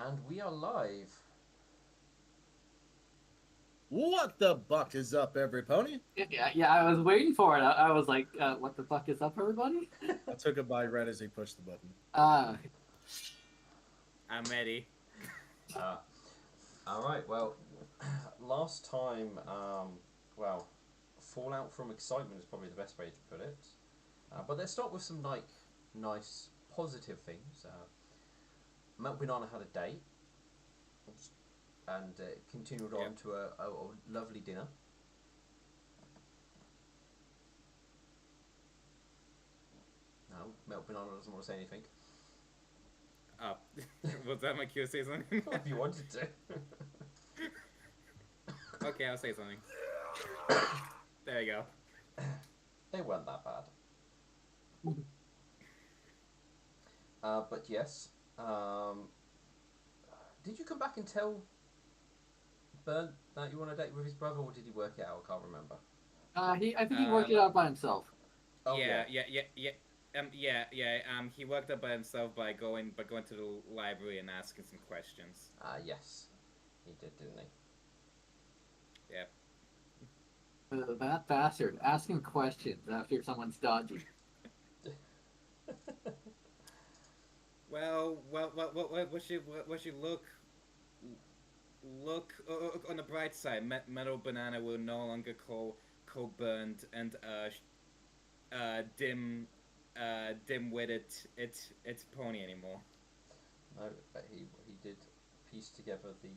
And we are live. What the buck is up, every pony? Yeah, I was waiting for it. I was like, what the fuck is up, everybody? I took a bite right as he pushed the button. Uh, I'm ready. Uh, all right. Well, last time, well, fallout from excitement is probably the best way to put it. But let's start with some like nice positive things. Mount Banana had a date and continued on Yep. to a lovely dinner. No, Melt Banana doesn't want to say anything. Oh, was that my cue to say something? If you wanted to. Okay, I'll say something. There you go. They weren't that bad. But yes. Did you come back and tell Burnt that you were on a date with his brother, or did he work it out? I can't remember. I think he worked it out by himself. Yeah, Okay. yeah. He worked up by himself by going to the library and asking some questions. Yes. He did, didn't he? Yep. That bastard asking questions after someone's dodgy. What you look on the bright side. Metal Banana will no longer cold burned and dim-witted its pony anymore. No, but he did piece together the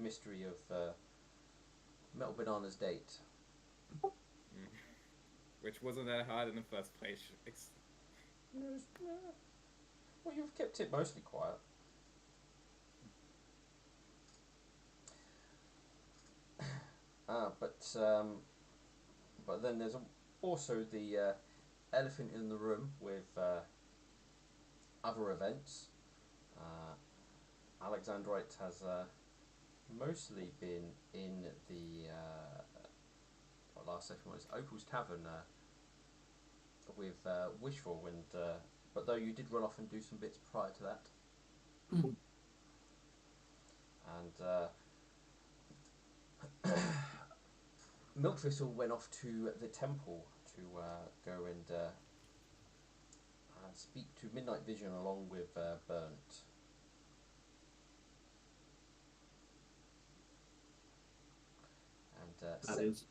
mystery of Metal Banana's date. Mm. Which wasn't that hard in the first place. Well, you've kept it mostly quiet. But then there's also the elephant in the room with other events. Uh, Alexandrite has mostly been in the what last session was Opal's Tavern with Wishful, and but though you did run off and do some bits prior to that, and Milk Thistle went off to the temple to go and speak to Midnight Vision along with Burnt. And That is.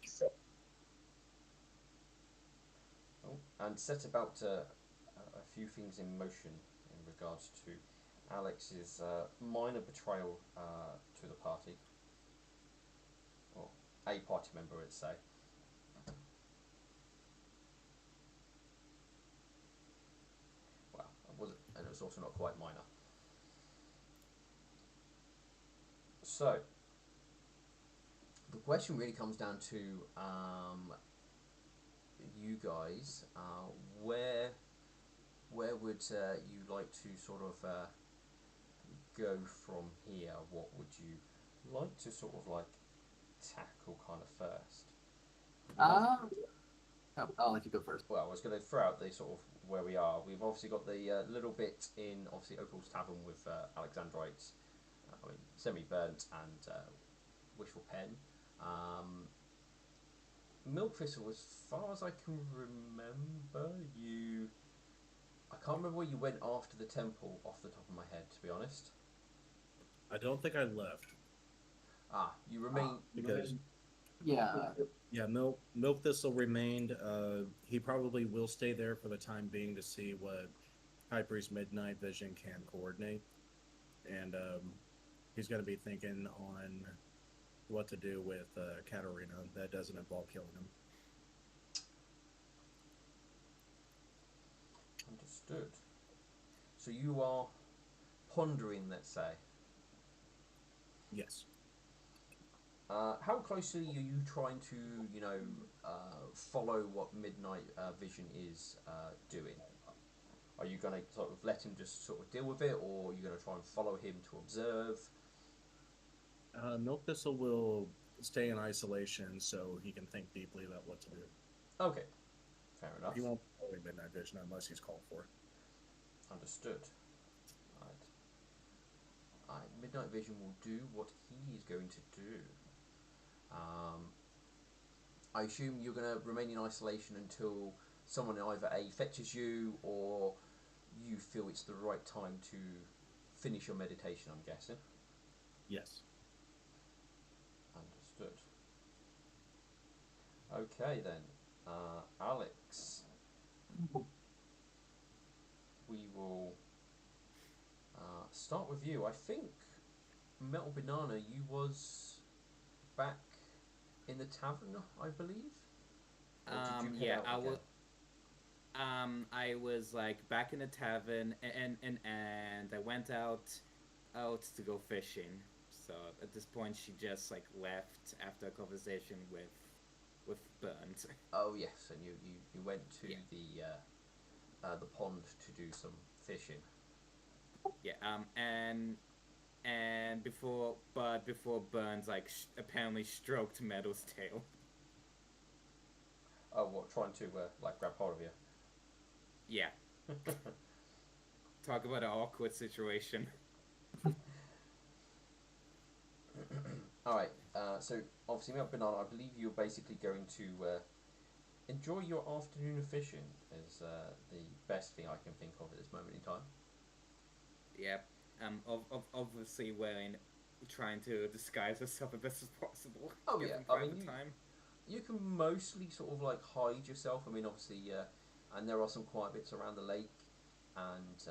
set about a few things in motion in regards to Alex's minor betrayal to the party, or a party member, let's say. Well, and it was also not quite minor. So, the question really comes down to you guys. Where would you like to sort of go from here? What would you like to sort of like tackle kind of first? Uh, I'll let you go first. Well, I was going to throw out the sort of where we are. We've obviously got the little bit in obviously Opal's Tavern with Alexandrite, I mean semi-burnt and Wishful Pen. Milk Thistle, as far as I can remember, I can't remember where you went after the temple off the top of my head, to be honest. I don't think I left You remain. because Yeah, Milk Thistle remained. He probably will stay there for the time being to see what High Priest Midnight Vision can coordinate, and he's going to be thinking on what to do with Katarina that doesn't involve killing him. Understood. So you are pondering, let's say. Yes. How closely are you trying to, follow what Midnight Vision is doing? Are you going to sort of let him just sort of deal with it, or are you going to try and follow him to observe? Milk Thistle will stay in isolation so he can think deeply about what to do. Okay, fair enough. He won't follow Midnight Vision unless he's called for. Understood. Right. Midnight Vision will do what he is going to do. I assume you're going to remain in isolation until someone either A fetches you or you feel it's the right time to finish your meditation, I'm guessing. Yes. Understood. Okay then, Alex, we will start with you. I think Metal Banana, you was back in the tavern, I believe. Or did you head Yeah, out I again? was. I was like back in the tavern, and I went out to go fishing. So at this point, she just like left after a conversation with Burnt. Oh yes, and you went to Yeah. the pond to do some fishing. Yeah. And before Burns like apparently stroked Meadow's tail. Oh, what? Trying to like grab hold of you? Yeah. Talk about an awkward situation. All right. So obviously, Milk Banana, I believe you're basically going to enjoy your afternoon of fishing. Is the best thing I can think of at this moment in time. Yeah. Obviously wearing, trying to disguise herself as best as possible. Oh Give yeah, them I mean private time. you can mostly sort of like hide yourself. I mean, obviously, and there are some quiet bits around the lake, and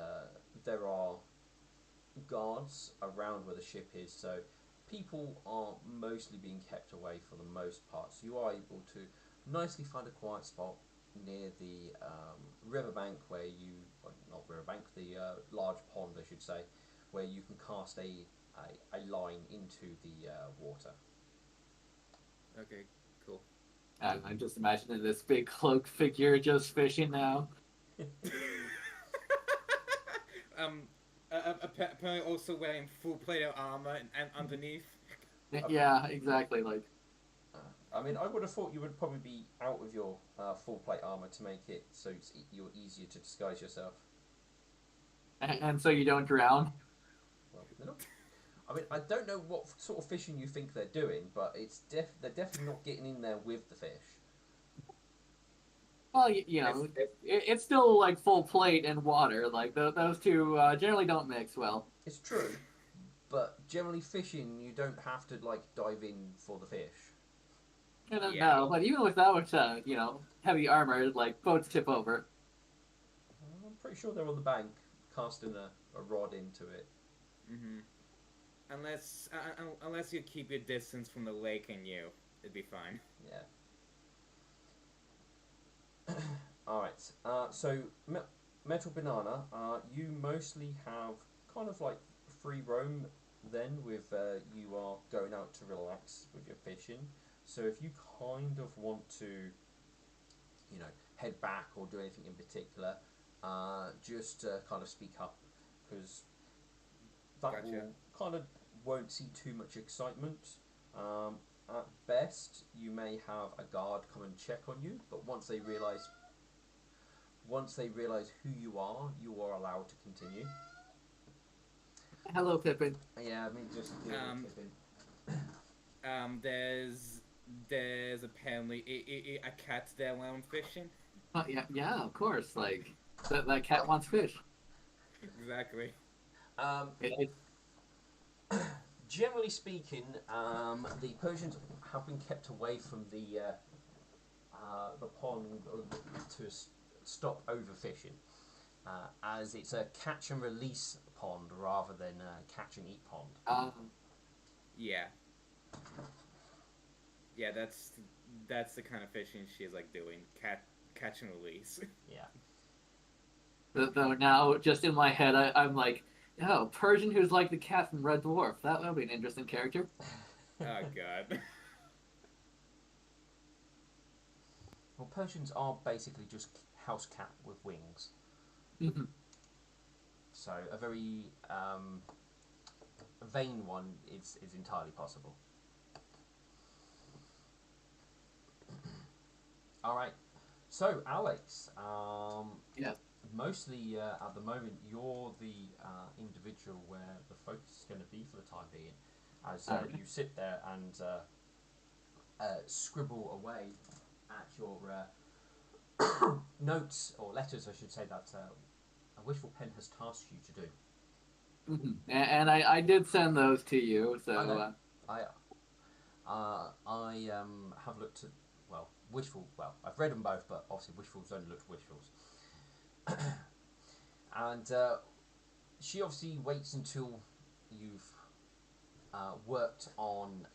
there are guards around where the ship is, so people are mostly being kept away for the most part. So you are able to nicely find a quiet spot near the riverbank where you, well, not riverbank, the large pond, I should say, where you can cast a line into the water. Okay. Cool. I'm just imagining this big cloaked figure just fishing now. um. Apparently also wearing full plate of armor and underneath. Yeah, exactly. Like, I mean, I would have thought you would probably be out of your full plate armor to make it so you're easier to disguise yourself. and so you don't drown. Well, they're not. I mean, I don't know what sort of fishing you think they're doing, but they're definitely not getting in there with the fish. Well, you know, it's still like full plate and water. Like those two generally don't mix well. It's true, but generally fishing, you don't have to like dive in for the fish. I don't Yeah. know, but even without heavy armor, like boats tip over. I'm pretty sure they're on the bank, casting a rod into it. Mm-hmm. Unless you keep your distance from the lake and you, it'd be fine. Yeah. All right. So Metal Banana, you mostly have kind of like free roam then with you are going out to relax with your fishing. So if you kind of want to, head back or do anything in particular, just kind of speak up because that Gotcha. will kind of won't see too much excitement. At best, you may have a guard come and check on you, but once they realize who you are allowed to continue. Hello, Pippin. Yeah, I mean just deal Um, with tipping. there's apparently a cat there when I'm fishing. Yeah, yeah, of course. Like that cat wants fish. Exactly. Um, It, Generally speaking, the Persians have been kept away from the pond to stop overfishing, as it's a catch and release pond rather than a catch and eat pond. Yeah. Yeah, that's the kind of fishing she's like doing. Catch and release. Yeah. though now, just in my head, I'm like, oh, Persian who's like the cat from Red Dwarf. That would be an interesting character. Oh god. Well, Persians are basically just house cat with wings. Mhm. So a very vain one is entirely possible. All right. So Alex, Yeah. mostly at the moment, you're the individual where the focus is going to be for the time being, as Okay. you sit there and scribble away at your notes or letters, I should say, that a wishful pen has tasked you to do. And I did send those to you, so I know. I have looked at, well, wishful. Well, I've read them both, but obviously wishful's only looked at wishfuls. And she obviously waits until you've worked on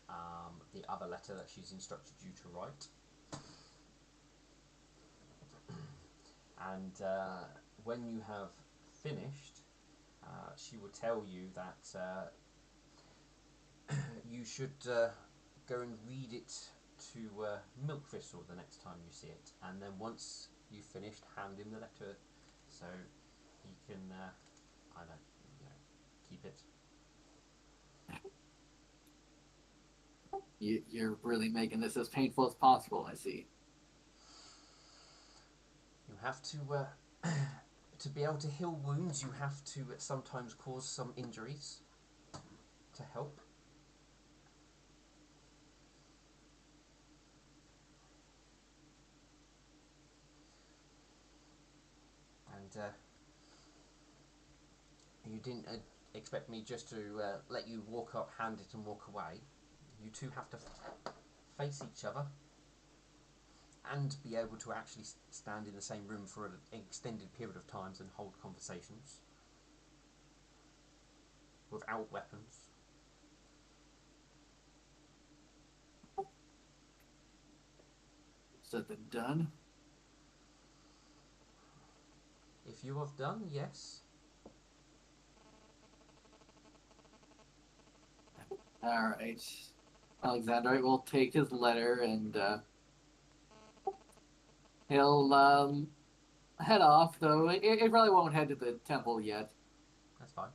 the other letter that she's instructed you to write. And when you have finished, she will tell you that you should go and read it to Milkfistle the next time you see it. And then once you've finished, hand him the letter so he can, I don't keep it. you're really making this as painful as possible. I see. You have to, to be able to heal wounds, you have to sometimes cause some injuries to help. And you didn't expect me just to let you walk up, hand it, and walk away. You two have to face each other and be able to actually stand in the same room for an extended period of times and hold conversations without weapons. Is that been done? If you have done, yes. All right. Alexandrite will take his letter and he'll head off. Though it really won't head to the temple yet. That's fine.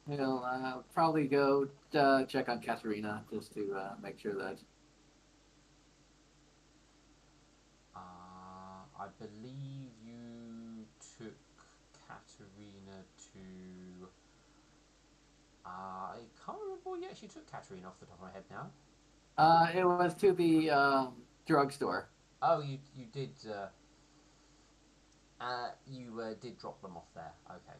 He'll probably go check on Katerina just to make sure that. I believe you took Katerina to. I can't remember what you actually took Katerina off the top of my head now. It was to the drugstore. Oh, you did. You did drop them off there. Okay.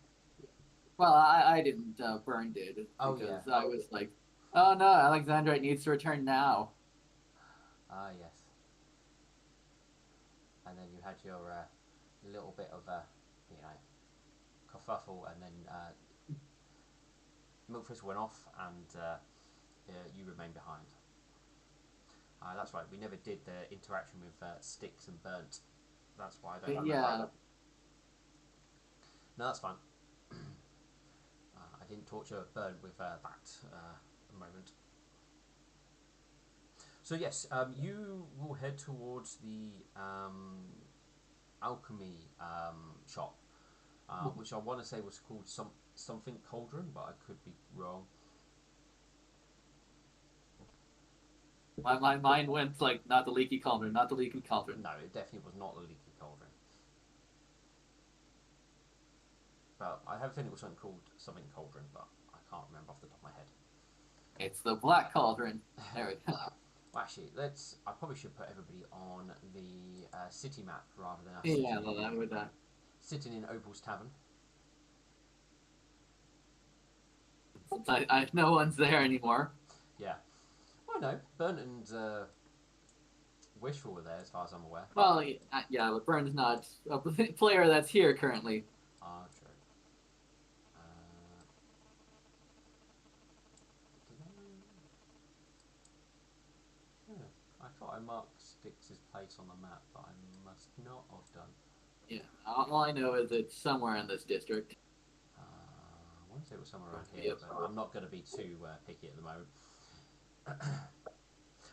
Well, I didn't. Burn did Oh because yeah. I was like, oh no, Alexandrite needs to return now. Ah yes. And then you had your little bit of a, kerfuffle, and then Milkfist went off, and you remained behind. That's right. We never did the interaction with Sticks and Burnt. That's why I don't remember. Yeah. No, that's fine. I didn't torture Burnt with that moment. So yes, you will head towards the alchemy shop, which I want to say was called something Cauldron, but I could be wrong. My mind went like, not the leaky cauldron, not the leaky cauldron. No, it definitely was not the Leaky Cauldron. But I have a feeling it was something Cauldron, but I can't remember off the top of my head. It's the black cauldron. There we go. Well, actually, I probably should put everybody on the city map rather than us Yeah, well, that would. sitting in Opal's Tavern. Since no one's there anymore. Yeah. Well, no, Burnt and Wishful were there, as far as I'm aware. Well, yeah, but Burn's not a player that's here currently. Ah, true. Did I? Yeah, I thought I marked Styx's place on the map, but I must not have done. Yeah, all I know is it's somewhere in this district. I want to say it was somewhere around here, Yep. but I'm not going to be too picky at the moment.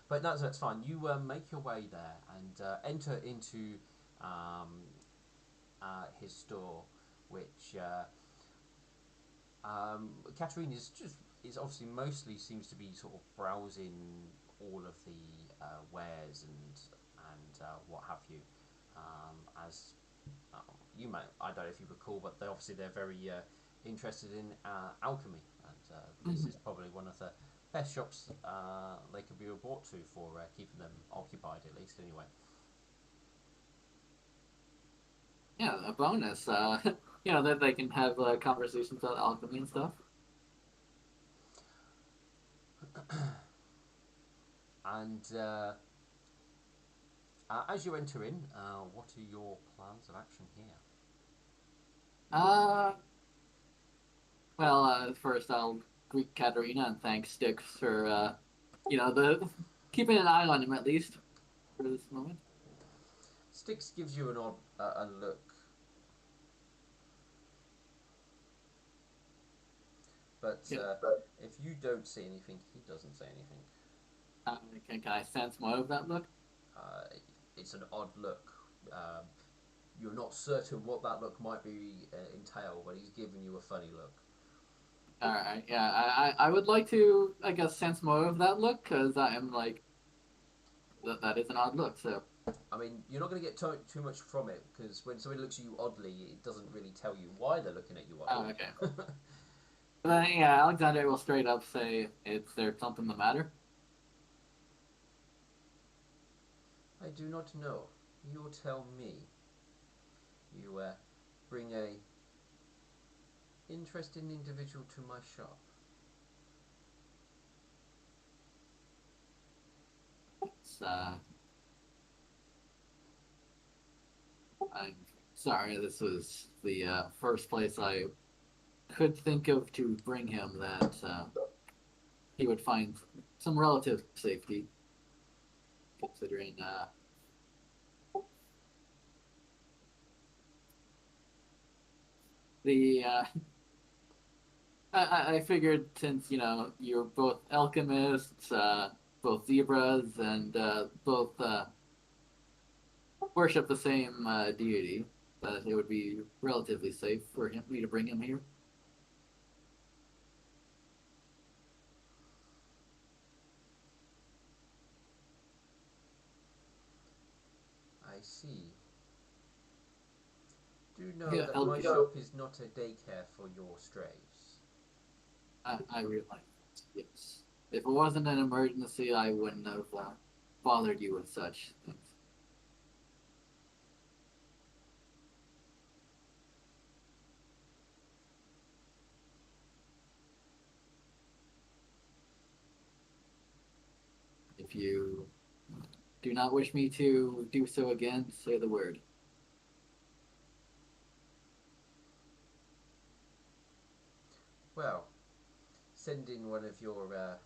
But no, that's fine. You make your way there and enter into his store, which Katerina is obviously mostly seems to be sort of browsing all of the wares and what have you. As you might, I don't know if you recall, but they're very interested in alchemy, and this is probably one of the best shops they could be brought to for keeping them occupied, at least anyway. Yeah, a bonus. That they can have conversations about alchemy and stuff. And as you enter in, what are your plans of action here? Uh, first I'll greet Katerina and thank Styx for, the keeping an eye on him at least for this moment. Styx gives you an odd a look. But if you don't see anything, he doesn't say anything. Can I sense more of that look? Uh, it's an odd look. You're not certain what that look might be entail, but he's giving you a funny look. All right, yeah, I would like to, I guess, sense more of that look because I am like, that is an odd look. So, I mean, you're not going to get too much from it because when somebody looks at you oddly, it doesn't really tell you why they're looking at you oddly. oh, okay. Then yeah, Alexander will straight up say, "Is there something the matter?" I do not know. You tell me. You bring a interesting individual to my shop. It's, I'm sorry, this was the first place I could think of to bring him that he would find some relative safety, considering the I figured since you're both alchemists, both zebras, and both worship the same deity, that it would be relatively safe for me to bring him here. I see. Do know Yeah, that my shop is not a daycare for your strays. I realize that, yes. If it wasn't an emergency, I wouldn't have bothered you with such things. If you do not wish me to do so again, say the word. Well, send in one of your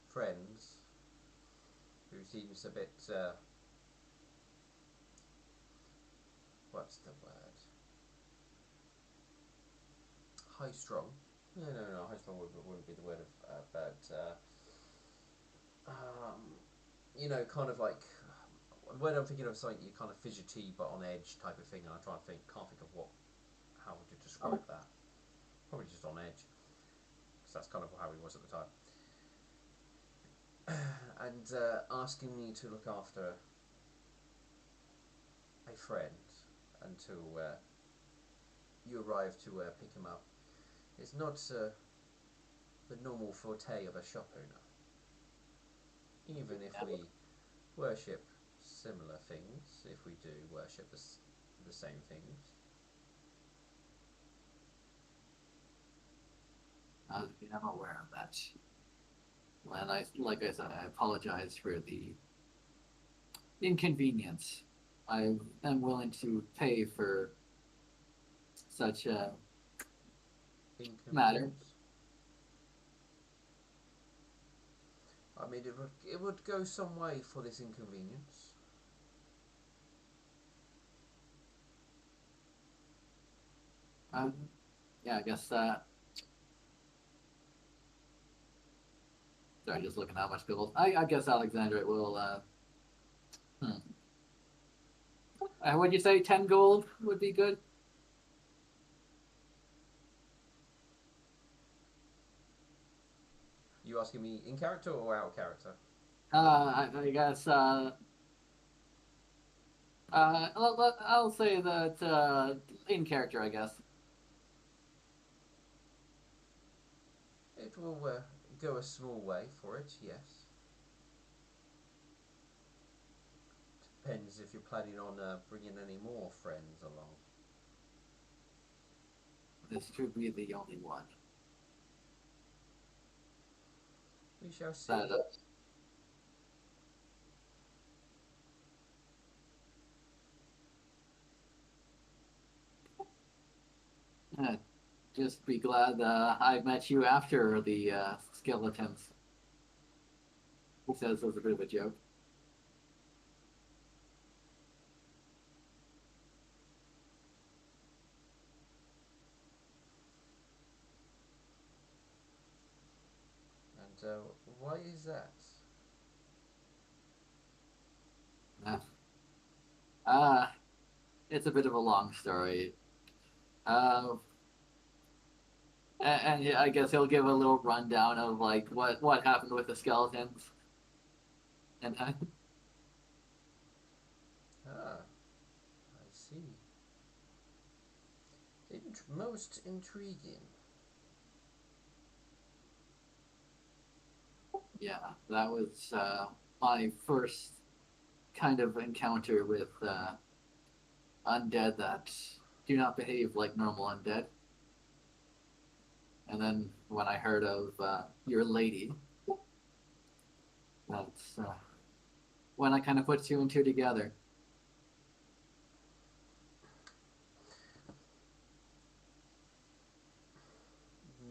friends who seems a bit, what's the word? High strung. No, high strung wouldn't be the word of, but, kind of like, the word I'm thinking of is something you kind of fidgety but on edge type of thing, and I can't think of how would you describe that? Probably just on edge, because that's kind of how he was at the time. And asking me to look after a friend until you arrive to pick him up. It's not the normal forte of a shop owner. Even if we worship similar things, if we do worship the same things. I'm aware of that. And like I said, I apologize for the inconvenience. I am willing to pay for such a matter. I mean, it would go some way for this inconvenience. Yeah, I guess sorry, just looking at how much gold. I guess Alexandra will. Would you say 10 gold would be good? You asking me in character or out of character? I guess I'll say that in character, I guess. It will go a small way for it, yes. Depends if you're planning on bringing any more friends along. This could be the only one. We shall see. That just be glad I met you after the skeletons. He says as a bit of a joke. And why is that? Uh, uh, it's a bit of a long story. Uh, and I guess he'll give a little rundown of like what happened with the skeletons. And Ah, I see. Most intriguing. yeah, that was my first kind of encounter with undead that do not behave like normal undead. And then when I heard of your lady, that's when I kind of put two and two together.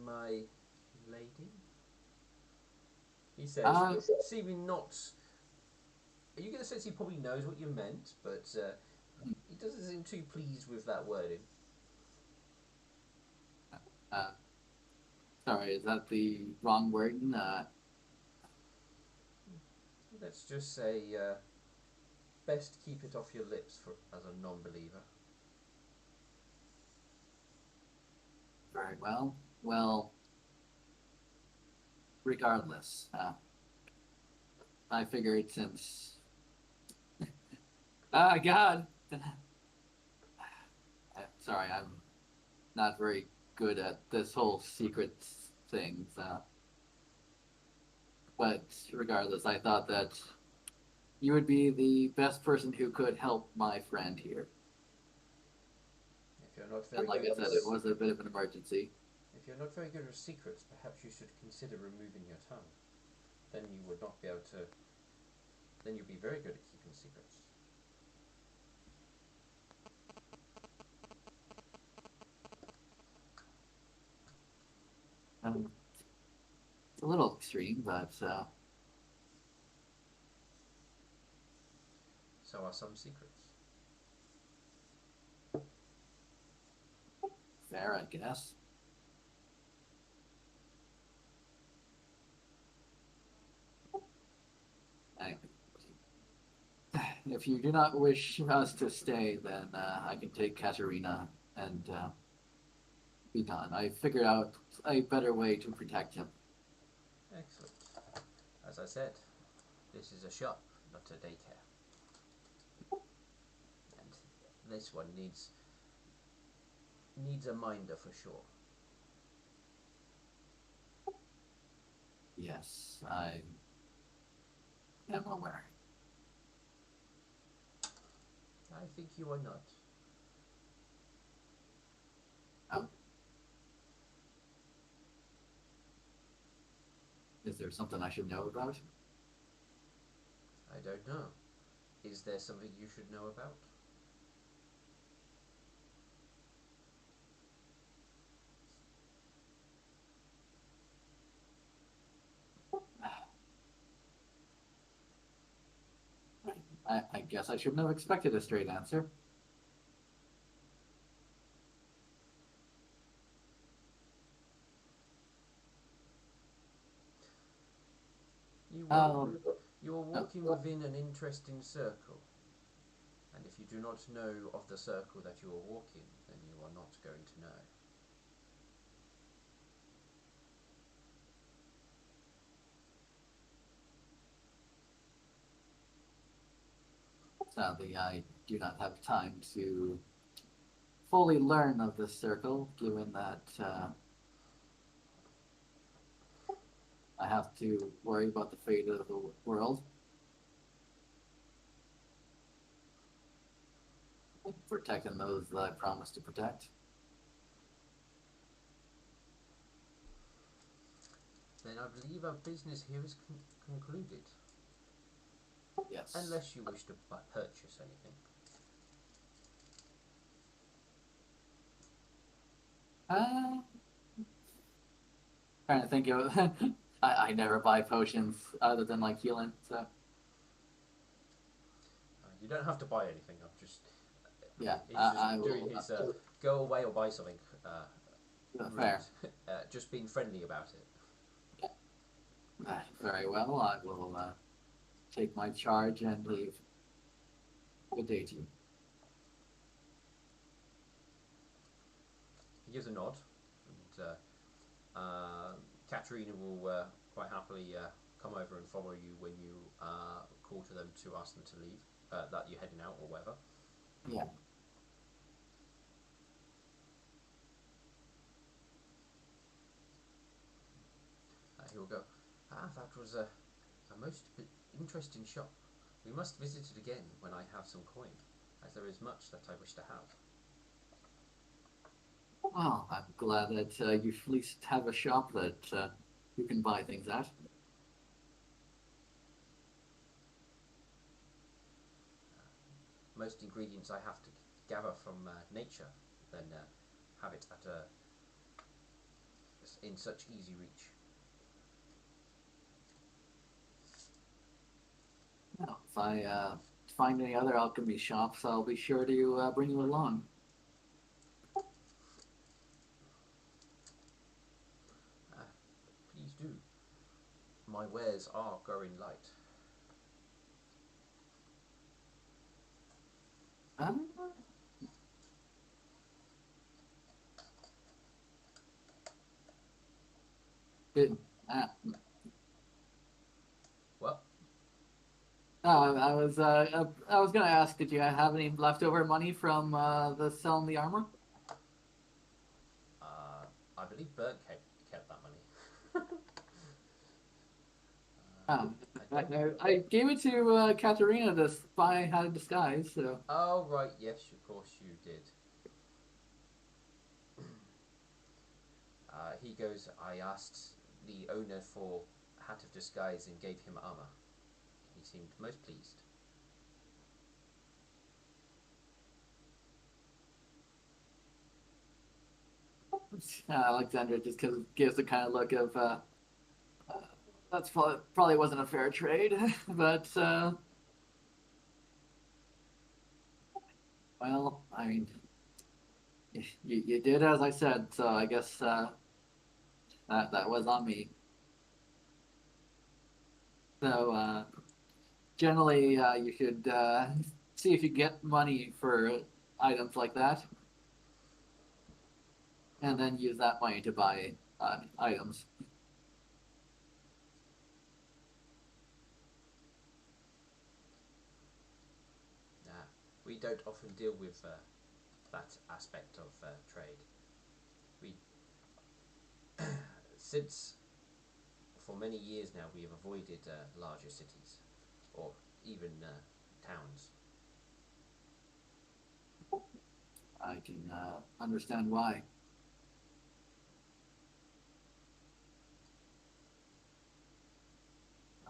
My lady? He says, Uh, seeming not. You get the sense he probably knows what you meant, but he doesn't seem too pleased with that wording. uh, sorry, is that the wrong word? Let's just say, best keep it off your lips for as a non-believer. Very well. Well, regardless, I figured since. God! Sorry, I'm not very good at this whole secrets thing. But regardless, I thought that you would be the best person who could help my friend here. If you're not And very like good I said, it was a bit of an emergency. if you're not very good with secrets, perhaps you should consider removing your tongue. Then you would not be able to. Then you'd be very good at keeping secrets. It's a little extreme, but So are some secrets. fair, I guess. I, if you do not wish us to stay, then I can take Katerina and be gone. I figured out a better way to protect him. Excellent. As I said, this is a shop, not a daycare. And this one needs a minder for sure. Yes, I am aware. I think you are not. Oh. Is there something I should know about? I don't know. Is there something you should know about? I guess I shouldn't have expected a straight answer. You are walking within an interesting circle. And if you do not know of the circle that you are walking, then you are not going to know. Sadly, I do not have time to fully learn of this circle, given that I have to worry about the fate of the world, protecting those that I promised to protect. Then I believe our business here is concluded. Yes. Unless you wish to purchase anything. Uh, Trying to think of. I never buy potions other than like healing, so You don't have to buy anything. I'm just. yeah, He's just I doing will. his go away or buy something. Fair. Just being friendly about it. Very well. I will take my charge and leave. Good day to you. He gives a nod, and Katerina will quite happily come over and follow you when you call to them to ask them to leave, that you're heading out or whatever. Yeah. He will go, that was a most interesting shop. We must visit it again when I have some coin, as there is much that I wish to have. Well, I'm glad that you at least have a shop that you can buy things at. Most ingredients I have to gather from nature, then have it at in such easy reach. Well, if I find any other alchemy shops, I'll be sure to bring you along. Please do. My wares are growing light. Uh, Good. Well, No, I was gonna ask, did you have any leftover money from the selling the armor? I believe Bert kept that money. Um, I don't. I gave it to Katerina to spy how to disguise. So Oh right, yes, of course you did. He goes. I asked the owner for hat of disguise and gave him armor. He seemed most pleased. Alexandra just gives the kind of look of that's probably wasn't a fair trade, but well, I mean, you did as I said, so I guess that was on me. So generally, you should see if you get money for items like that, and then use that money to buy items. We don't often deal with that aspect of trade. We since for many years now we have avoided larger cities or even towns. I can understand why.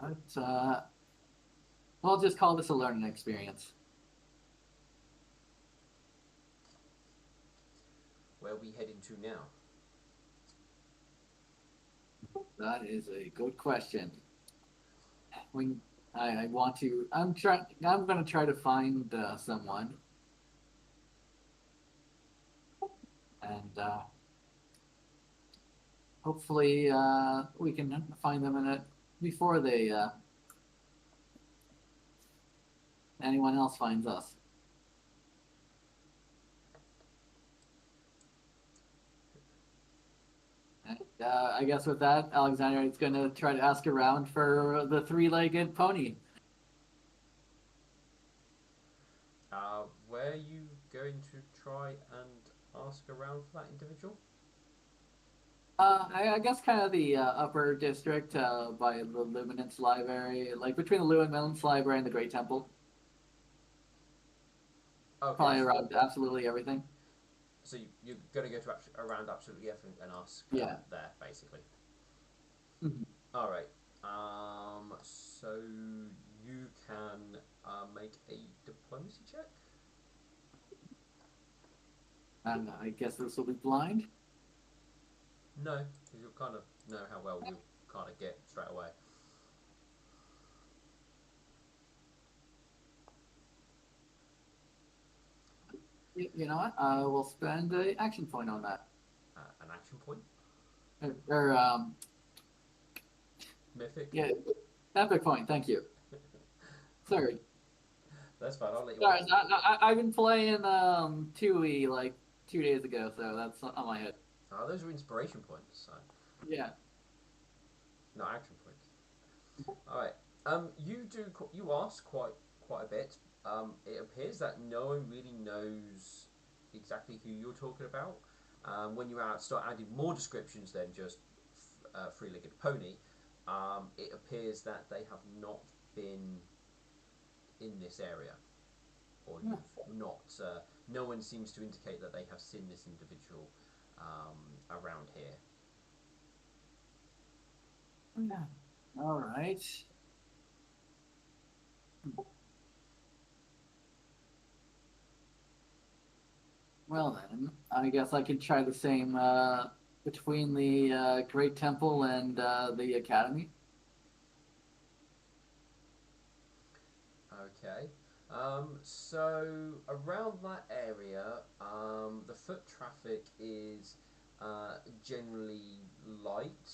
But we'll just call this a learning experience. Where are we heading to now? That is a good question. When I want to, I'm trying. I'm going to try to find someone, and hopefully we can find them in it before they anyone else finds us. And I guess with that, Alexander is going to try to ask around for the three-legged pony. going to try and ask around for that individual? I guess kind of the upper district by the Luminance Library, like between the Luminance Library and the Great Temple. Okay, Probably around absolutely everything. so you're going to go to around absolutely everything and ask Yeah. there, basically. Mhm. All right. So you can make a diplomacy check. And I guess this will be blind. No, because you'll kind of know how well you'll kind of get straight away. You know what? I will spend an action point on that. An action point. Or Mythic. yeah, epic point. Thank you. Sorry. That's fine. I'll let you Sorry, off. I've been playing 2E like 2 days ago, so that's on my head. Those are inspiration points, so Yeah. not action points. All right. You ask quite a bit. It appears that no one really knows exactly who you're talking about. When you start adding more descriptions than just three-legged pony, it appears that they have not been in this area, or Yeah. you've not. No one seems to indicate that they have seen this individual around here. Yeah. All right. Well then, I guess I could try the same between the Great Temple and the Academy. Okay. So around that area, the foot traffic is generally light.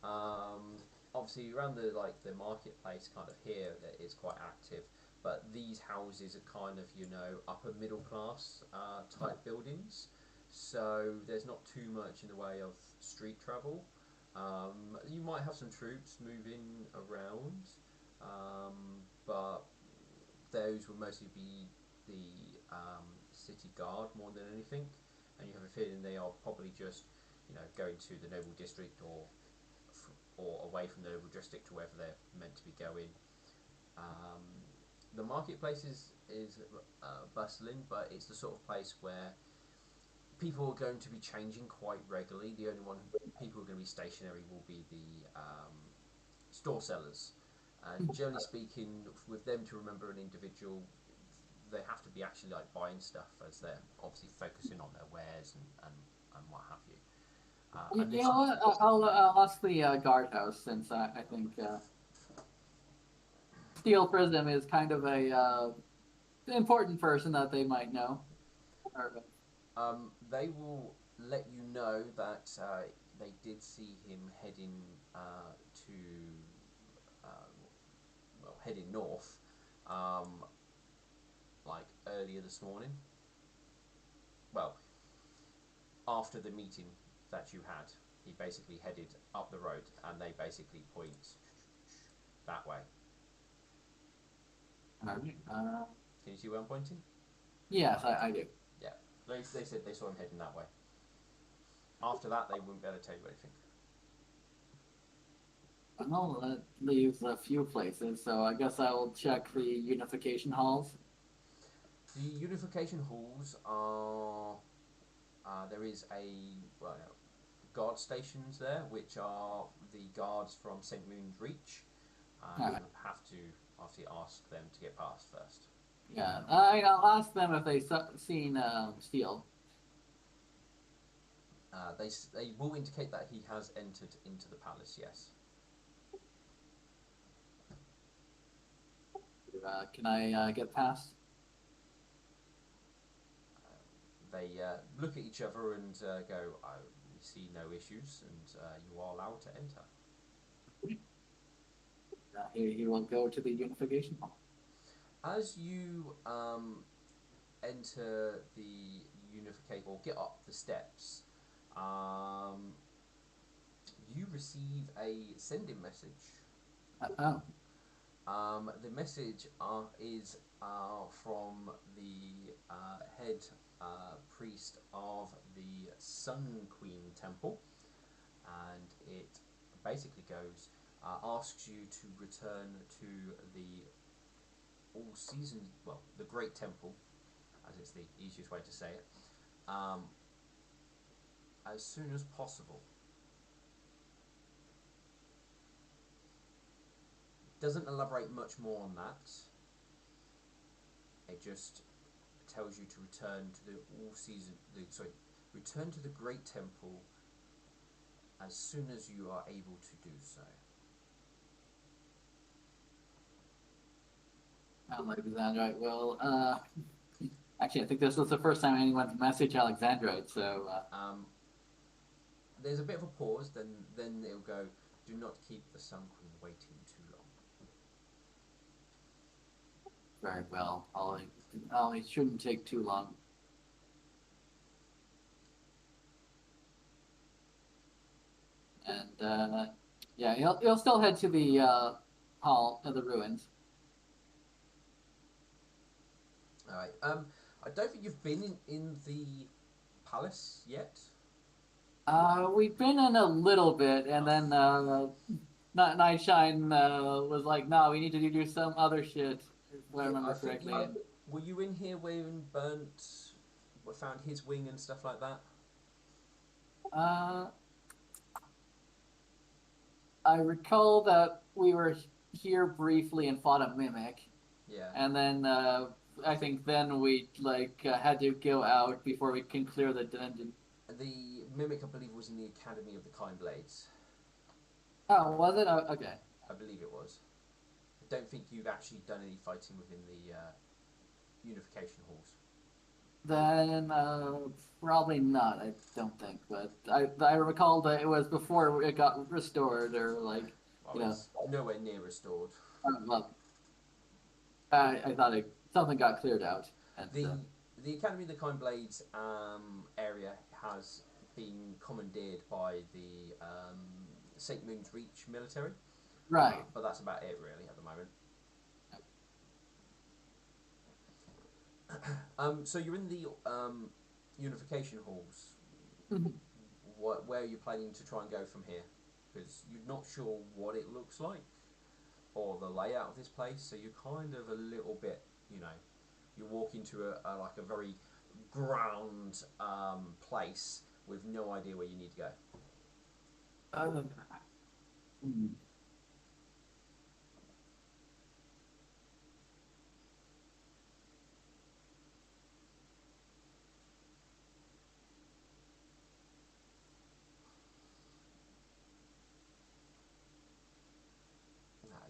Um, Obviously, around the marketplace kind of here, that is quite active. But these houses are kind of upper middle class type buildings. So there's not too much in the way of street travel. You might have some troops moving around, but those will mostly be the city guard more than anything, and you have a feeling they are probably just going to the noble district or away from the noble district to wherever they're meant to be going. Um, the marketplace is bustling, but it's the sort of place where people are going to be changing quite regularly. The only people who are going to be stationary will be the store sellers. And generally speaking, with them to remember an individual, they have to be actually like buying stuff as they're obviously focusing on their wares and what have you. And You this, know what? I'll ask the guardhouse since I think Steel Prism is kind of a important person that they might know. Or, they will let you know that they did see him heading to heading north, um, like earlier this morning. Well, after the meeting that you had, he basically headed up the road, and they basically point that way. all right. Can you see where I'm pointing? Yes, I do. Yeah. They said they saw him heading that way. After that, they wouldn't be able to tell you anything. Well, that leaves a few places, so I guess I will check the unification halls. The unification halls are there is guard stations there, which are the guards from St. Moon's Reach. You Alright. have to obviously ask them to get past first. Yeah, I'll ask them if they've seen Steel. They will indicate that he has entered into the palace. Yes. Can I get past? They look at each other and go, "We see no issues, and you are allowed to enter." He will go to the unification hall. As you enter the unification or get up the steps, um, you receive a sending message. Oh, The message is from the head priest of the Sun Queen Temple, and it basically goes asks you to return to the all season, well, the Great Temple, as it's the easiest way to say it, as soon as possible. Doesn't elaborate much more on that. It just tells you to return to the all season. Return to the Great Temple as soon as you are able to do so. Alexandrite. Well, actually, I think this was the first time anyone's messaged Alexandrite. So there's a bit of a pause. Then it'll go. Do not keep the Sun Queen waiting too long. very well. It shouldn't take too long. And yeah, he'll still head to the hall of the ruins. All right. I don't think you've been in the palace yet. We've been in a little bit, and then Nightshine was like, "No, we need to do some other shit." If I remember correctly. Were you in here when Burnt found his wing and stuff like that? I recall that we were here briefly and fought a mimic. Yeah. And then I think then we had to go out before we can clear the dungeon. The mimic, I believe, was in the Academy of the Kind Blades. Oh, was it? Oh, okay. I believe it was. I don't think you've actually done any fighting within the unification halls. Then probably not. I don't think, but I recall that it was before it got restored, or It's nowhere near restored. Well, I thought something got cleared out. The Academy of the Kind Blades area has been commandeered by the St. Moon's Reach military. Right. But that's about it, really, at the moment. So you're in the unification halls. Where are you planning to try and go from here? Because you're not sure what it looks like or the layout of this place, so you're kind of a little bit, you walk into a very ground place with no idea where you need to go.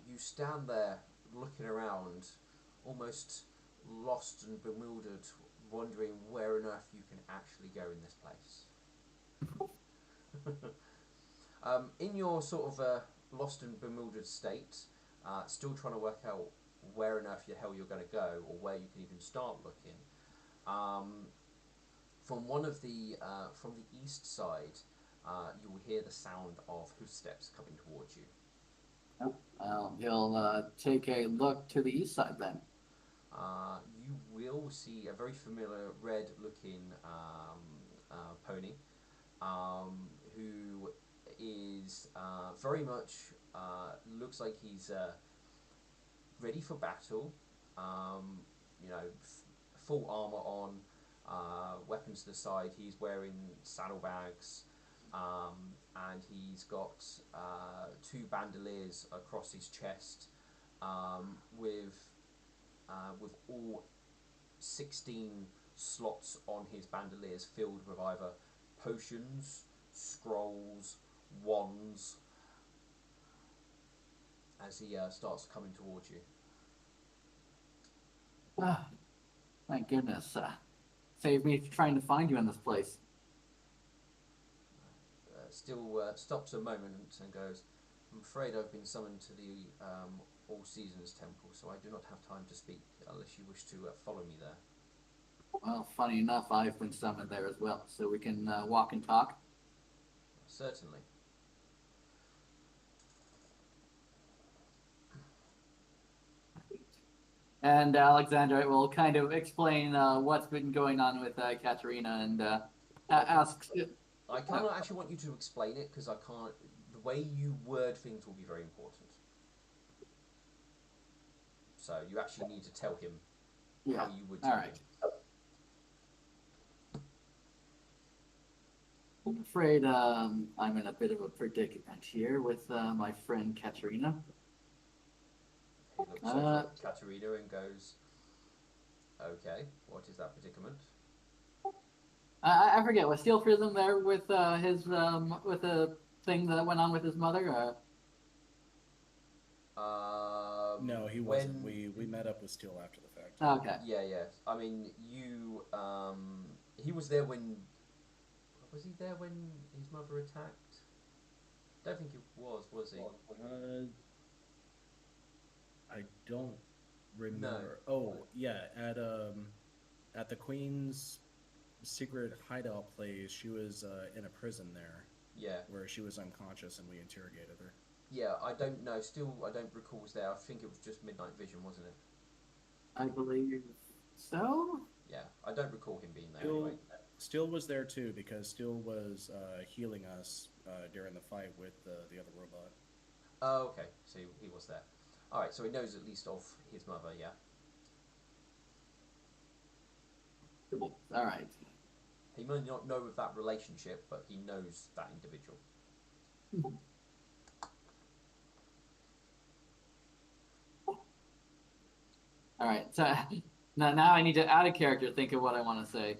You stand there looking around, almost lost and bewildered, wondering where on earth you can actually go in this place. In your sort of lost and bewildered state, still trying to work out where on earth the hell you're going to go, or where you can even start looking. From one of the from the east side, you will hear the sound of footsteps coming towards you. Well, he'll take a look to the east side then. You will see a very familiar red-looking pony, who is very much looks like he's ready for battle. Full armor on, weapons to the side. He's wearing saddlebags. And he's got 2 bandoliers across his chest, with all 16 slots on his bandoliers filled with either potions, scrolls, wands, as he starts coming towards you. Thank goodness. Save me trying to find you in this place. Still stops a moment and goes, "I'm afraid I've been summoned to the All Seasons Temple, so I do not have time to speak unless you wish to follow me there." Well, funny enough, I've been summoned there as well, so we can walk and talk. Certainly. And Alexandra will kind of explain what's been going on with Katerina and asks. I kind of actually want you to explain it because I can't. The way you word things will be very important. So you actually need to tell him how you would All tell right. him. I'm afraid I'm in a bit of a predicament here with my friend Katerina. He looks over at Katerina and goes, "Okay, what is that predicament?" I forget, was Steel Prism there with his with the thing that went on with his mother? No, he wasn't. We met up with Steel after the fact. Okay. Yeah, yeah. I mean, you. He was there when. Was he there when his mother attacked? Don't think he was he? I don't remember. No. Oh, yeah, at the Queen's secret hideout place, she was in a prison there. Yeah. Where she was unconscious and we interrogated her. Yeah, I don't know. Still, I don't recall was there. I think it was just Midnight Vision, wasn't it? I believe so. Yeah, I don't recall him being there Still, anyway. Still was there too because Still was healing us during the fight with the other robot. Oh, okay. So he was there. All right. So he knows at least of his mother. Yeah. All right. He may not know of that relationship, but he knows that individual. All right. So now I need to add a character. Think of what I want to say.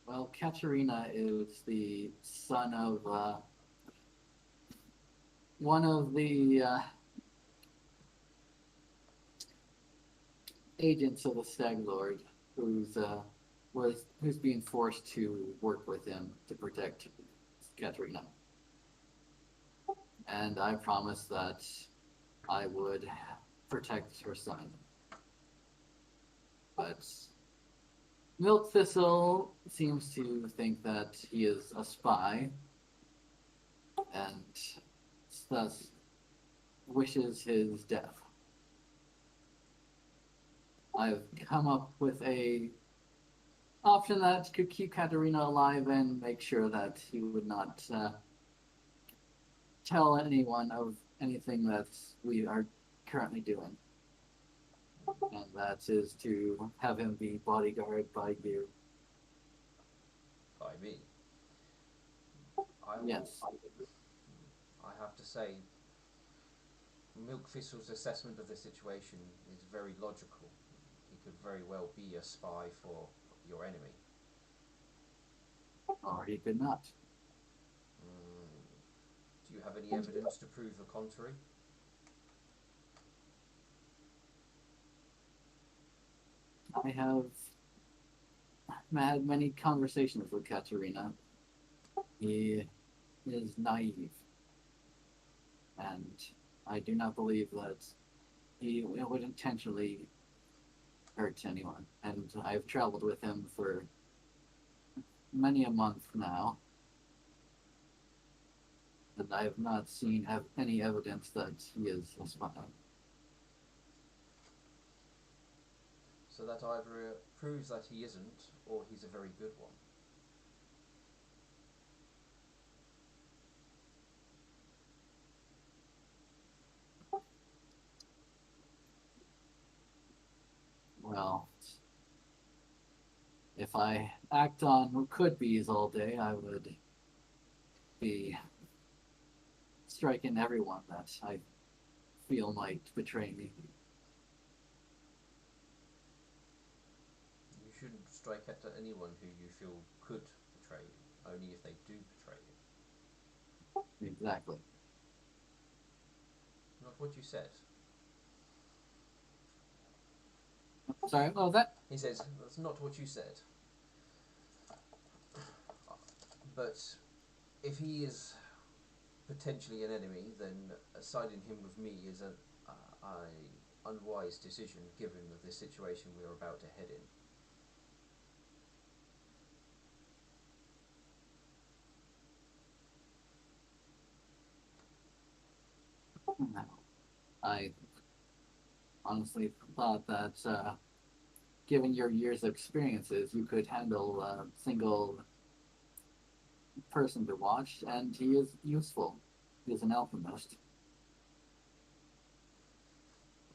Well, Katerina is the son of one of the agents of the Stag Lord, who's being forced to work with him to protect Katerina. And I promised that I would protect her son. But Milk Thistle seems to think that he is a spy and thus wishes his death. I've come up with a option that could keep Katerina alive and make sure that he would not tell anyone of anything that we are currently doing. And that is to have him be bodyguarded by you. By me. Yes. I have to say, Milk Thistle's assessment of the situation is very logical. He could very well be a spy for your enemy. Or he could not. Do you have any evidence to prove the contrary? I have had many conversations with Katerina. He is naive. And I do not believe that he would intentionally hurt anyone. And I've traveled with him for many a month now. And I have not seen any evidence that he is a spy. So that either proves that he isn't, or he's a very good one. Well, if I act on could-be's all day, I would be striking everyone that I feel might betray me. You shouldn't strike at anyone who you feel could betray you, only if they do betray you. Exactly. Not what you said. Sorry, what was that? He says, that's not what you said. But if he is potentially an enemy, then siding him with me is an unwise decision given the situation we are about to head in. No. I honestly thought that, given your years of experiences, you could handle a single person to watch, and he is useful. He is an alchemist.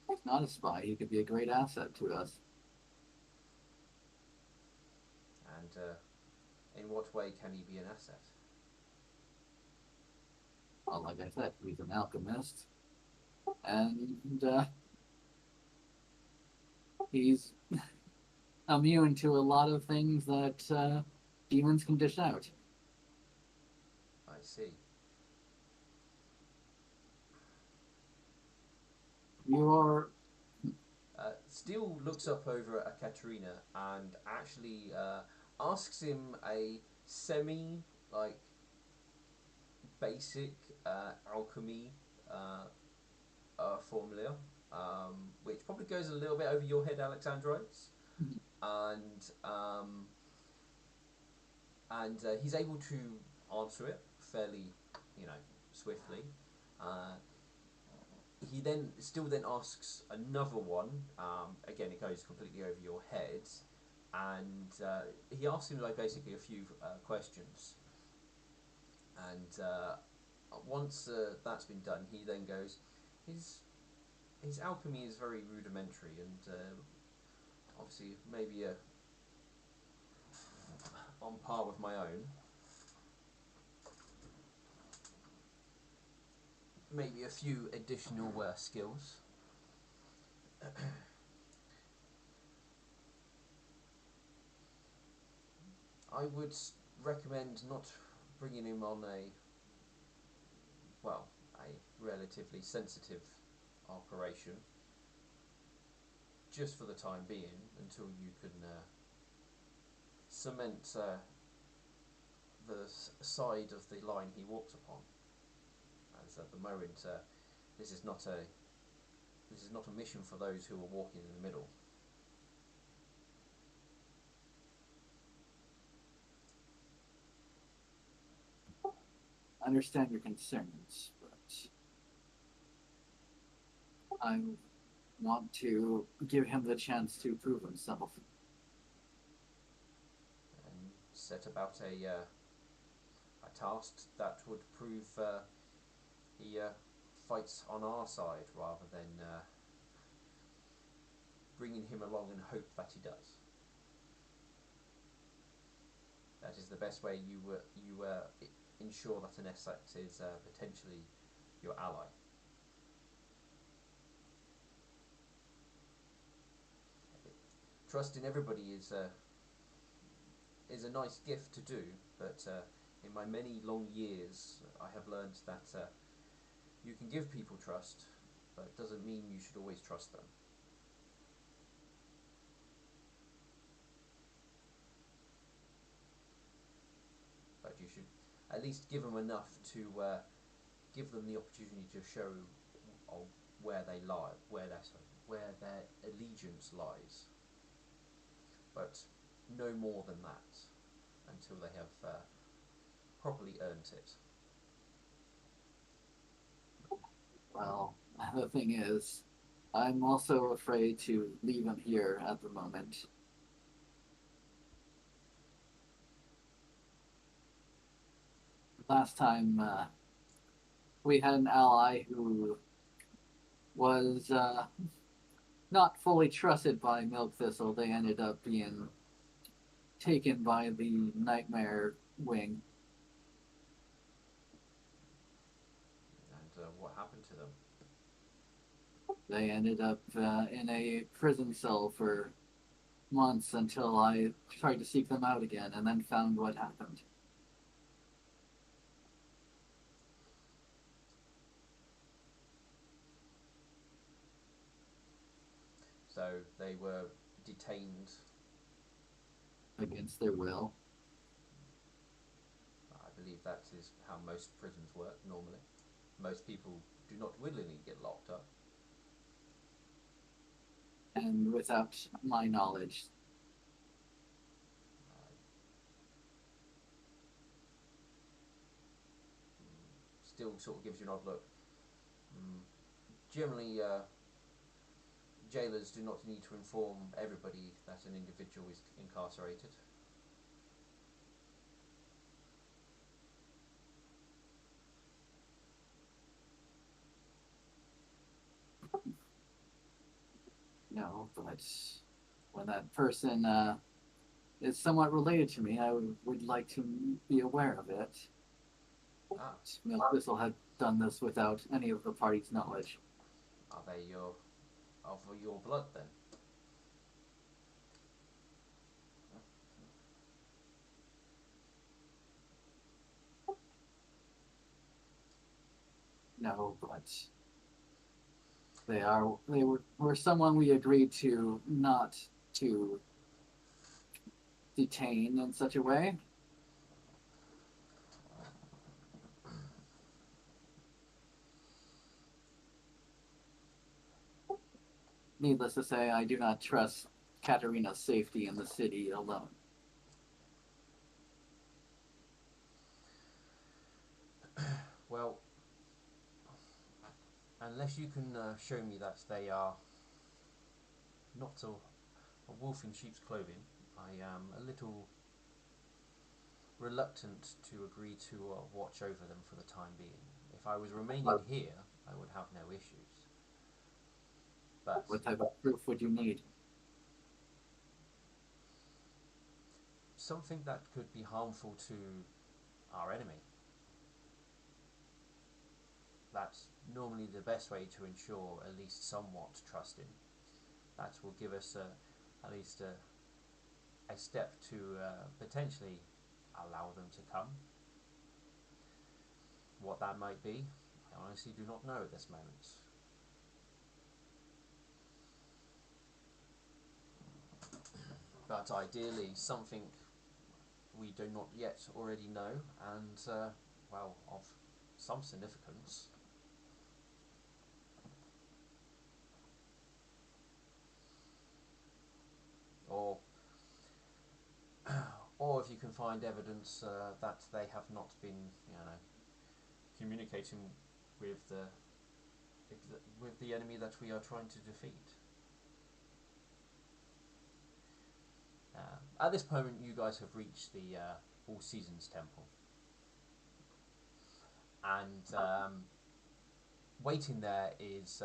He's not a spy. He could be a great asset to us. And in what way can he be an asset? Well, like I said, he's an alchemist, and he's immune to a lot of things that demons can dish out. I see. You are. Steele looks up over at Katerina and actually asks him a semi like basic alchemy uh, formula, which probably goes a little bit over your head, Alexandrites, and he's able to answer it fairly, you know, swiftly. Uh, he then still then asks another one. Again, it goes completely over your head, and he asks him like basically a few questions. And once that's been done, he then goes, his his alchemy is very rudimentary, and obviously maybe on par with my own. Maybe a few additional skills. I would recommend not bringing him on a relatively sensitive operation just for the time being until you can cement the side of the line he walks upon. As at the moment, this is not a this is not a mission for those who are walking in the middle. I understand your concerns, but I want to give him the chance to prove himself. And set about a task that would prove he fights on our side rather than bringing him along and hope that he does. That is the best way you ensure that an asset is potentially your ally. Trust in everybody is a nice gift to do, but in my many long years, I have learned that you can give people trust, but it doesn't mean you should always trust them. But you should at least give them enough to give them the opportunity to show where they lie, where their allegiance lies. But no more than that until they have properly earned it. Well, the thing is, I'm also afraid to leave him here at the moment. Last time, we had an ally who was not fully trusted by Milk Thistle. They ended up being taken by the Nightmare Wing. And what happened to them? They ended up in a prison cell for months until I tried to seek them out again and then found what happened. So they were detained. Against their will. I believe that is how most prisons work normally. Most people do not willingly get locked up. And without my knowledge. Still sort of gives you an odd look. generally, jailers do not need to inform everybody that an individual is incarcerated. No, but when that person is somewhat related to me, I would like to be aware of it. Ah, Milk Thistle had done this without any of the party's knowledge. are they of your blood then? No, but they were someone we agreed to not to detain in such a way. Needless to say, I do not trust Katerina's safety in the city alone. Well, unless you can show me that they are not a wolf in sheep's clothing, I am a little reluctant to agree to watch over them for the time being. If I was remaining here, I would have no issues. But What type of proof would you need? something that could be harmful to our enemy. That's normally the best way to ensure at least somewhat trusting. That will give us at least a step to potentially allow them to come. What that might be, I honestly do not know at this moment. But ideally, something we do not yet already know, and well, of some significance. Or, or if you can find evidence that they have not been, communicating with the enemy that we are trying to defeat. At this moment, you guys have reached the All Seasons Temple, and waiting there is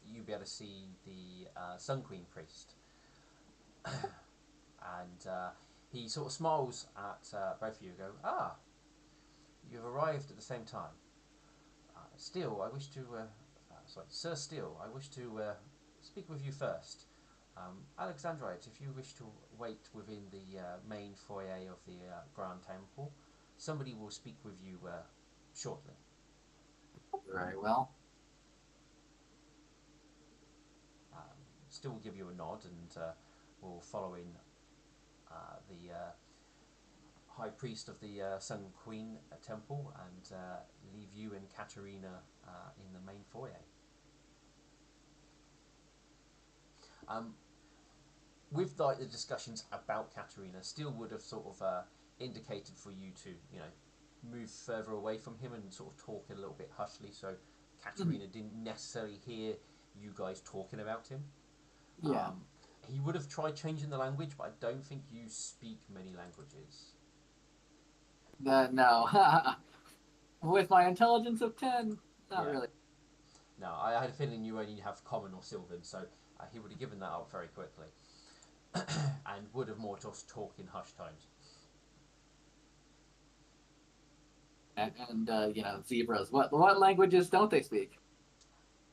you'll be able to see the Sun Queen priest, and he sort of smiles at both of you. And go, you've arrived at the same time. Steele, I wish to, sorry, Sir Steele, I wish to speak with you first. Alexandrite, if you wish to wait within the main foyer of the Grand Temple, somebody will speak with you shortly. Very well. Still will give you a nod and will follow in the High Priest of the Sun Queen Temple and leave you and Katerina in the main foyer. With like the discussions about Katerina, Steele would have sort of indicated for you to, move further away from him and sort of talk a little bit hushly, so Katerina didn't necessarily hear you guys talking about him. Yeah. He would have tried changing the language, but I don't think you speak many languages. No. With my intelligence of 10, not really. No, I had a feeling you only have Common or Sylvan, so he would have given that up very quickly. And would have more just talk in hushed tones. And zebras. What languages don't they speak?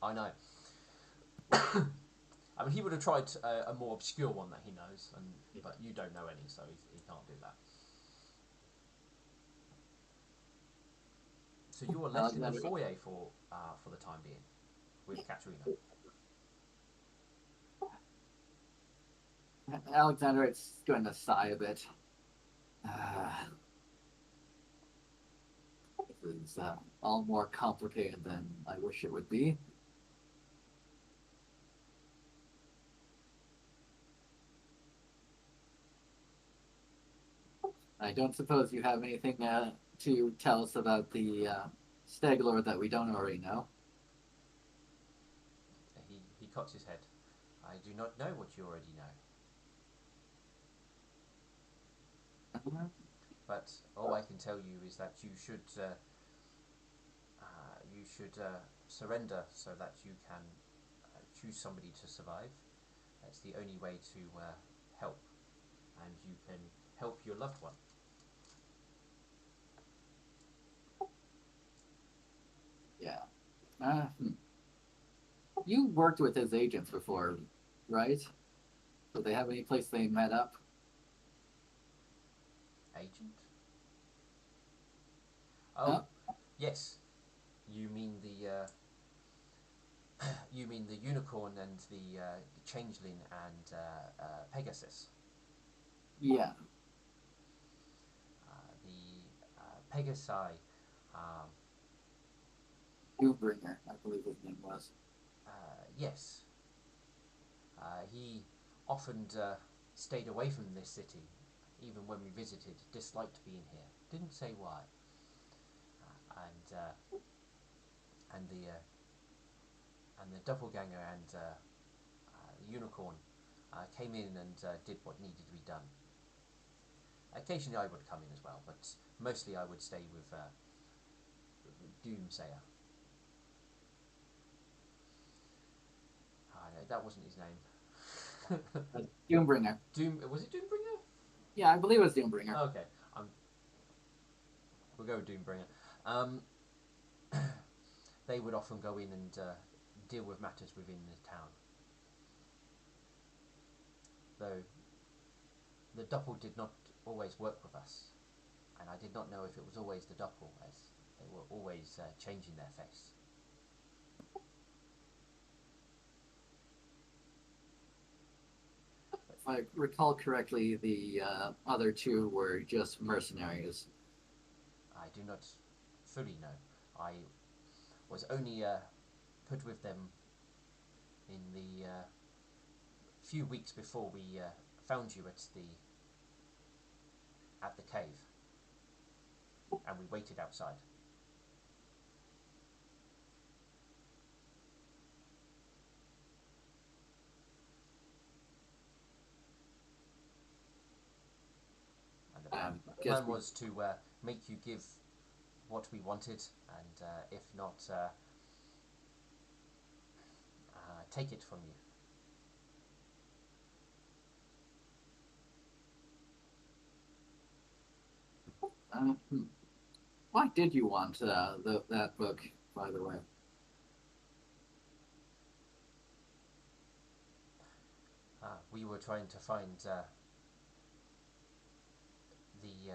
I know. I mean, he would have tried a more obscure one that he knows, but you don't know any, so he can't do that. So you are left in the foyer for the time being with Katerina. Alexandrite's going to sigh a bit. This is all more complicated than I wish it would be. I don't suppose you have anything to tell us about the Steglor that we don't already know. cocks his head. I do not know what you already know. But all I can tell you is that you should surrender so that you can choose somebody to survive. That's the only way to help, and you can help your loved one. Yeah. You worked with his agents before, right? Do they have any place they met up? Agent? Oh, Huh? yes. You mean the you mean the unicorn and the changeling and Pegasus. Yeah. The Pegasi. Um, Doombringer, I believe his name was. yes. He often stayed away from this city, even when we visited. Disliked being here. Didn't say why. And the doppelganger and the unicorn came in and did what needed to be done. Occasionally I would come in as well, but mostly I would stay with Doomsayer. No, that wasn't his name. Doombringer. Was it Doombringer? Yeah, I believe it was Doombringer. Okay, we'll go with Doombringer. They would often go in and deal with matters within the town. Though the Doppel did not always work with us, and I did not know if it was always the Doppel, as they were always changing their face. If I recall correctly, the other two were just mercenaries. I do not fully know. I was only put with them in the few weeks before we found you at the cave, and we waited outside. And the plan was to make you give what we wanted, and if not, take it from you. Why did you want that book, by the way? We were trying to find the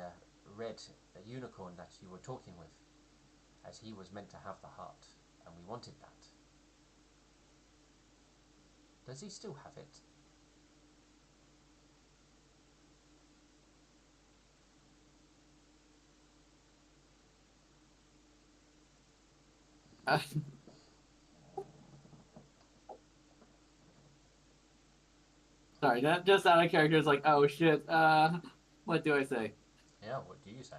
red unicorn that you were talking with, as he was meant to have the heart, and we wanted that. Does he still have it? Sorry, that just out of character is like, oh shit. What do I say? Yeah, what do you say?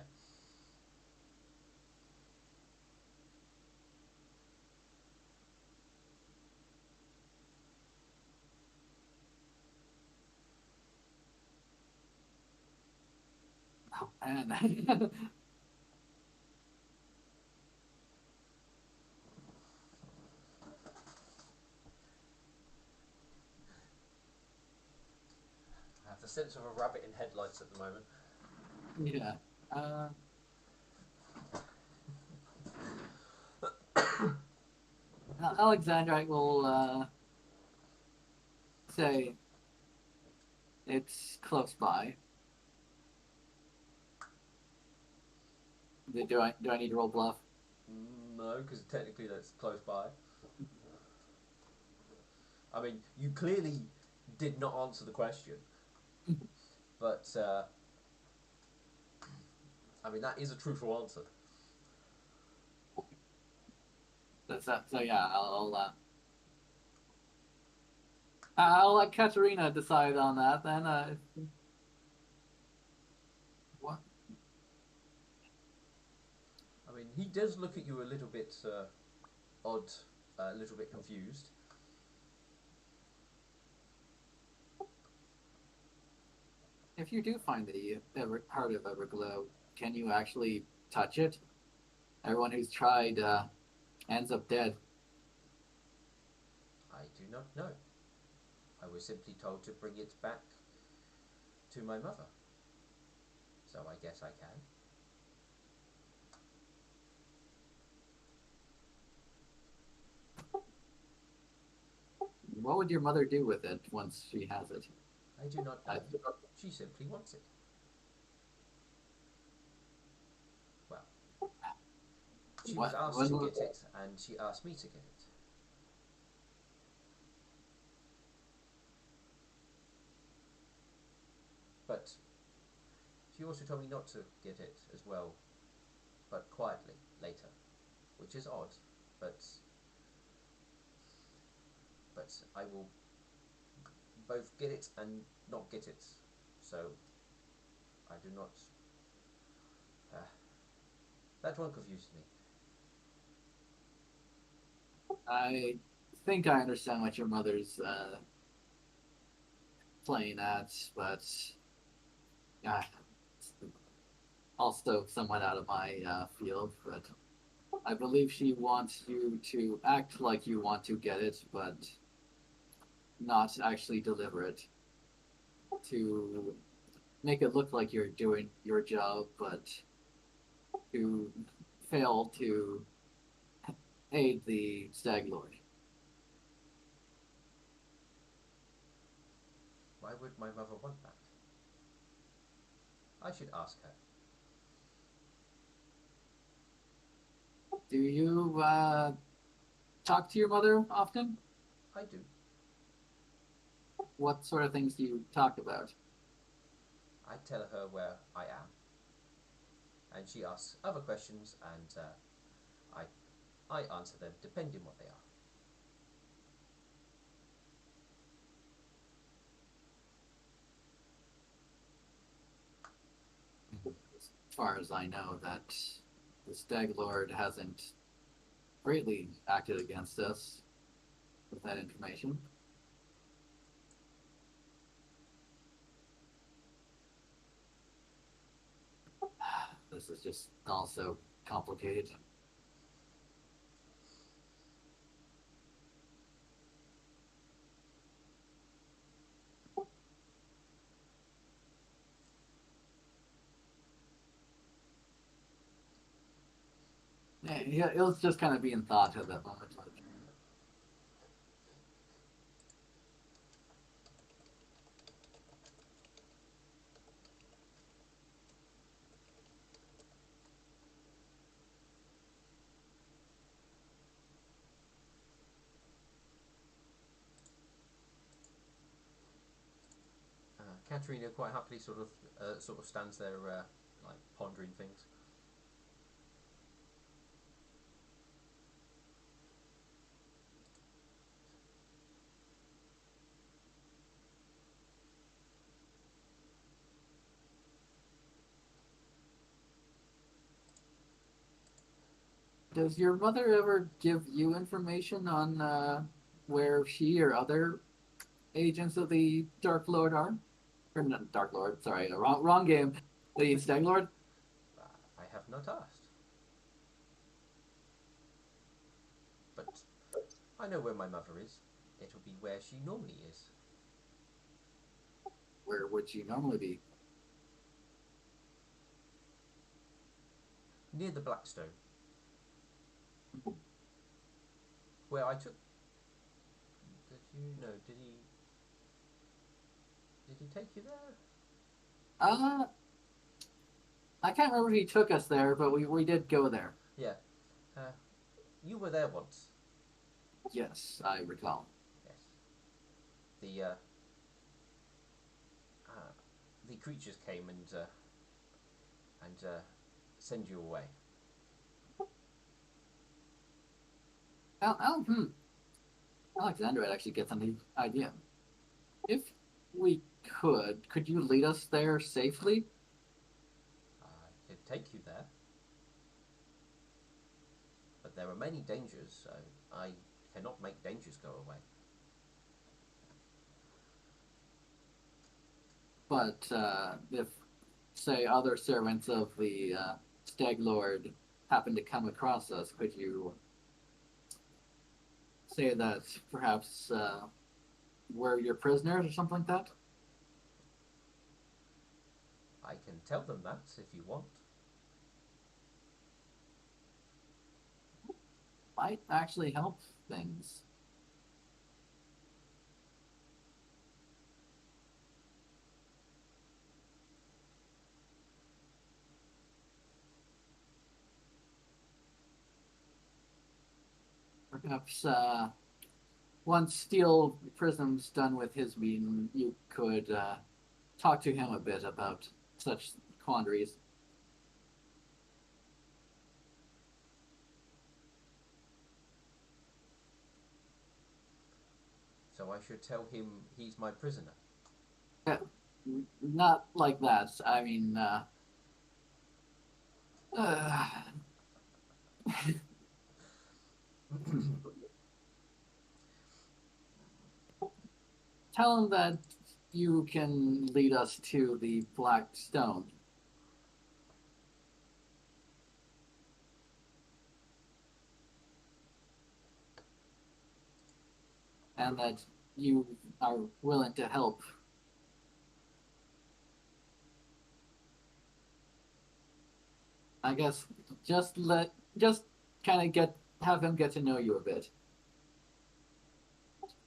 Oh man. I have the sense of a rabbit in headlights at the moment. Yeah. Alexandrite will say it's close by. Do I need to roll bluff? No, because technically that's close by. I mean, you clearly did not answer the question. But, I mean, that is a truthful answer. So yeah, I'll let Katerina decide on that then. What? I mean, he does look at you a little bit odd, a little bit confused. If you do find the heart of Everglow, can you actually touch it? Everyone who's tried ends up dead. I do not know. I was simply told to bring it back to my mother. So I guess I can. What would your mother do with it once she has it? I do not I, know. She simply wants it. Well, she was what? asked to get it, and she asked me to get it. But she also told me not to get it as well, but quietly later, which is odd, but I will both get it and not get it. So I do not. Uh, that one confuses me. I think I understand what your mother's playing at, but uh, also somewhat out of my field. But I believe she wants you to act like you want to get it, but not actually deliver it. To make it look like you're doing your job, but to fail to aid the Stag Lord. Why would my mother want that? I should ask her. Do you talk to your mother often? I do. What sort of things do you talk about? I tell her where I am, and she asks other questions, and I answer them depending what they are. As far as I know, that the Stag Lord hasn't greatly acted against us with that information. This is just also complicated. Yeah, it was just kind of being thought at that moment. Like, Katerina quite happily sort of stands there like pondering things. does your mother ever give you information on where she or other agents of the Dark Lord are? Or not Dark Lord, sorry, wrong game. The Stag Lord? I have not asked, but I know where my mother is. It'll be where she normally is, Where would she normally be? near the Blackstone, where I took. Did you know? Did he take you there? Uh, I can't remember if he took us there, but we did go there. Yeah. Uh, you were there once. Yes, I recall. Yes. The uh, the creatures came and send you away. Alexandra actually gets on the idea. If we could you lead us there safely? I could take you there, but there are many dangers, so I cannot make dangers go away. but if, say, other servants of the Stag Lord happen to come across us, could you say that perhaps we're your prisoners or something like that? I can tell them that if you want. Might actually help things. Perhaps once Steel Prism's done with his meeting, you could talk to him a bit about such quandaries. So I should tell him he's my prisoner. Not like that. I mean, uh, tell him that you can lead us to the Black Stone. And that you are willing to help. I guess just kind of have him get to know you a bit.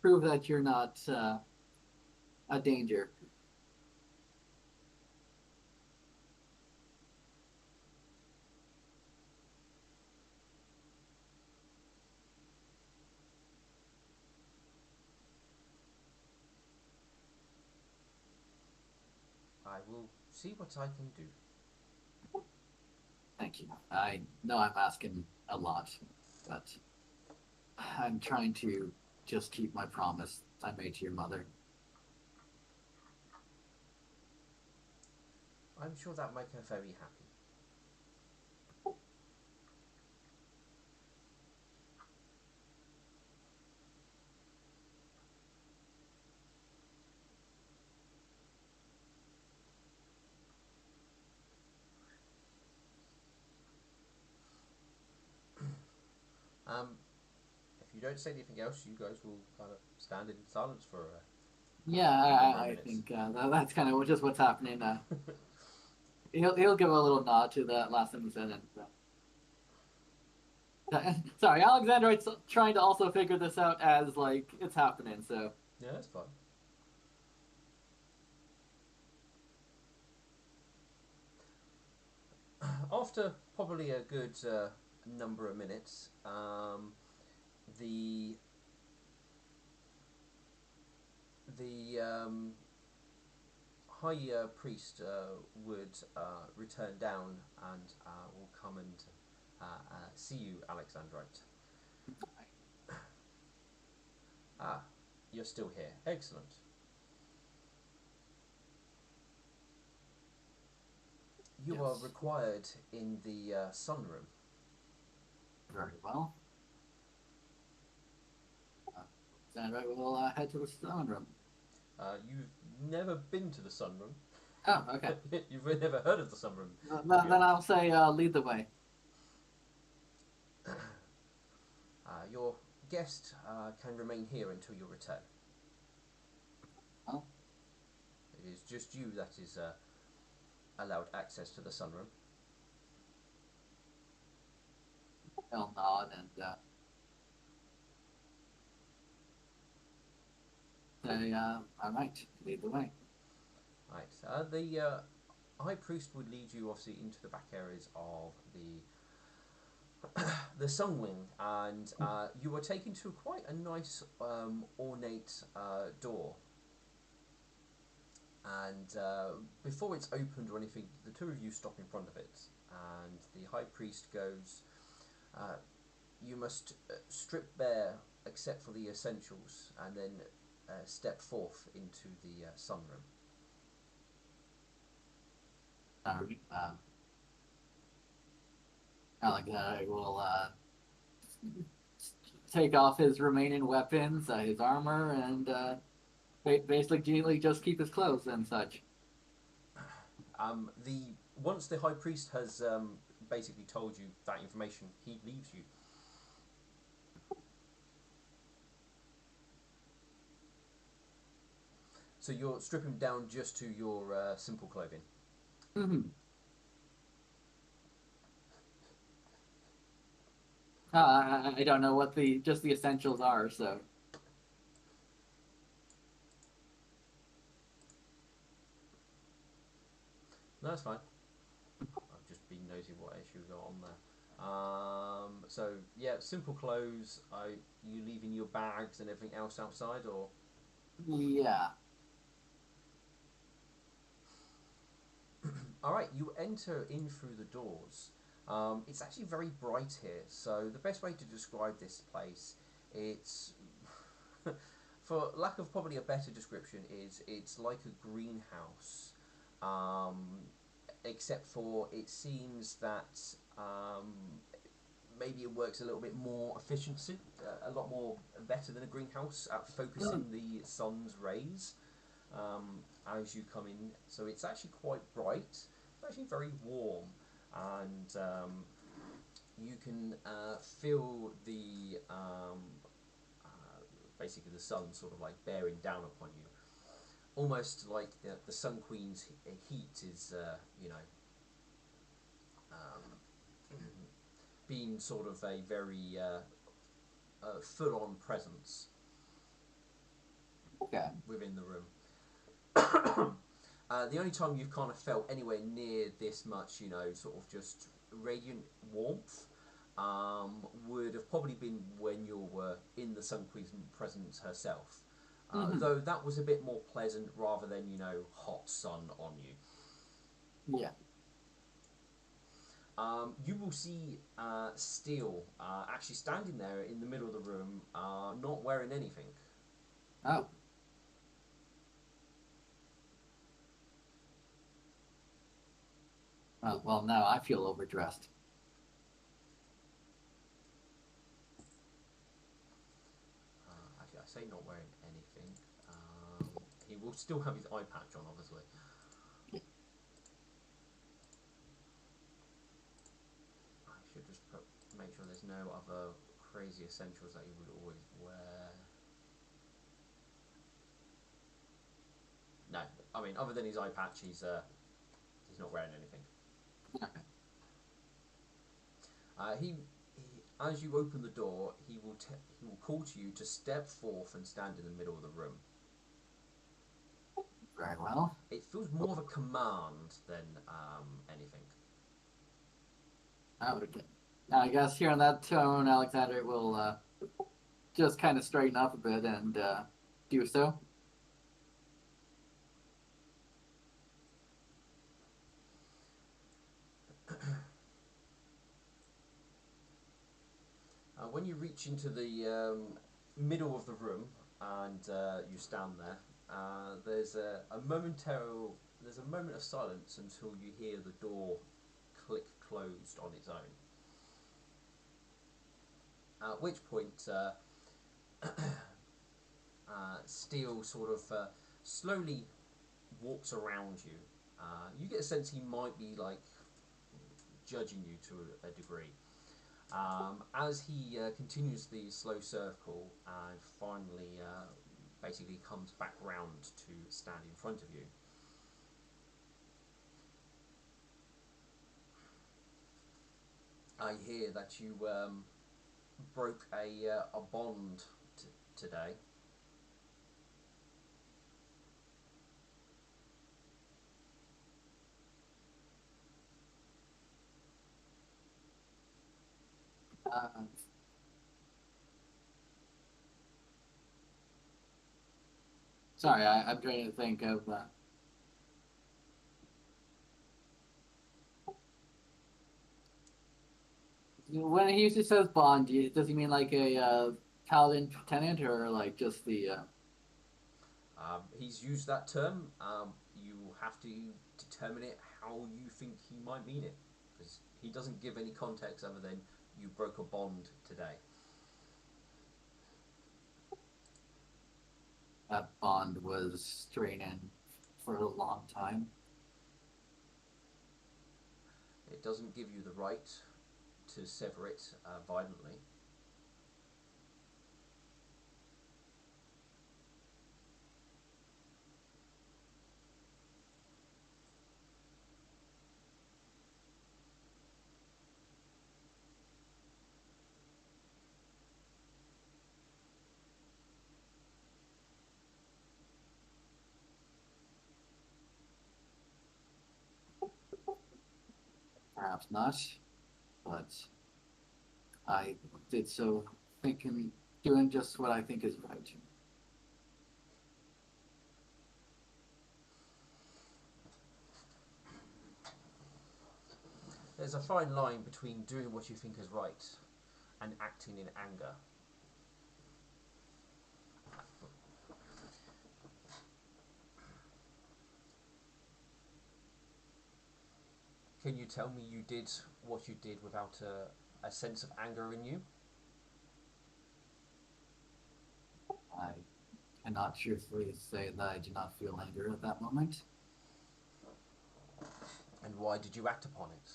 Prove that you're not a danger. I will see what I can do. Thank you. I know I'm asking a lot, but I'm trying to just keep my promise I made to your mother. I'm sure that make her very happy. Um, if you don't say anything else, you guys will kind of stand in silence for Yeah, a number of I minutes. think that's kind of just what's happening. He'll give a little nod to that last thing he said. And, sorry, Alexandrite's trying to also figure this out as like it's happening. So Yeah, that's fine. After probably a good number of minutes, the high priest would return down and will come and see you, Alexandrite. Ah, you're still here. Excellent. You are yes, required in the sunroom. very well. Alexandrite will head to the stone room. You've never been to the sunroom. Oh, okay. You've never heard of the sunroom. Then I'll say lead the way. Your guest can remain here until your return. Oh. It is just you that is allowed access to the sunroom. He'll nod and say, all right, lead the way. Right. The high priest would lead you obviously into the back areas of the sun wing, and you are taken to quite a nice ornate door. And before it's opened or anything, the two of you stop in front of it, and the high priest goes, you must strip bare except for the essentials, and then step forth into the sunroom. Alexandrite will take off his remaining weapons, his armor, and basically just keep his clothes and such. The once the high priest has basically told you that information, he leaves you. So you're stripping down just to your simple clothing. Mm-hmm. I don't know what the just the essentials are, so. No, that's fine. I've just been nosy what issue we got on there. So yeah, simple clothes. Are you leaving your bags and everything else outside, or? Yeah. All right, you enter in through the doors. It's actually very bright here, so the best way to describe this place, it's, for lack of probably a better description, is it's like a greenhouse, um, except for it seems that maybe it works a little bit more efficiency, a lot more better than a greenhouse at focusing the sun's rays as you come in. So it's actually quite bright. It's actually very warm, and you can feel the basically the sun sort of like bearing down upon you, almost like the Sun Queen's heat is being sort of a very full-on presence Okay. within the room. The only time you've kind of felt anywhere near this much, sort of just radiant warmth, would have probably been when you were in the Sun Queen's presence herself. Mm-hmm. Though that was a bit more pleasant rather than, hot sun on you. Yeah. You will see Steele actually standing there in the middle of the room, not wearing anything. Oh. Well, now I feel overdressed. Actually, I say not wearing anything. He will still have his eye patch on, obviously. I should just make sure there's no other crazy essentials that he would always wear. No, I mean, other than his eye patch, he's not wearing anything. Okay. He as you open the door, he will call to you to step forth and stand in the middle of the room. Very well. It feels more of a command than anything. Okay. I guess hearing that tone, Alexander will just kind of straighten up a bit and do so. When you reach into the middle of the room and you stand there, there's a moment of silence until you hear the door click closed on its own. At which point, Steele sort of slowly walks around you. You get a sense he might be like judging you to a degree. As he continues the slow circle and finally basically comes back round to stand in front of you. I hear that you broke a bond today. Uh, Sorry, I'm trying to think of. When he usually says bond, does he mean like a paladin tenant or like just the? He's used that term. You have to determine it how you think he might mean it, because he doesn't give any context other than you broke a bond today. That bond was straining for a long time. It doesn't give you the right to sever it violently. Perhaps not, but I did so thinking, doing just what I think is right. There's a fine line between doing what you think is right and acting in anger. Can you tell me you did what you did without a sense of anger in you? I cannot truthfully say that I did not feel anger at that moment. And why did you act upon it?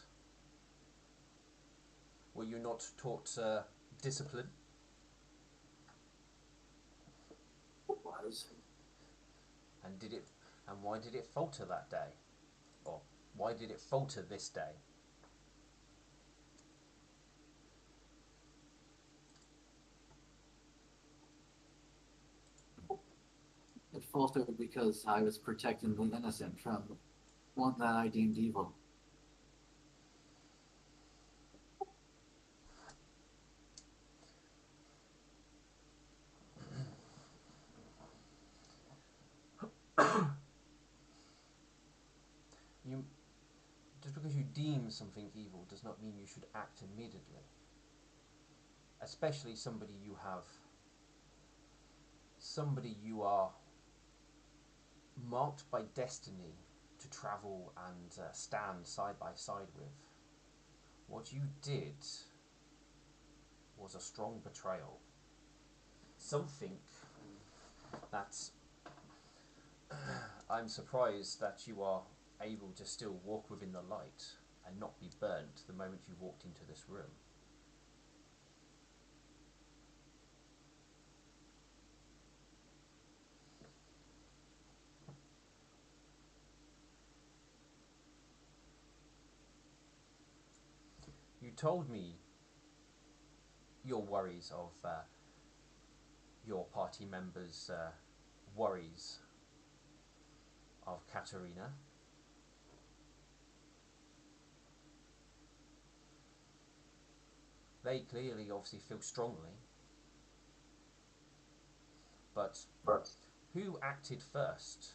Were you not taught discipline? It was. And did it? And why did it falter that day? Or why did it falter this day? It faltered because I was protecting the innocent from one that I deemed evil. You just because you deem something evil does not mean you should act immediately. Especially somebody you are marked by destiny to travel and stand side by side with. What you did was a strong betrayal. Something that I'm surprised that you are able to still walk within the light and not be burnt the moment you walked into this room. You told me your worries of your party members' worries of Katerina. They clearly obviously feel strongly, but who acted first?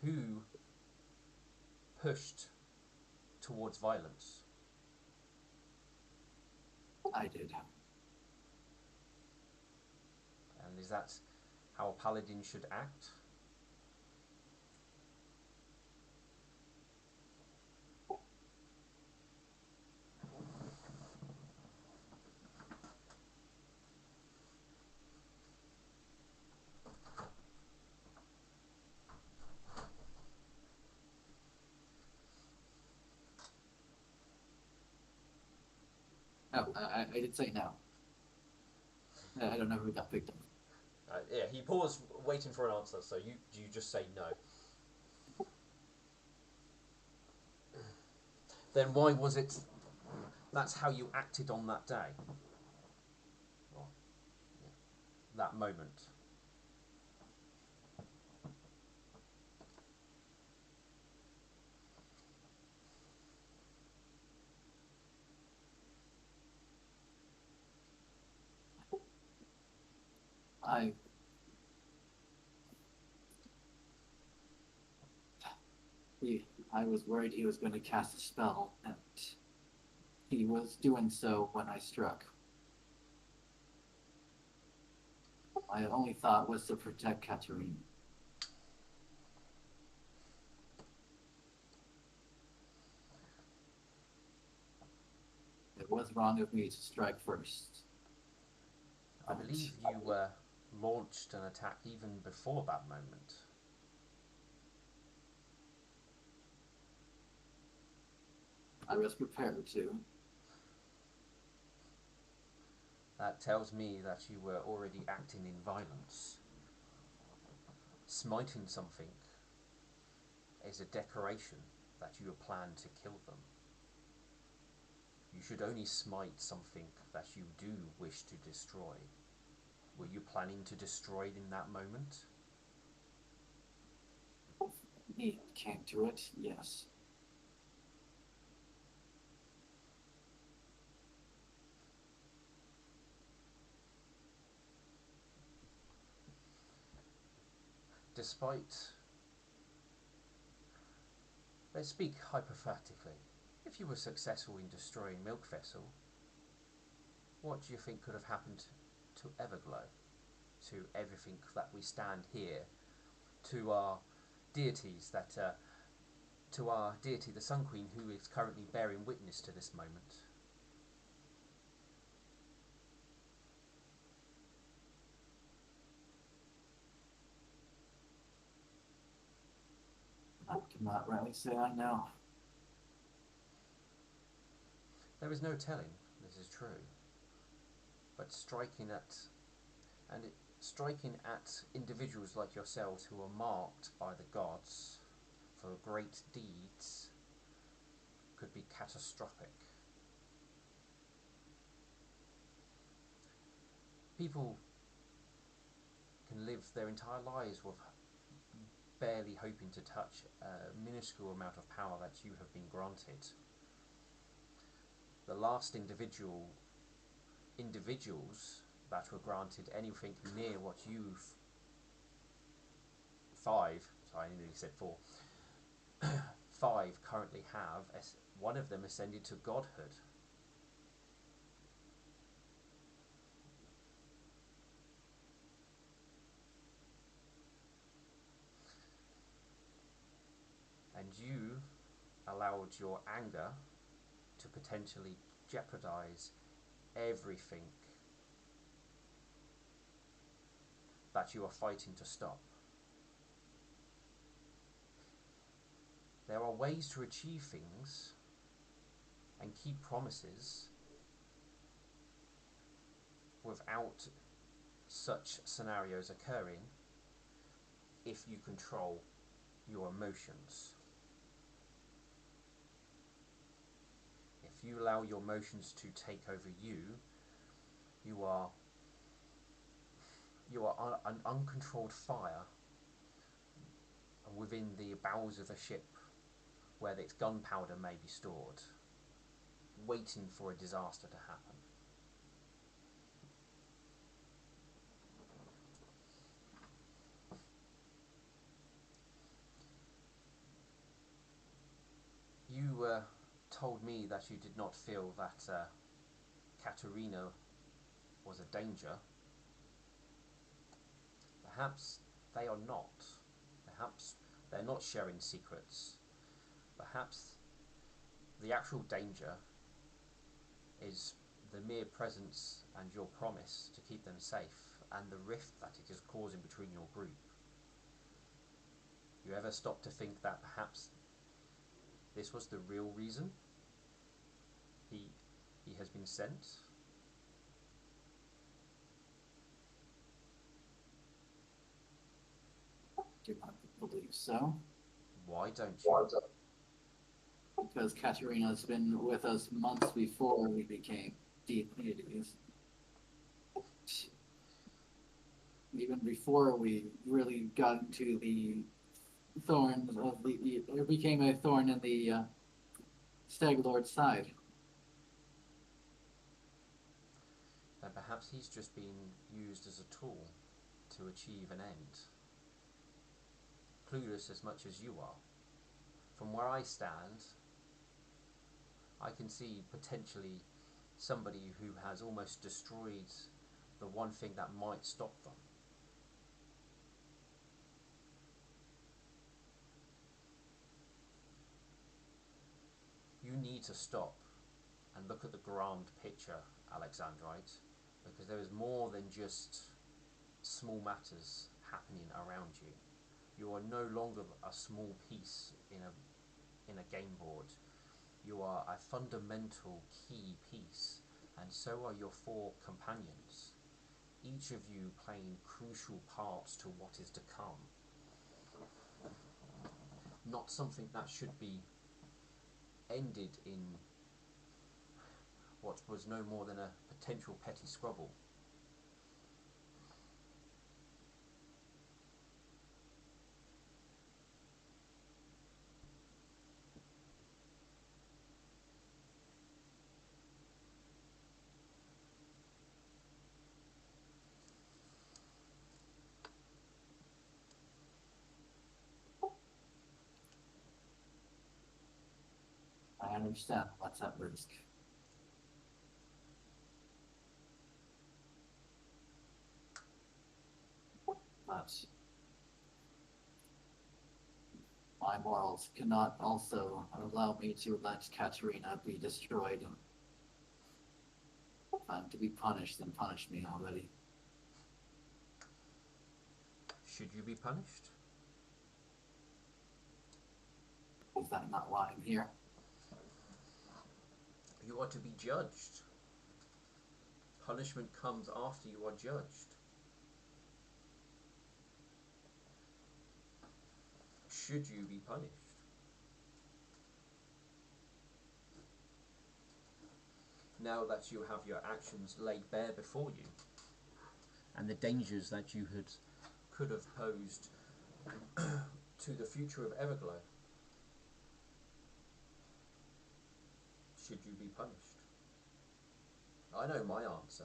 Who pushed towards violence? I did. And is that how a paladin should act? No, I did say no. I don't know who got picked up. Yeah, he paused, waiting for an answer. So you just say no. Then why was it? That's how you acted on that day. Or, yeah, that moment. I I was worried he was going to cast a spell, and he was doing so when I struck. My only thought was to protect Katerina. It was wrong of me to strike first. I believe you launched an attack even before that moment. I was prepared to. That tells me that you were already acting in violence. Smiting something is a declaration that you plan to kill them. You should only smite something that you do wish to destroy. Were you planning to destroy it in that moment? He came to it, yes. Despite... Let's speak hypothetically. If you were successful in destroying Milk Vessel, what do you think could have happened to Everglow? To everything that we stand here, to our deities to our deity, the Sun Queen, who is currently bearing witness to this moment? I cannot rightly say I know. There is no telling, this is true. But striking at individuals like yourselves who are marked by the gods for great deeds could be catastrophic. People can live their entire lives with barely hoping to touch a minuscule amount of power that you have been granted. The last individuals that were granted anything near what I nearly said four, five currently have, one of them ascended to godhood. And you allowed your anger to potentially jeopardize everything that you are fighting to stop. There are ways to achieve things and keep promises without such scenarios occurring if you control your emotions. If you allow your emotions to take over you, you are an uncontrolled fire within the bowels of a ship where its gunpowder may be stored, waiting for a disaster to happen. You told me that you did not feel that Katerina was a danger. Perhaps they are not. Perhaps they're not sharing secrets. Perhaps the actual danger is the mere presence and your promise to keep them safe and the rift that it is causing between your group. You ever stop to think that perhaps this was the real reason he has been sent? Do not believe so. Why don't you? Because Katerina's been with us months before we became deities. Even before we really got into the thorns of it became a thorn in the Stag Lord's side. Then perhaps he's just been used as a tool to achieve an end. Clueless as much as you are. From where I stand, I can see potentially somebody who has almost destroyed the one thing that might stop them. You need to stop and look at the grand picture, Alexandrite, because there is more than just small matters happening around you. You are no longer a small piece in a game board. You are a fundamental key piece, and so are your four companions, each of you playing crucial parts to what is to come. Not something that should be ended in what was no more than a potential petty squabble. I understand what's at risk. But my morals cannot also allow me to let Katerina be destroyed. If I'm to be punished, then punish me already. Should you be punished? Is that not why I'm here? You are to be judged. Punishment comes after you are judged. Should you be punished? Now that you have your actions laid bare before you, and the dangers that you could have posed to the future of Everglow, should you be punished? I know my answer.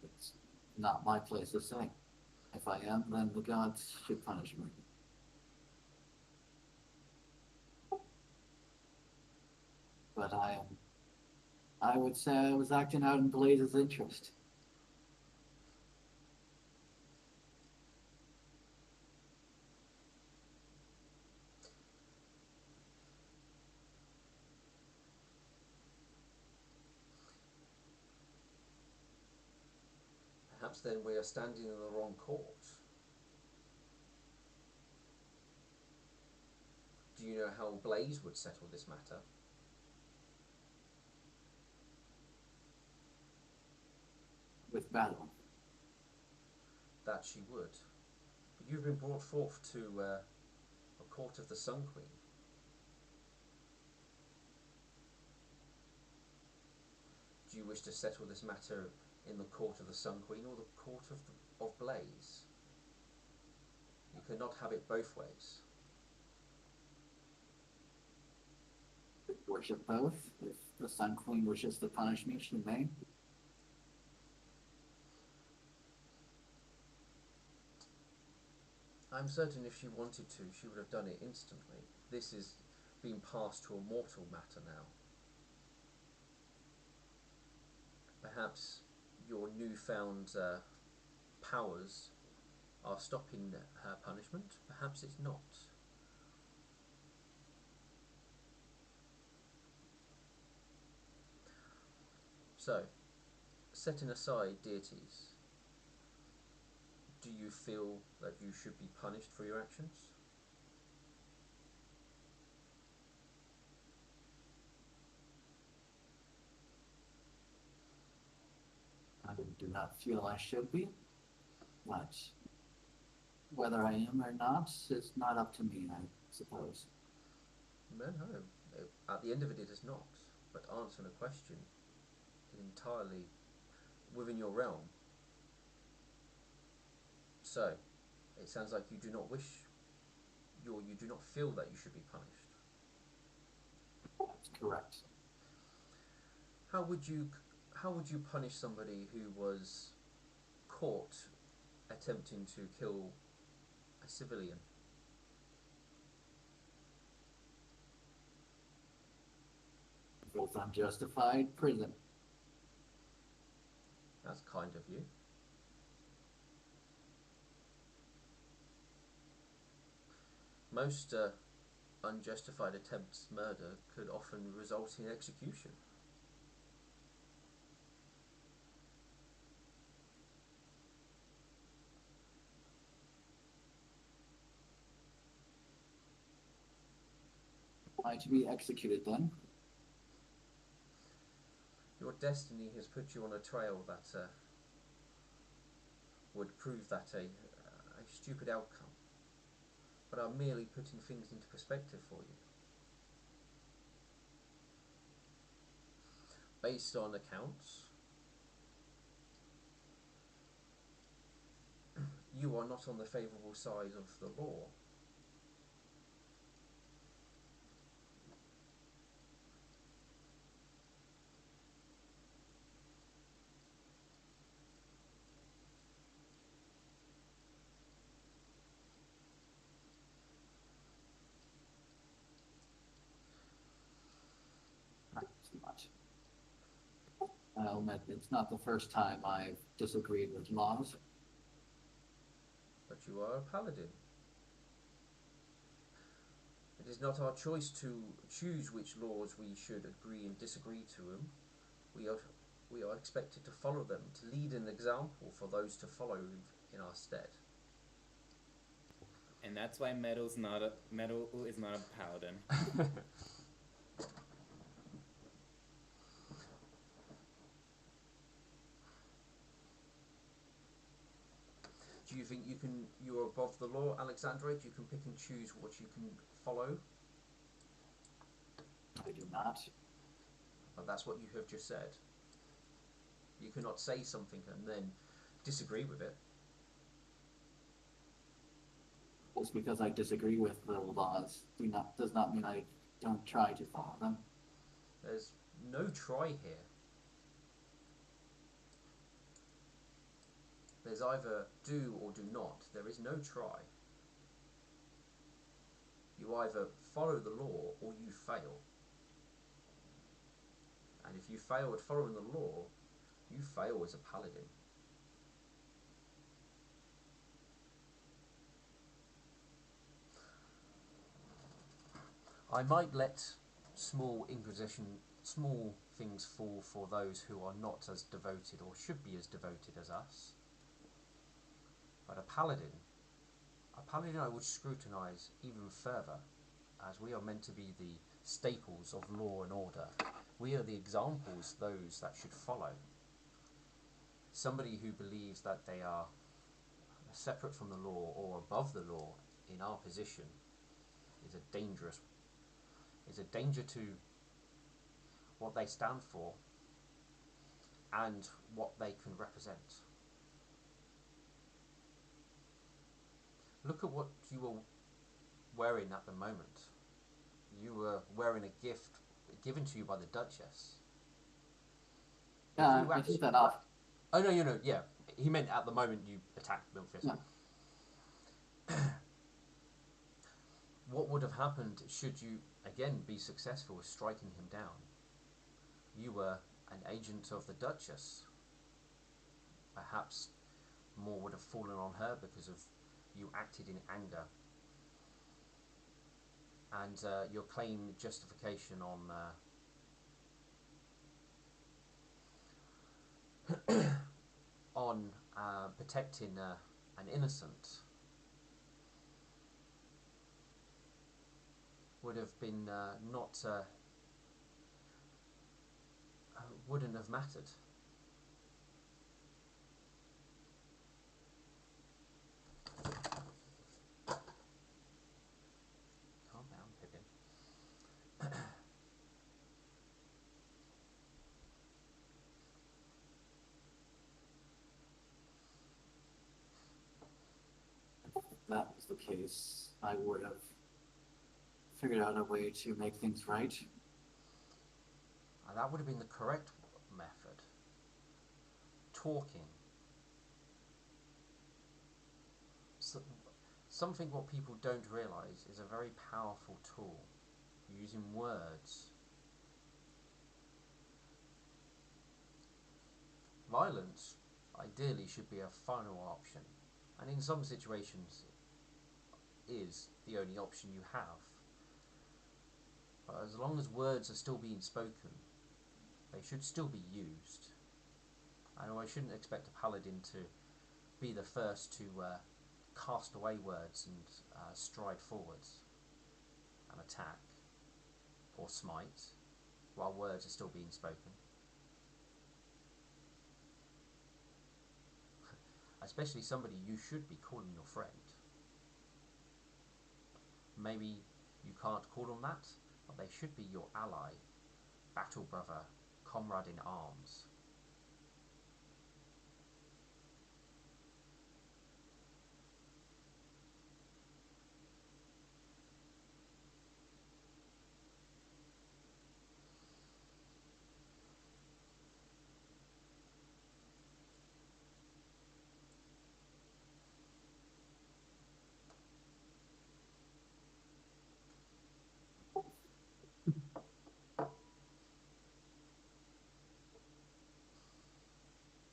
It's not my place to say. If I am, then the gods should punish me. But I would say I was acting out in Blaze's interest. Perhaps then we are standing in the wrong court. Do you know how Blaze would settle this matter? With battle. That she would. But you've been brought forth to a court of the Sun Queen. Do you wish to settle this matter in the court of the Sun Queen or the court of Blaze? You cannot have it both ways. Worship both. If the Sun Queen wishes to punish me, she may. I'm certain if she wanted to, she would have done it instantly. This is being passed to a mortal matter now. Perhaps your newfound powers are stopping her punishment. Perhaps it's not. So, setting aside deities, do you feel that you should be punished for your actions? I do not feel I should be. But whether I am or not is not up to me, I suppose. No. At the end of it, it is not. But answering a question is entirely within your realm. So, it sounds like you do not wish, you do not feel that you should be punished. That's correct. How would you punish somebody who was caught attempting to kill a civilian? If it's unjustified, prison. That's kind of you. Most unjustified attempts murder could often result in execution. I to be executed then? Your destiny has put you on a trail that would prove that a stupid outcome, but I'm merely putting things into perspective for you. Based on accounts, you are not on the favourable side of the law. Not too much. I'll admit it's not the first time I've disagreed with laws. But you are a paladin. It is not our choice to choose which laws we should agree and disagree to them. We are expected to follow them, to lead an example for those to follow in our stead. And that's why Metal is not a paladin. Do you think you are above the law, Alexandrite? You can pick and choose what you can follow? I do not. But that's what you have just said. You cannot say something and then disagree with it. Just because I disagree with the laws does not mean I don't try to follow them. There's no try here. There's either do or do not. There is no try. You either follow the law or you fail. And if you fail at following the law, you fail as a paladin. I might let small things fall for those who are not as devoted or should be as devoted as us. But a paladin I would scrutinise even further, as we are meant to be the staples of law and order. We are the examples those that should follow. Somebody who believes that they are separate from the law or above the law in our position is a danger to what they stand for and what they can represent. Look at what you are wearing at the moment. You were wearing a gift given to you by the Duchess. Yeah, I took that off. Oh no, yeah. He meant at the moment you attacked Milfist. Yeah. What would have happened should you again be successful with striking him down? You were an agent of the Duchess. Perhaps more would have fallen on her because of you acted in anger. And your claim justification on protecting an innocent would have been wouldn't have mattered. Calm down, Pippin. If that was the case, I would have figured out a way to make things right. That would have been the correct method. Talking. So, something what people don't realise is a very powerful tool. Using words. Violence, ideally, should be a final option, and in some situations is the only option you have. But as long as words are still being spoken, they should still be used. And I shouldn't expect a paladin to be the first to cast away words and stride forwards and attack. or smite while words are still being spoken. Especially somebody you should be calling your friend. Maybe you can't call them that, but they should be your ally, battle brother, comrade in arms.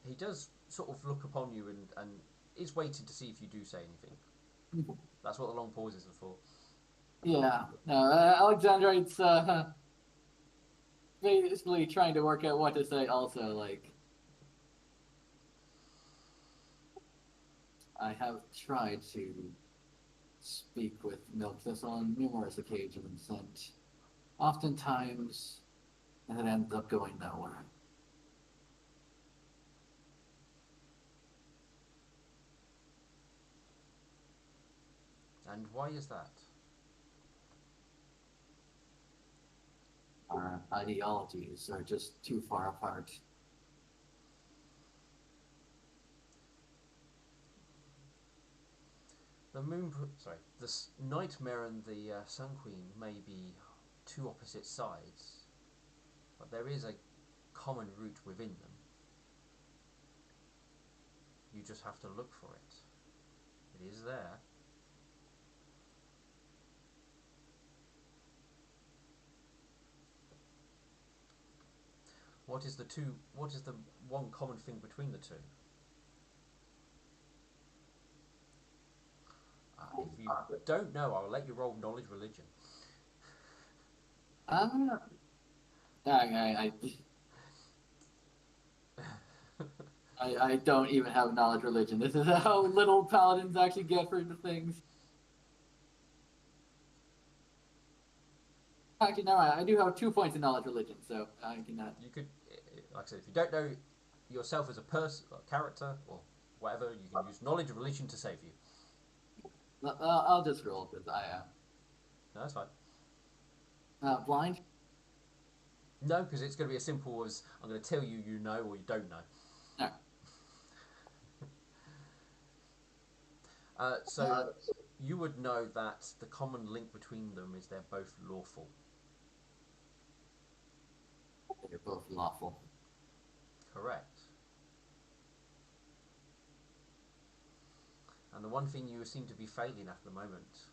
He does sort of look upon you and is waiting to see if you do say anything. That's what the long pauses are for. Yeah. No, Alexandrite's basically trying to work out what to say. Also, like, I have tried to speak with Milkfist on numerous occasions, and oftentimes it ends up going nowhere. And why is that? Our ideologies are just too far apart. The Nightmare and the Sun Queen may be two opposite sides, but there is a common root within them. You just have to look for it. It is there. What is the one common thing between the two? If you don't know, I'll let you roll knowledge religion. Um, I, I don't even have knowledge religion. This is how little paladins actually get for the things. Actually, no, I do have 2 points in knowledge religion, so I cannot. You could, like I said, if you don't know yourself as a person, or character, or whatever, you can use knowledge religion to save you. I'll just roll because I am. No, that's fine. Blind? No, because it's going to be as simple as I'm going to tell you you know or you don't know. No. So you would know that the common link between them is they're both lawful. They're both lawful. Correct. And the one thing you seem to be failing at the moment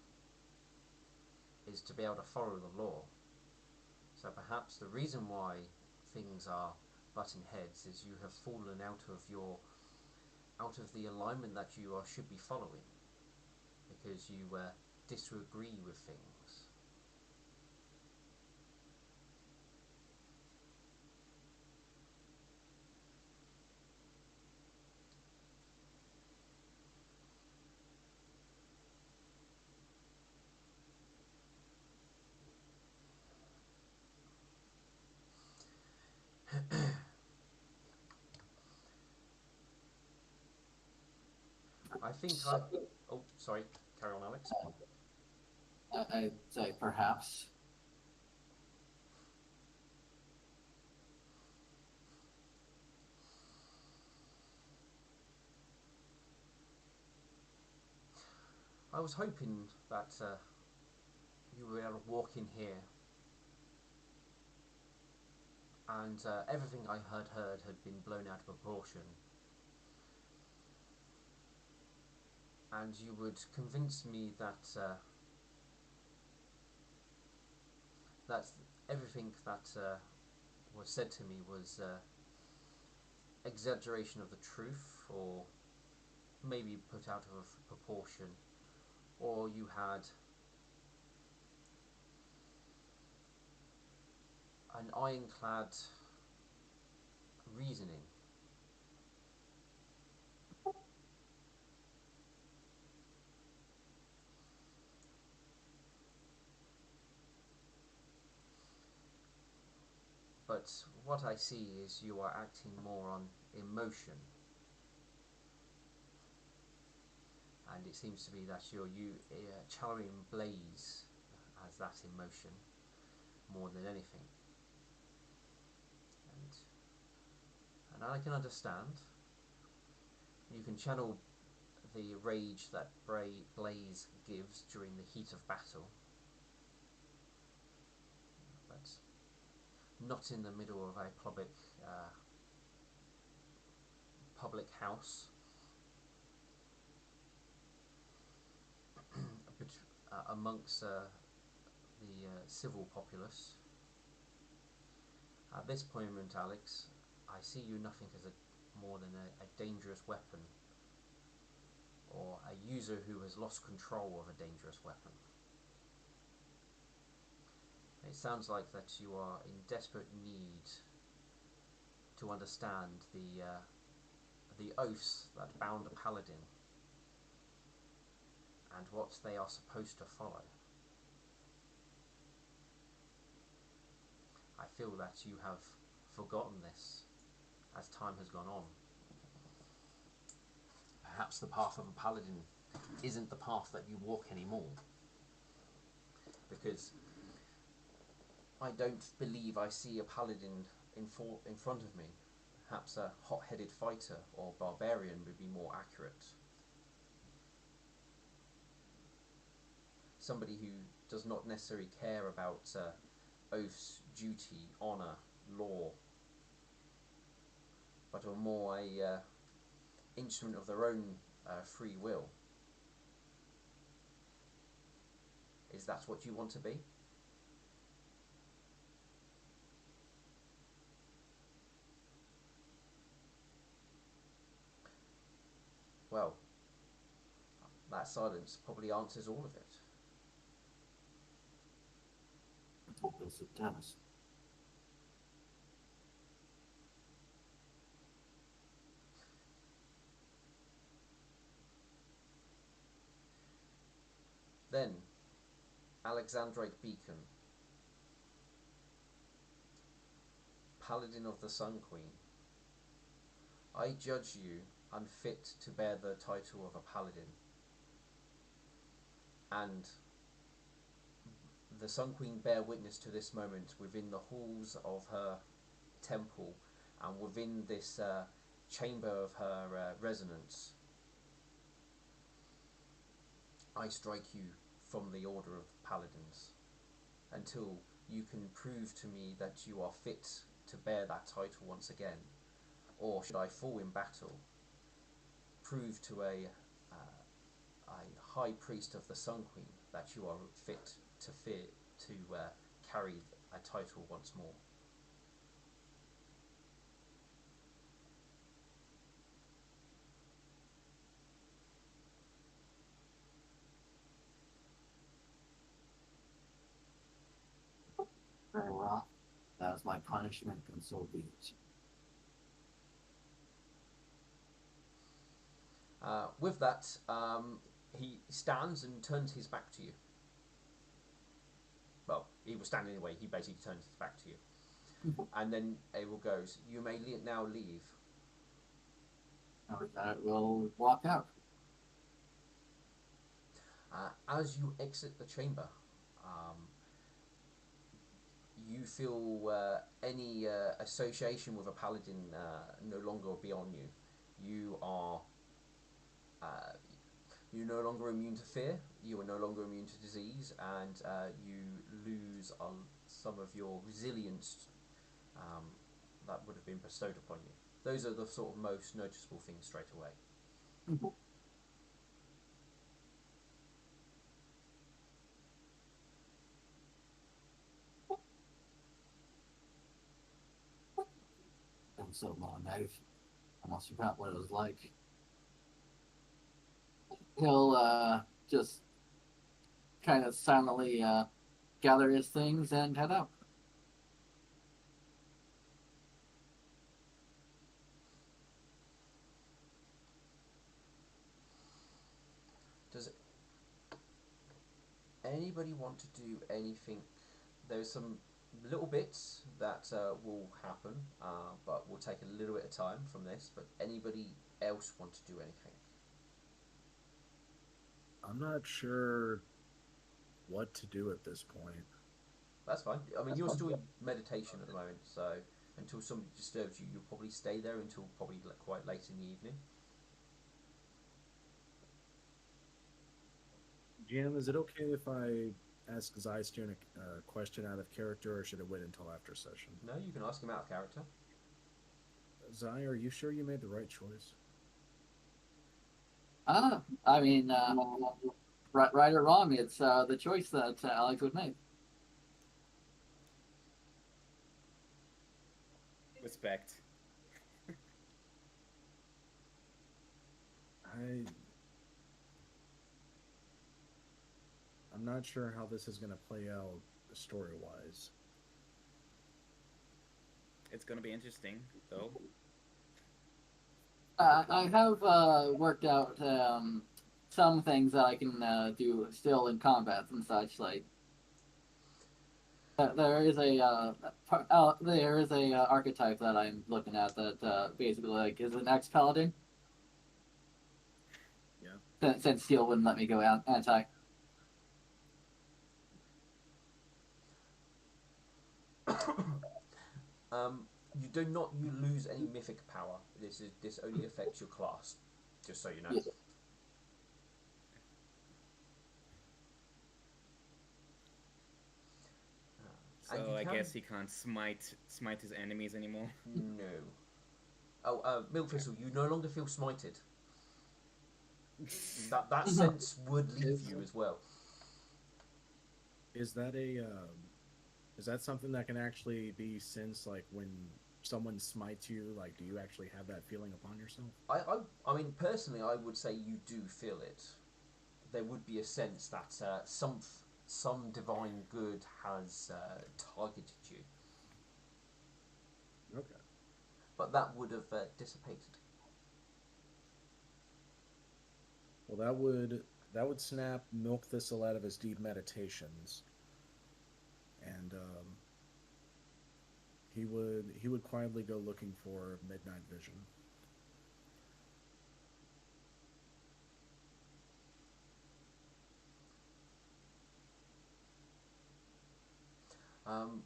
is to be able to follow the law. So perhaps the reason why things are butting heads is you have fallen out of the alignment that you should be following, because you disagree with things. I think I. Oh, sorry. Carry on, Alex. I'd say perhaps. I was hoping that you were able to walk in here and everything I had heard had been blown out of proportion, and you would convince me that that everything that was said to me was exaggeration of the truth, or maybe put out of proportion, or you had an ironclad reasoning. But what I see is you are acting more on emotion, and it seems to be that you're channeling Blaze as that emotion more than anything. And I can understand. You can channel the rage that Blaze gives during the heat of battle, but not in the middle of a public house. Amongst the civil populace. At this point, Alex, I see you nothing as more than a dangerous weapon, or a user who has lost control of a dangerous weapon. It sounds like that you are in desperate need to understand the oaths that bound a paladin and what they are supposed to follow. I feel that you have forgotten this as time has gone on. Perhaps the path of a paladin isn't the path that you walk anymore, because I don't believe I see a paladin in front of me. Perhaps a hot-headed fighter or barbarian would be more accurate. Somebody who does not necessarily care about oaths, duty, honour, law, but are more a instrument of their own free will. Is that what you want to be? Well, that silence probably answers all of it. Yes, it does. Then, Alexandrite Beacon, Paladin of the Sun Queen, I judge you unfit to bear the title of a paladin, and the Sun Queen bear witness to this moment within the halls of her temple and within this chamber of her resonance. I strike you from the order of paladins until you can prove to me that you are fit to bear that title once again, or should I fall in battle, prove to a high priest of the Sun Queen that you are fit to carry a title once more. Very well. That was my punishment, and so be it. With that, he stands and turns his back to you. Well, he was standing anyway, he basically turns his back to you. And then Abel goes, you may now leave. And with that, we'll walk out. As you exit the chamber, you feel any association with a paladin no longer be on you. You are you're no longer immune to fear, you are no longer immune to disease, and you lose some of your resilience that would have been bestowed upon you. Those are the sort of most noticeable things straight away. And so long, I've almost forgot what it was like. He'll just kind of silently gather his things and head out. Does anybody want to do anything? There's some little bits that will happen, but will take a little bit of time from this. But anybody else want to do anything? I'm not sure what to do at this point. That's fine. I mean, you're still in meditation at the moment, so until somebody disturbs you, you'll probably stay there until probably quite late in the evening. GM, is it okay if I ask Zystone a question out of character, or should it wait until after session? No, you can ask him out of character. Zai, are you sure you made the right choice? I mean, right or wrong, it's the choice that Alex would make. Respect. I I'm not sure how this is going to play out story-wise. It's gonna be interesting, though. I have worked out some things that I can do still in combat and such. Like there is a archetype that I'm looking at that basically like is an ex paladin. Yeah. Since Steel wouldn't let me go anti. You do not you lose any mythic power. This only affects your class, just so you know. Yeah. And So you I can guess he can't smite his enemies anymore. no. Oh, Milkthistle, you no longer feel smited. That sense would leave you as well. Is that a is that something that can actually be sensed, like when someone smites you? Like, do you actually have that feeling upon yourself? I mean, personally, I would say you do feel it. There would be a sense that some divine good has targeted you, Okay. but that would have dissipated. Well, that would snap Milk Thistle out of his deep meditations, and he would quietly go looking for Midnight Vision. Um,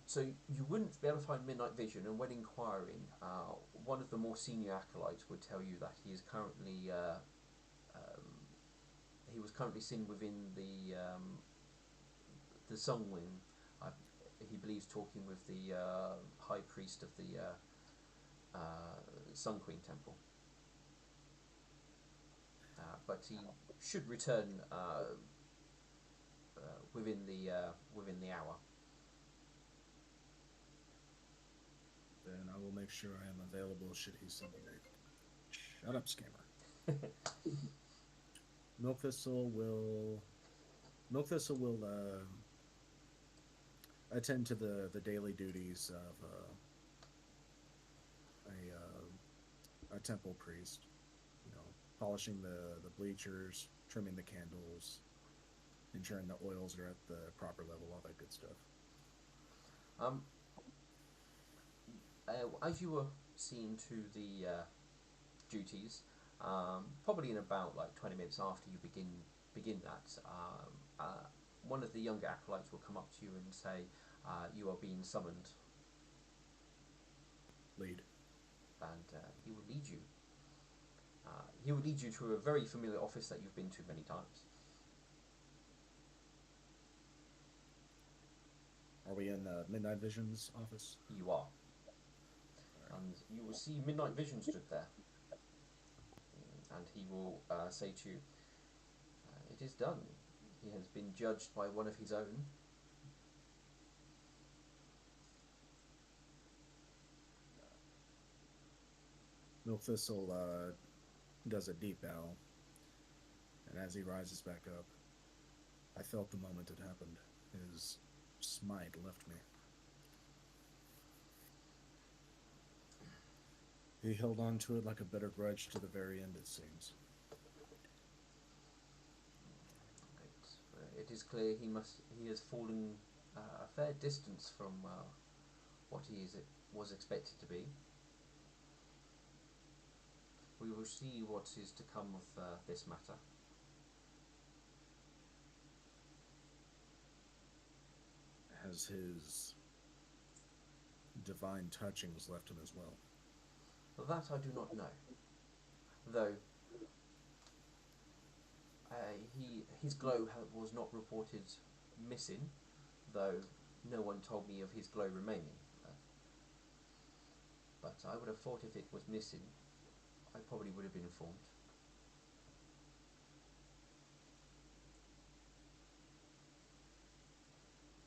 so you wouldn't be able to find Midnight Vision, and when inquiring, one of the more senior acolytes would tell you that um, he was currently seen within the Sunwing. Uh, he believes talking with the high priest of the Sun Queen Temple, but he should return within the hour. Then I will make sure I am available should he summon me. Shut up, scammer. Milk Thistle will attend to the daily duties of a temple priest. You know, polishing the bleachers, trimming the candles, ensuring the oils are at the proper level, all that good stuff. Um, as you were seeing to the duties, probably in about like 20 minutes after you begin that, one of the younger acolytes will come up to you and say, "You are being summoned," Lead. and he will lead you. He will lead you to a very familiar office that you've been to many times. Are we in Midnight Vision's office? You are, and you will see Midnight Vision stood there, and he will say to you, "It is done. He has been judged by one of his own." Milk Thistle does a deep bow, and as he rises back up, I felt the moment it happened. His smite left me. He held on to it like a bitter grudge to the very end, it seems. It is clear he has fallen a fair distance from what was expected to be. We will see what is to come of this matter. Has his divine touchings left him as well? That I do not know. Though his glow was not reported missing, though no one told me of his glow remaining. But I would have thought if it was missing, I probably would have been informed.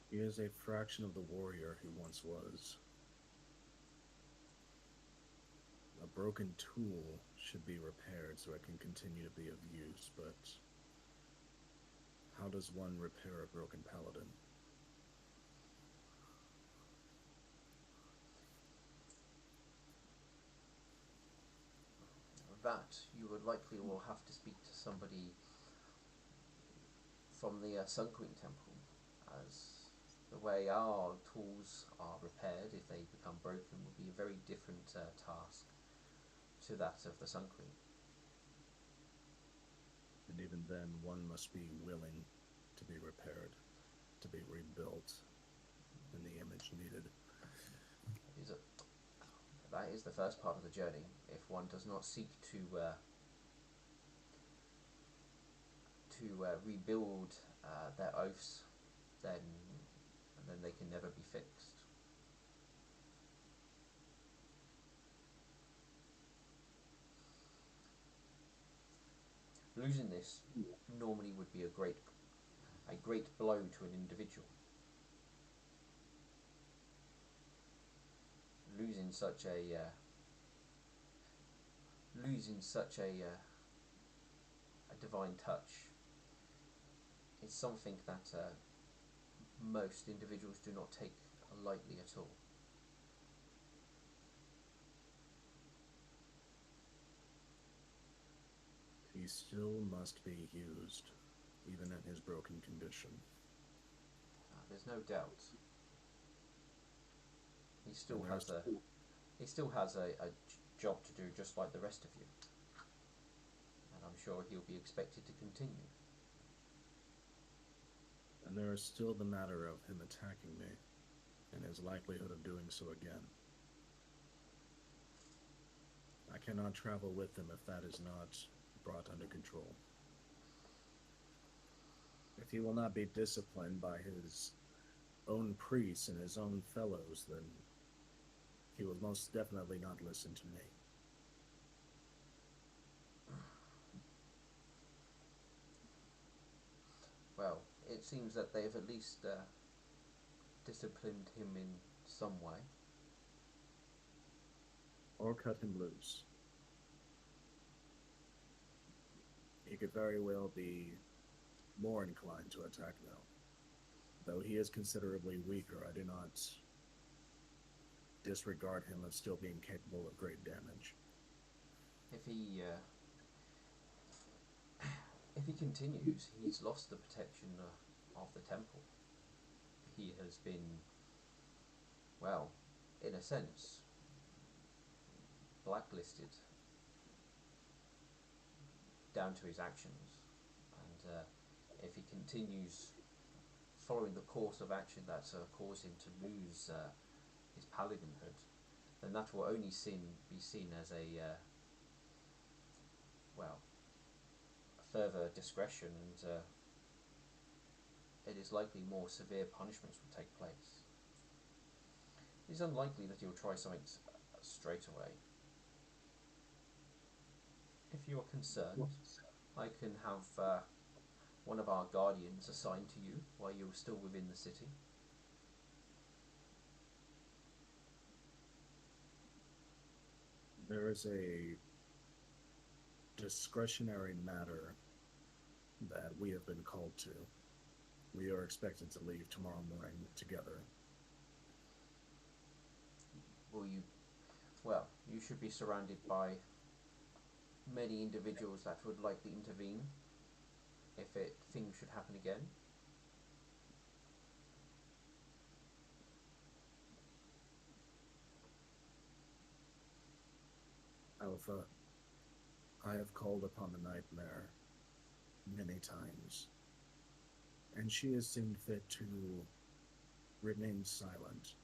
He is a fraction of the warrior he once was. A broken tool should be repaired so it can continue to be of use, but how does one repair a broken paladin? That you would likely will have to speak to somebody from the Sun Queen Temple, as the way our tools are repaired, if they become broken, would be a very different task to that of the Sun Queen. And even then, one must be willing to be repaired, to be rebuilt in the image needed. That is the first part of the journey. If one does not seek to rebuild their oaths, then they can never be fixed. Losing this normally would be a great blow to an individual. Losing such a divine touch is something that most individuals do not take lightly at all. He still must be used, even in his broken condition. There's no doubt. He still has a job to do, just like the rest of you, and I'm sure he'll be expected to continue. And there is still the matter of him attacking me, and his likelihood of doing so again. I cannot travel with him if that is not brought under control. If he will not be disciplined by his own priests and his own fellows, then he will most definitely not listen to me. Well, it seems that they have at least disciplined him in some way. Or cut him loose. He could very well be more inclined to attack now. Though he is considerably weaker, I do not disregard him as still being capable of great damage. If he continues, he's lost the protection of the temple. He has been, well, in a sense, blacklisted down to his actions, and if he continues following the course of action that caused him to lose his paladinhood, then that will only be seen as a further discretion, and it is likely more severe punishments will take place. It is unlikely that he'll try something straight away. If you are concerned, I can have one of our guardians assigned to you while you're still within the city. There is a discretionary matter that we have been called to. We are expected to leave tomorrow morning together. Will you? Well, you should be surrounded by many individuals that would likely intervene if things should happen again. Alpha, I have called upon the nightmare many times, and she has seen fit to remain silent.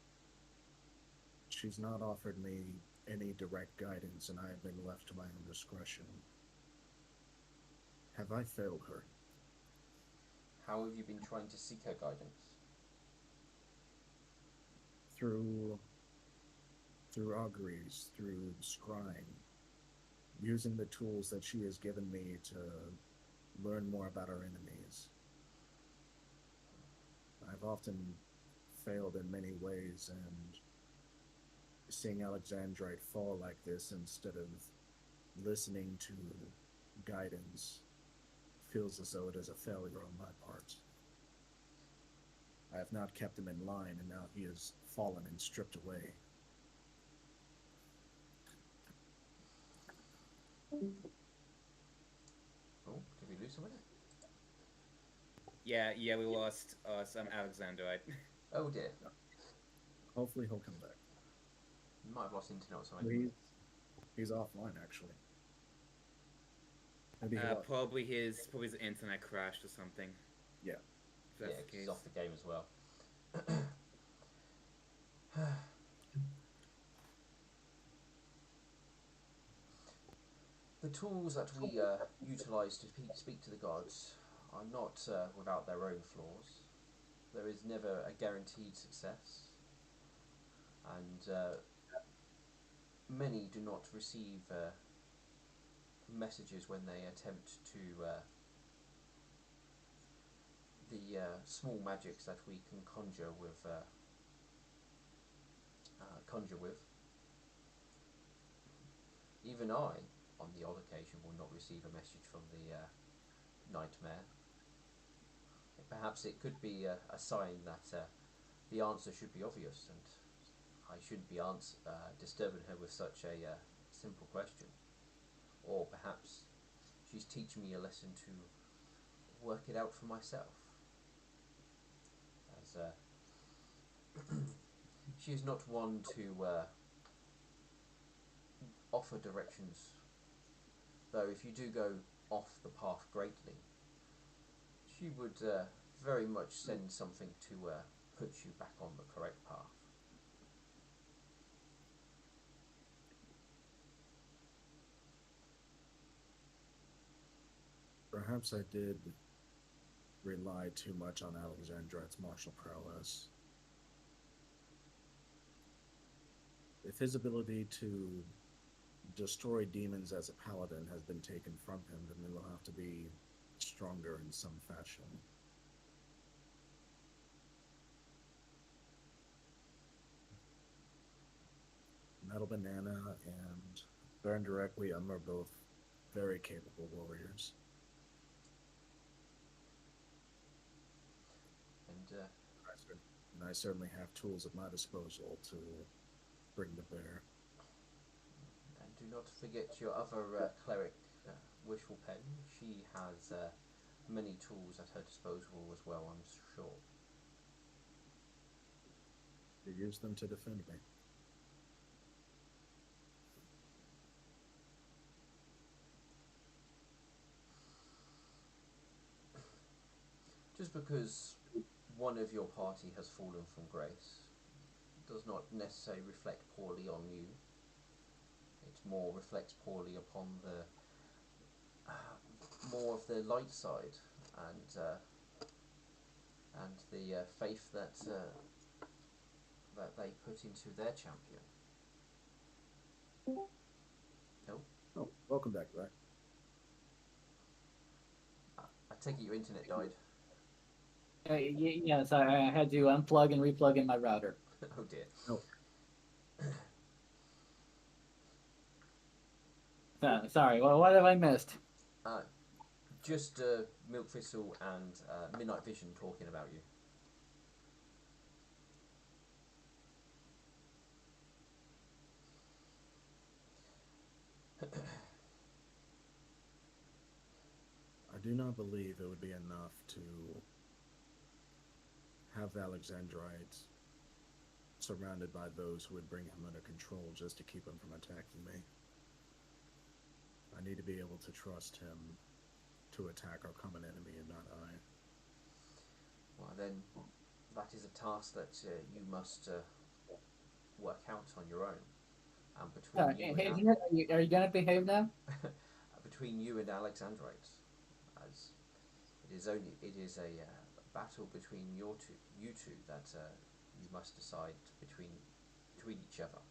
She's not offered me any direct guidance, and I have been left to my own discretion. Have I failed her? How have you been trying to seek her guidance? Through auguries, through scrying, using the tools that she has given me to learn more about our enemies. I've often failed in many ways, and seeing Alexandrite fall like this instead of listening to guidance feels as though it is a failure on my part. I have not kept him in line, and now he has fallen and stripped away. Oh, did we lose somebody? Yeah, we lost some Alexandrite. Oh dear. Hopefully he'll come back. You might have lost internet or something. He's offline, actually. Maybe he lost. Probably his internet crashed or something. Yeah. If that's Yeah, the 'cause case. he's off the game as well. The tools that we utilise to speak to the gods are not without their own flaws. There is never a guaranteed success, and many do not receive messages when they attempt to the small magics that we can conjure with. Even I, on the odd occasion, will not receive a message from the nightmare. Perhaps it could be a sign that the answer should be obvious, and I shouldn't be disturbing her with such a simple question. Or perhaps she's teaching me a lesson to work it out for myself. As she is not one to offer directions, though if you do go off the path greatly, she would very much send something to put you back on the correct path. Perhaps I did rely too much on Alexandrite's martial prowess. If his ability to destroy demons as a paladin has been taken from him, then he will have to be stronger in some fashion. Metal Banana and Burn Directly are both very capable warriors. And I certainly have tools at my disposal to bring to bear. and do not forget your other cleric, Wishful Pen. She has many tools at her disposal as well, I'm sure. You use them to defend me. Just because one of your party has fallen from grace does not necessarily reflect poorly on you. It more reflects poorly upon the more of the light side and the faith that that they put into their champion. No, Oh, welcome back, Black. I take it your internet died. Yes, I had to unplug and replug in my router. Oh dear. No. Sorry, what have I missed? Just Milk Thistle and Midnight Vision talking about you. I do not believe it would be enough to have Alexandrite surrounded by those who would bring him under control just to keep him from attacking me. I need to be able to trust him to attack our common enemy and not I. Well, then, that is a task that you must work out on your own. And between you and Are you gonna behave now? between you and Alexandrite, as it is a battle between you two that you must decide between each other.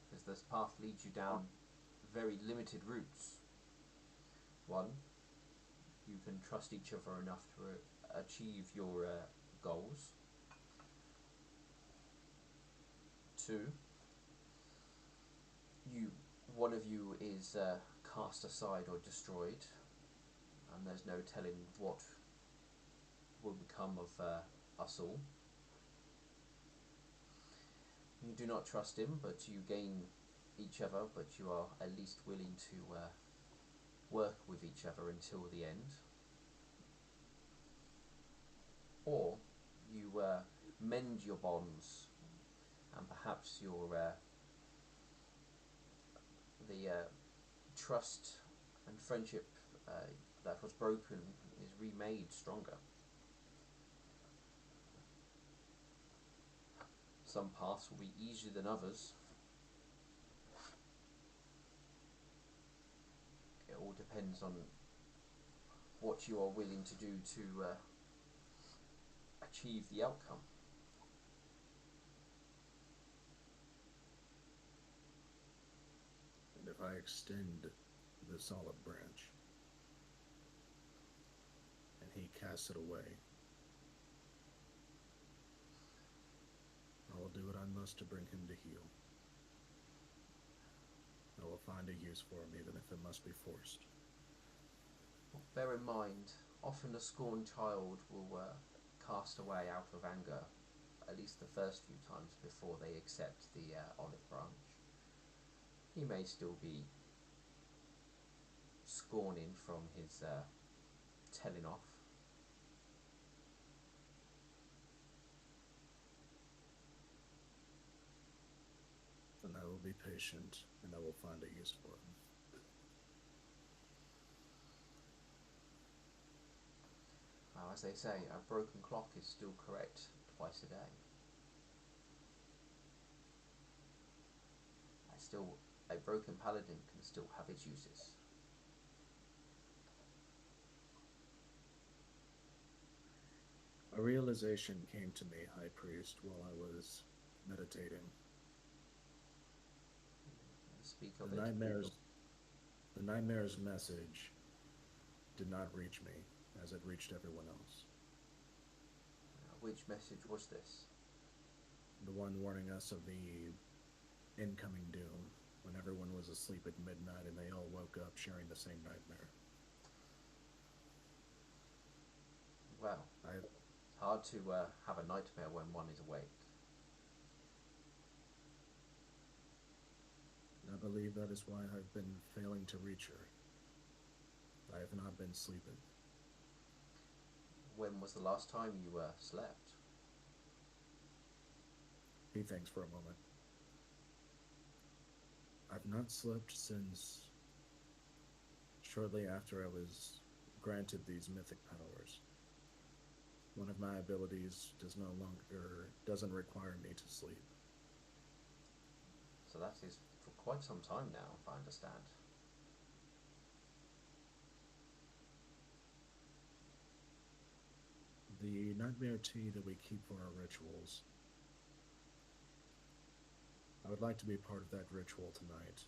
Because this path leads you down very limited routes. One, you can trust each other enough to achieve your goals. Two, you one of you is cast aside or destroyed, and there's no telling what will become of us all. You do not trust him, but you gain each other, but you are at least willing to work with each other until the end. Or you mend your bonds, and perhaps the trust and friendship that was broken is remade stronger. Some paths will be easier than others. It all depends on what you are willing to do to achieve the outcome. And if I extend this olive branch and he casts it away, I will do what I must to bring him to heel. I will find a use for him, even if it must be forced. Bear in mind, often a scorned child will cast away out of anger, at least the first few times before they accept the olive branch. He may still be scorning from his telling off. Then I will be patient, and I will find a use for him. Now, as they say, a broken clock is still correct twice a day. A broken paladin can still have its uses. A realization came to me, High Priest, while I was meditating. Speak of The it. nightmare's message did not reach me as it reached everyone else. Which message was this? The one warning us of the incoming doom, when everyone was asleep at midnight and they all woke up sharing the same nightmare. Well, it's hard to have a nightmare when one is awake. I believe that is why I've been failing to reach her. I have not been sleeping. When was the last time you slept? He thinks for a moment. I've not slept since shortly after I was granted these mythic powers. One of my abilities doesn't require me to sleep. So that is for quite some time now, if I understand. The nightmare tea that we keep for our rituals. I would like to be part of that ritual tonight.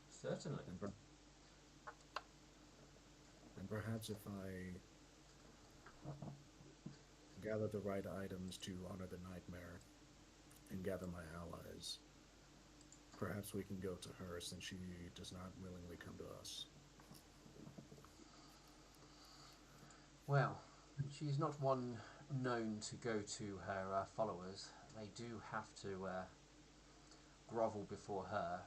Certainly. And perhaps if I gather the right items to honor the nightmare and gather my allies, perhaps we can go to her since she does not willingly come to us. Well, she's not one known to go to her followers. They do have to grovel before her.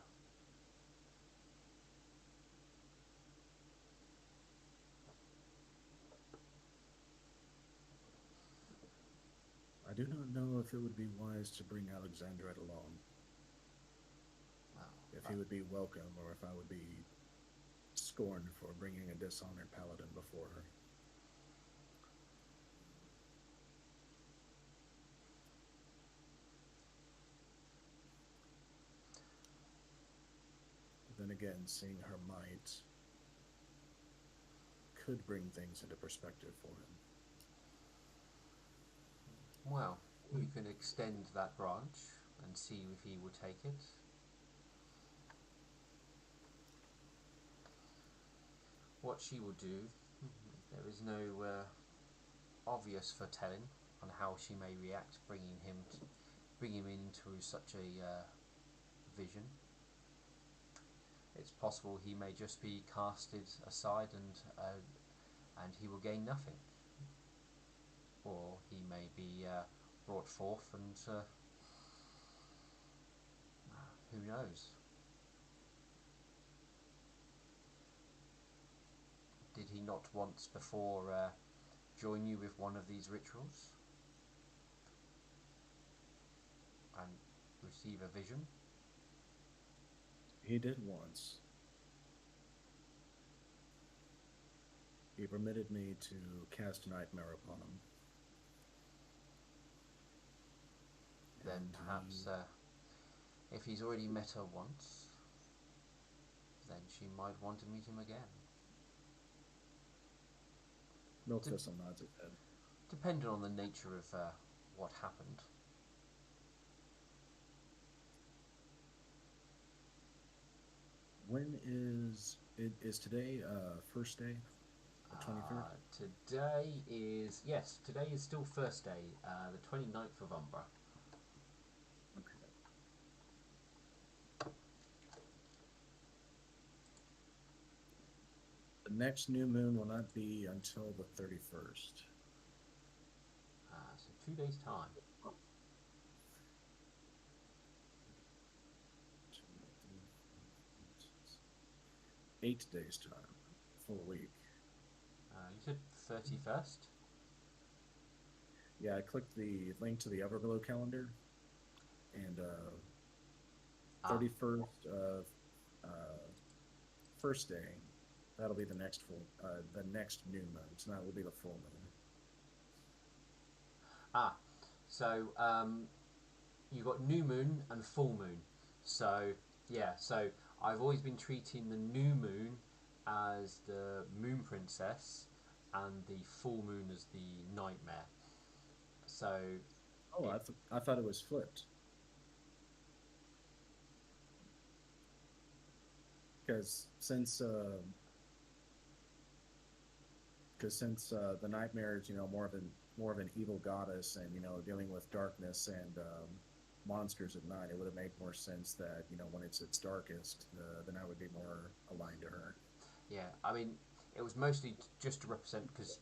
I do not know if it would be wise to bring Alexandrite along. Well, If he would be welcome, or if I would be scorned for bringing a dishonored paladin before her. Then again, seeing her might could bring things into perspective for him. well, you can extend that branch and see if he will take it. What she will do, there is no obvious foretelling on how she may react, bring him into such a vision. It's possible he may just be casted aside and he will gain nothing, or he may be brought forth and who knows? Did he not once before join you with one of these rituals and receive a vision? He did once. He permitted me to cast nightmare upon him. Then And perhaps if he's already met her once, then she might want to meet him again. Milk Thistle nods his head. Depending on the nature of what happened. When is it? Is today first day? The 23rd? Today is still first day, the 29th of Umbra. Okay. The next new moon will not be until the 31st. So 2 days' time. 8 days time. Full week. You said 31st? Yeah, I clicked the link to the Everglow calendar, and 31st of first day, that'll be the next new moon, so that will be the full moon. So you got new moon and full moon. So so I've always been treating the new moon as the moon princess and the full moon as the nightmare. So Oh, I thought it was flipped. Because since the nightmare is more of an evil goddess, and dealing with darkness and monsters at night, it would have made more sense that when it's its darkest, then I would be more aligned to her. yeah, I mean, it was mostly just to represent, because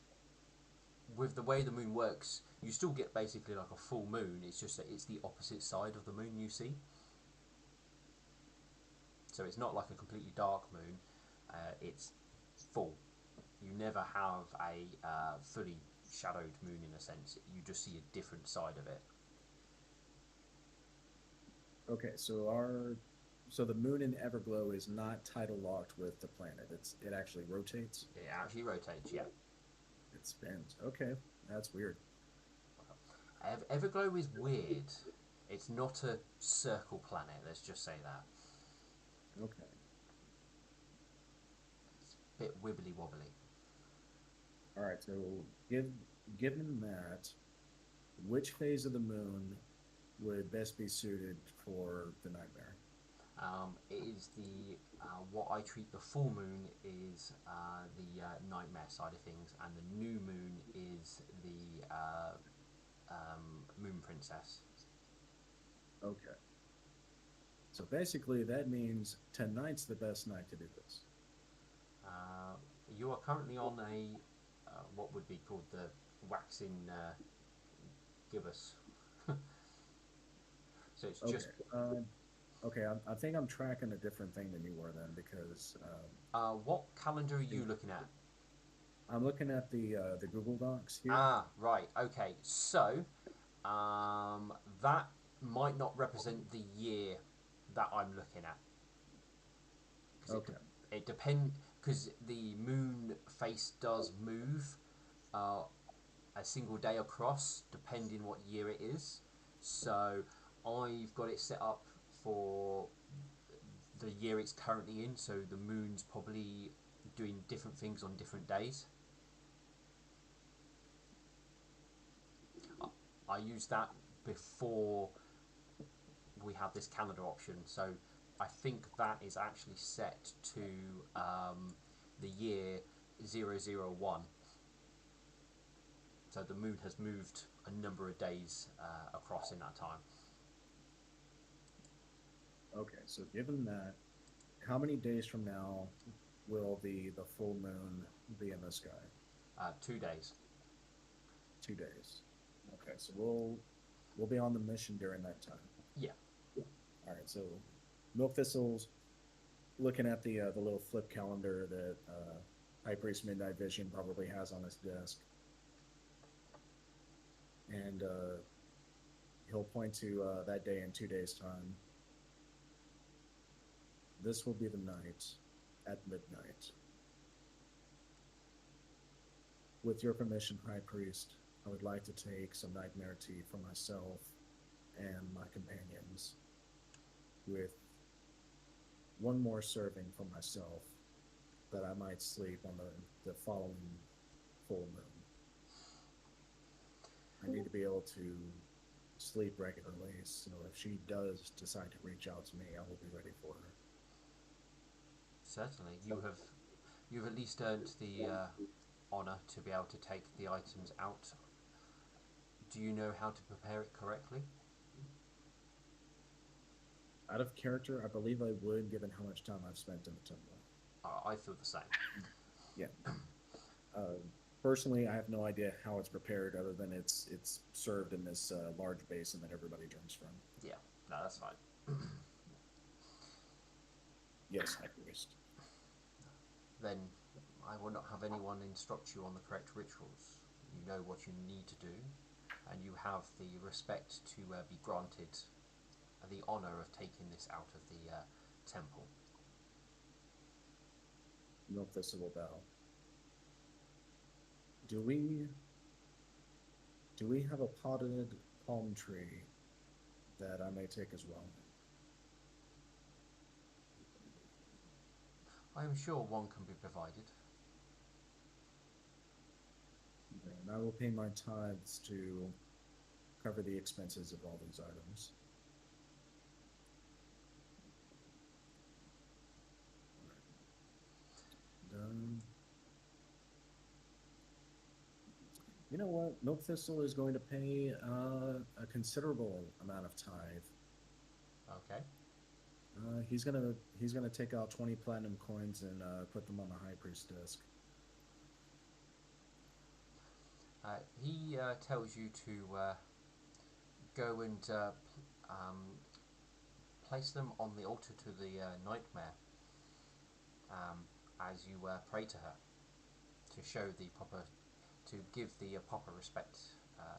with the way the moon works, you still get basically like a full moon. It's just that it's the opposite side of the moon you see. So it's not like a completely dark moon. It's full. You never have a fully shadowed moon in a sense. You just see a different side of it. Okay, so the moon in Everglow is not tidal locked with the planet. It actually rotates. It actually rotates, yeah. It spins. Okay, that's weird. Everglow is weird. It's not a circle planet, let's just say that. Okay. It's a bit wibbly wobbly. All right. So, given that, which phase of the moon would best be suited for the nightmare? It is what I treat the full moon is the nightmare side of things, and the new moon is the moon princess. Okay. So basically, that means tonight's the best night to do this. You are currently on a what would be called the waxing gibbous. So it's Okay. just. Okay. I think I'm tracking a different thing than you were then, because What calendar are you looking at? I'm looking at the Google Docs here. Right. Okay. So That might not represent the year that I'm looking at. Because Okay. it depends, because the moon face does move uh, a single day across, depending what year it is. So I've got it set up for the year it's currently in. So the moon's probably doing different things on different days. I use that before we have this calendar option. So I think that is actually set to the year 001. So the moon has moved a number of days across in that time. Okay, so given that, how many days from now will the full moon be in the sky? 2 days. 2 days. Okay, so we'll be on the mission during that time. Yeah. All right, so Milk Thistle's looking at the little flip calendar that High Priest Midnight Vision probably has on his desk, and he'll point to that day in 2 days' time. This will be the night at midnight. With your permission, High Priest, I would like to take some nightmare tea for myself and my companions, with one more serving for myself, that I might sleep on the following full moon. I need to be able to sleep regularly, so if she does decide to reach out to me, I will be ready for her. Certainly. You've at least earned the honour to be able to take the items out. Do you know how to prepare it correctly? Out of character, I believe I would, given how much time I've spent in the temple. I feel the same. Yeah. Uh, Personally, I have no idea how it's prepared, other than it's served in this large basin that everybody drinks from. Yeah, no, that's fine. Yes, High Priest. Then I will not have anyone instruct you on the correct rituals. You know what you need to do, and you have the respect to be granted the honour of taking this out of the temple. Milk Thistle will bow. Do we have a potted palm tree that I may take as well? I am sure one can be provided. And I will pay my tithes to cover the expenses of all these items. Done. You know what? Milk Thistle is going to pay a considerable amount of tithe. Okay. He's gonna take out 20 platinum coins and put them on the High Priest desk. He tells you to go and place them on the altar to the nightmare as you pray to her, to show the proper, to give the proper respect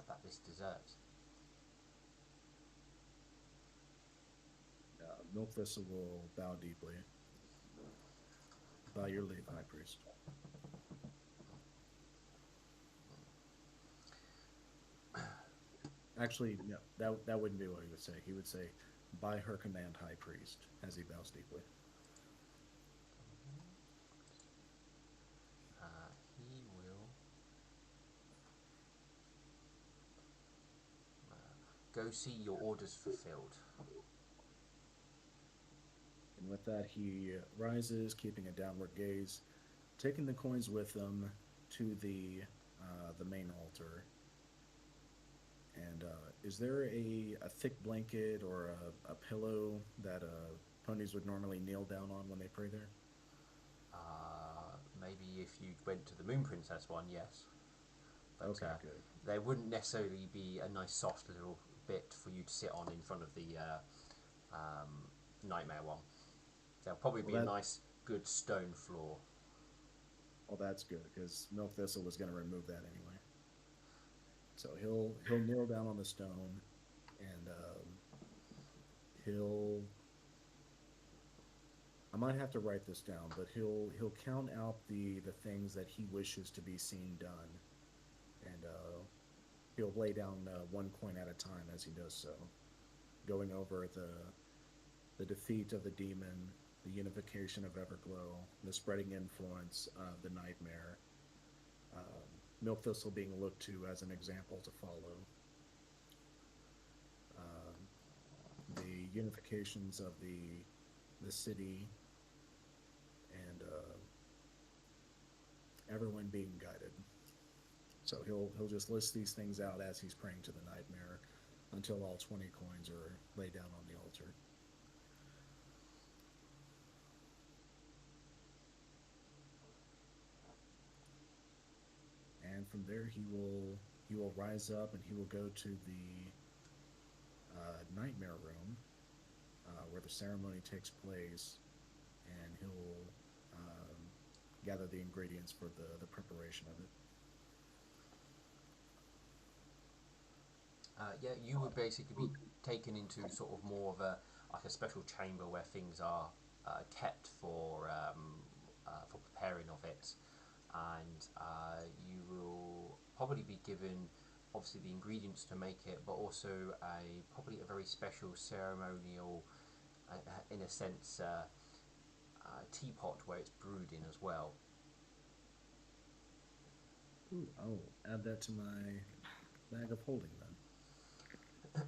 that this deserves. Milk Thistle will bow deeply. By your leave, High Priest. Actually, no, that wouldn't be what he would say. He would say, by her command, High Priest, as he bows deeply. He will go see your orders fulfilled. And with that, he rises, keeping a downward gaze, taking the coins with him to the main altar. And is there a thick blanket or a pillow that ponies would normally kneel down on when they pray there? Maybe if you went to the Moon Princess one, yes. But Okay, good. there wouldn't necessarily be a nice soft little bit for you to sit on in front of the Nightmare one. There'll probably be a nice, good stone floor. Well, that's good, because Milk Thistle was going to remove that anyway. So he'll kneel down on the stone, and he'll I might have to write this down, but he'll count out the things that he wishes to be seen done, and he'll lay down one coin at a time as he does so, going over the defeat of the demon, the unification of Everglow, the spreading influence of the nightmare, Milk Thistle being looked to as an example to follow, um, the unifications of the city, and everyone being guided. So he'll just list these things out as he's praying to the nightmare until all 20 coins are laid down on the altar. And from there he will rise up and he will go to the nightmare room where the ceremony takes place, and he'll gather the ingredients for the preparation of it. Yeah, you would basically be taken into sort of more of a like a special chamber where things are kept for preparing of it, and you will probably be given obviously the ingredients to make it, but also a probably a very special ceremonial, in a sense, teapot where it's brewed in as well. Ooh, I'll add that to my bag of holding then.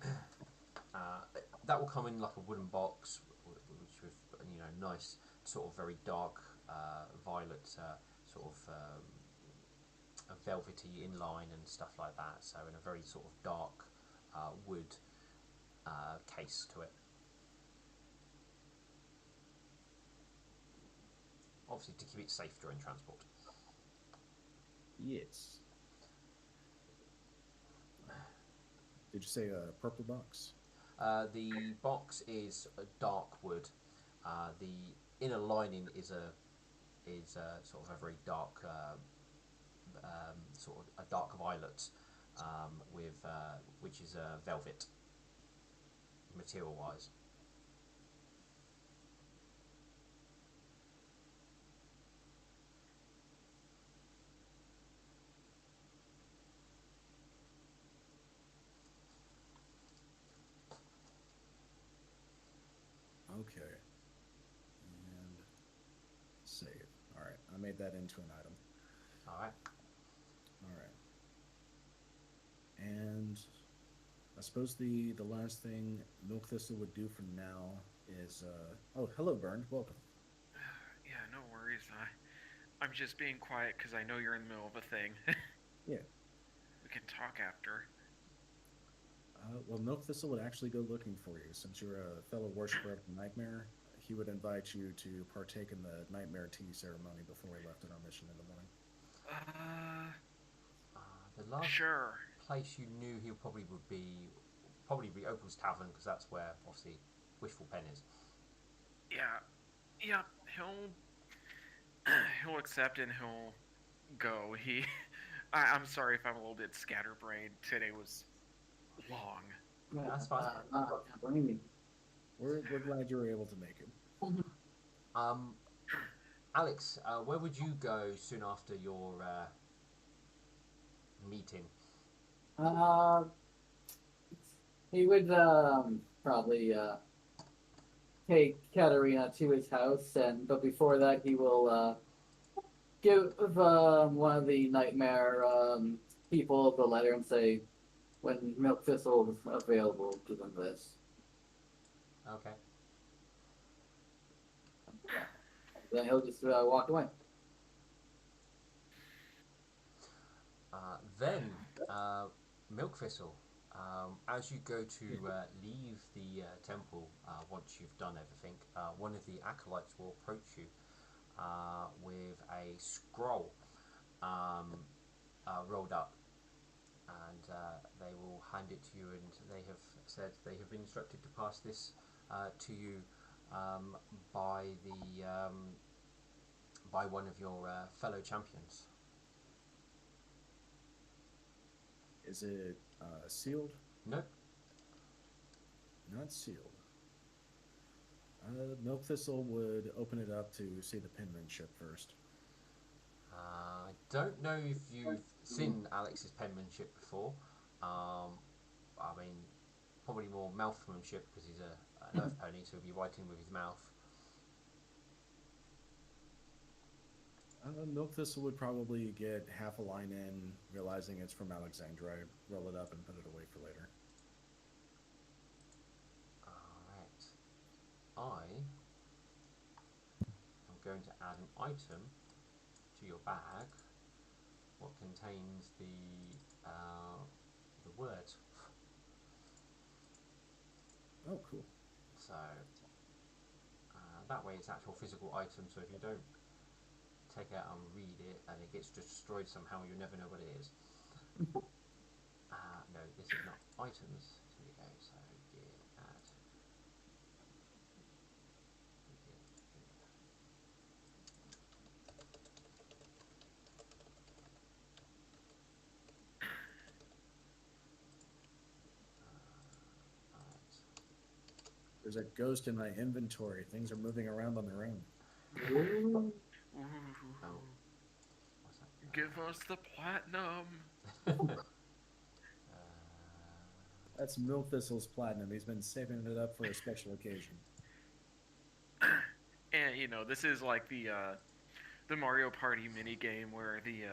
Uh, that will come in like a wooden box, which with nice sort of very dark violet sort of a velvety inline and stuff like that. So in a very sort of dark wood case to it. Obviously to keep it safe during transport. Yes. Did you say a purple box? The box is a dark wood. The inner lining is sort of a very dark, sort of a dark violet, with which is velvet material wise. Okay. And save. All right. I made that into an item. All right. All right. And I suppose the last thing Milk Thistle would do for now is oh, hello Bernd, welcome. Yeah, no worries. I'm just being quiet because I know you're in the middle of a thing. Yeah. We can talk after. Well, Milk Thistle would actually go looking for you since you're a fellow worshiper of the Nightmare. He would invite you to partake in the Nightmare tea ceremony before he left on our mission in the morning. Uh, The last sure. place you knew he probably be Opal's Tavern because that's where obviously Wishful Pen is. Yeah, yeah. He'll he'll accept and he'll go. I'm sorry if I'm a little bit scatterbrained. Today was long. That's fine. Bring me. We're glad you were able to make it. Um, Alex, where would you go soon after your meeting? Uh, he would probably take Katerina to his house, and but before that, he will give one of the nightmare people the letter and say, when Milk Thistle is available, give him this. Okay. Then he'll just walk away. Then, Milk Thistle, as you go to leave the temple, once you've done everything, one of the acolytes will approach you with a scroll rolled up, and they will hand it to you. And they have said they have been instructed to pass this to you by the by one of your fellow champions. Is it sealed? Nope. Not sealed. Milk Thistle would open it up to see the penmanship first. I don't know if you've seen Alex's penmanship before. I mean, probably more mouthmanship because he's an earth pony, so he'll be writing with his mouth. Milk Thistle would probably get half a line in, realizing it's from Alexandra, roll it up and put it away for later. Alright. I'm going to add an item to your bag. What contains the word. Oh, cool. So that way it's actual physical item, so if you don't take it out and read it and it gets destroyed somehow, you'll never know what it is. No, this is not items. Here we go, so git add. There's a ghost in my inventory. Things are moving around on their own. Ooh. Oh. What's that? Give us the platinum. That's Milk Thistle's platinum. He's been saving it up for a special occasion. And you know, this is like the Mario Party mini game where the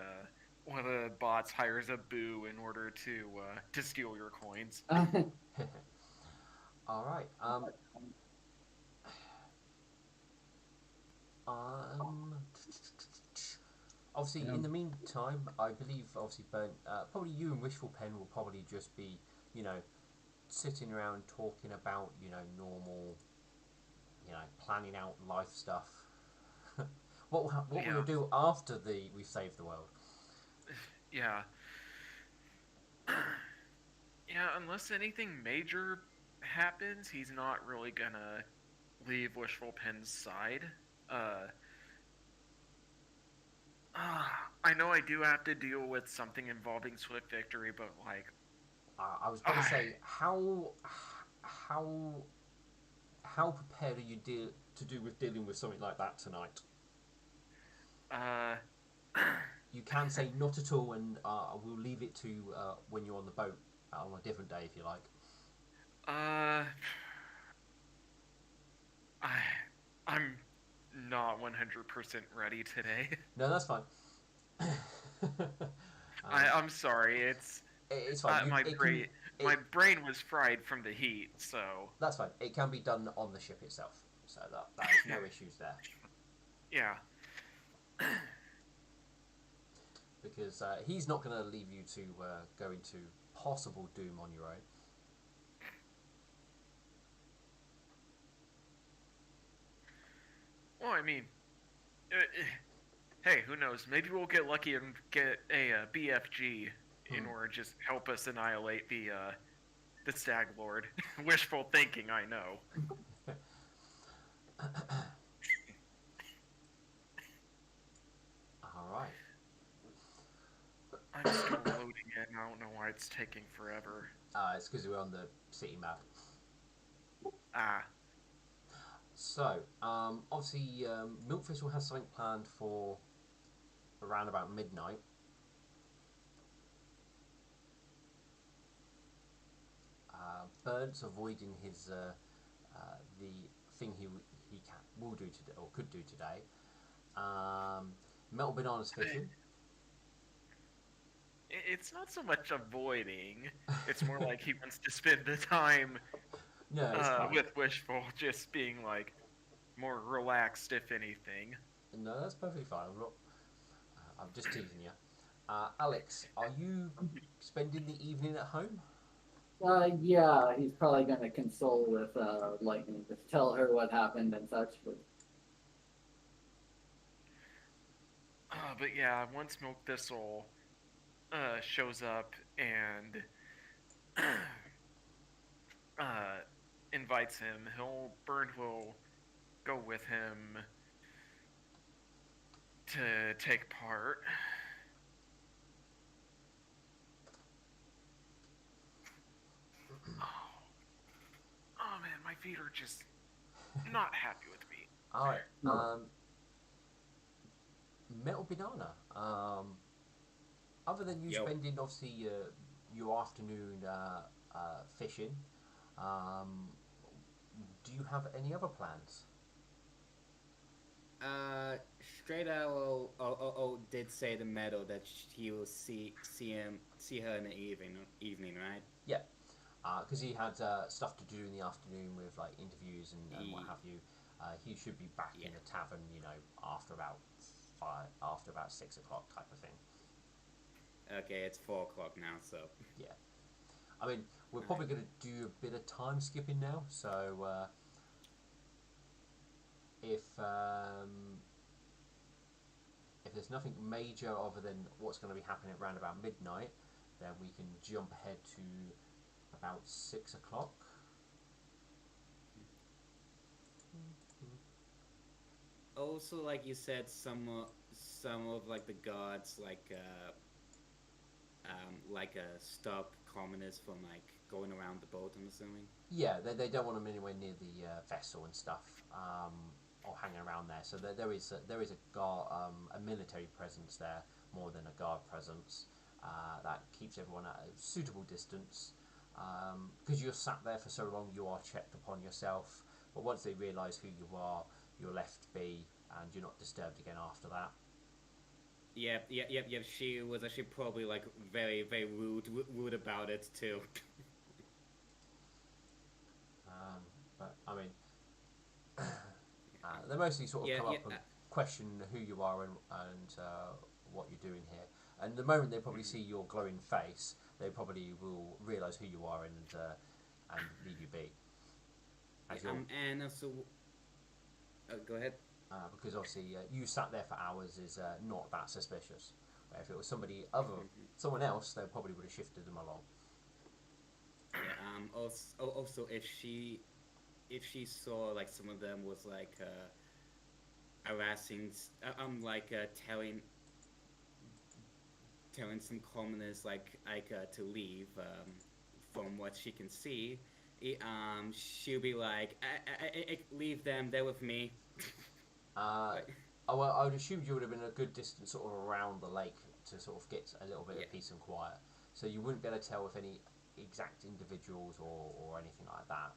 one of the bots hires a boo in order to steal your coins. All right. Obviously, in the meantime, I believe obviously probably you and Wishful Pen will probably just be, sitting around talking about, normal, planning out life stuff. what we'll do after we've saved the world. Yeah. Yeah, unless anything major happens, he's not really gonna leave Wishful Pen's side. I know I do have to deal with something involving Swift Victory, but like, I was going to say how prepared are you to do with dealing with something like that tonight? You can say not at all, and we'll leave it to when you're on the boat on a different day, if you like. I'm not 100% ready today. No, that's fine. I'm sorry. It's fine. My brain was fried from the heat, so that's fine. It can be done on the ship itself, so that is no issues there. Yeah. Because he's not going to leave you to go into possible doom on your own. Well, I mean, hey, who knows? Maybe we'll get lucky and get a BFG in order to just help us annihilate the Stag Lord. Wishful thinking, I know. All right. I'm still loading it, and I don't know why it's taking forever. It's because we're on the city map. So, obviously, Milk Thistle has something planned for around about midnight. Bird's avoiding his the thing he will do today or could do today. Metal Banana's fishing. It's not so much avoiding; it's more like he wants to spend the time with Wishful, just being like more relaxed, if anything. No, that's perfectly fine. I'm just teasing you. Alex, are you spending the evening at home? Yeah, he's probably gonna console with Lightning, just tell her what happened and such. But yeah, once Milk Thistle shows up and invites him, Bird will go with him to take part. feet are just not happy with me. All right. Metal Banana. Other than you Yo. spending obviously your afternoon fishing, um, do you have any other plans? Straight Owl did say to Meadow that he will see her in the evening, right? Yeah, because he had stuff to do in the afternoon with like interviews and what have you. He should be back Yeah. in the tavern, after about 5, after about 6 o'clock type of thing. Okay, it's 4 o'clock now, so Yeah, I mean we're Alright. probably going to do a bit of time skipping now. So if there's nothing major other than what's going to be happening around about midnight, then we can jump ahead to about 6 o'clock. also like you said, some of like the gods like stop commoners from like going around the boat. I'm assuming. Yeah, they don't want them anywhere near the vessel and stuff, or hanging around there. So there is a guard, a military presence there more than a guard presence, that keeps everyone at a suitable distance. Because you're sat there for so long, you are checked upon yourself. But once they realise who you are, you're left be, and you're not disturbed again after that. Yep. She was actually probably like very rude about it too. But I mean, they mostly sort of yeah, come yeah. up and question who you are and what you're doing here. And the moment they probably see your glowing face, they probably will realise who you are and leave you be. As Yeah, you're, and also, go ahead. because obviously you sat there for hours is not that suspicious. Where if it was someone else, they probably would have shifted them along. Yeah. Also, if she saw like some of them was like harassing, like telling some commoners to leave. From what she can see, she'll be like, leave them. They're with me. Uh, Like, well, I would assume you would have been a good distance sort of around the lake to sort of get a little bit yeah. of peace and quiet. So you wouldn't be able to tell if any exact individuals or anything like that.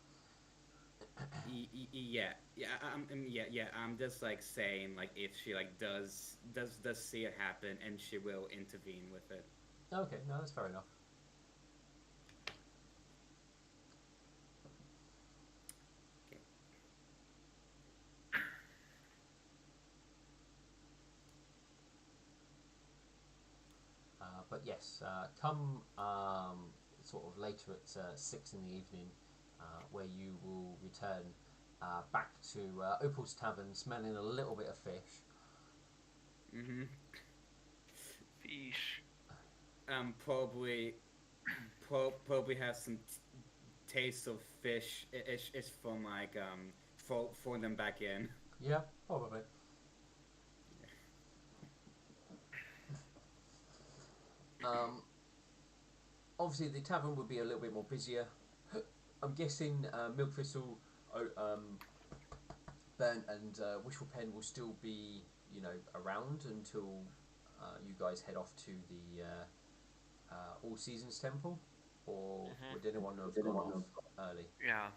Yeah. I'm just like saying like if she like does see it happen and she will intervene with it. Okay, no, that's fair enough. Okay. But yes, come sort of later at 6 in the evening, where you will return back to Opal's Tavern, smelling a little bit of fish. Mm-hmm. Fish. Probably probably have some taste of fish. It's from like for them back in. Yeah, probably. Um, Obviously, the tavern would be a little bit more busier. I'm guessing Milk Thistle, Burnt, and Wishful Pen will still be, around until you guys head off to the All Seasons Temple, or would anyone have gone off early? Yeah.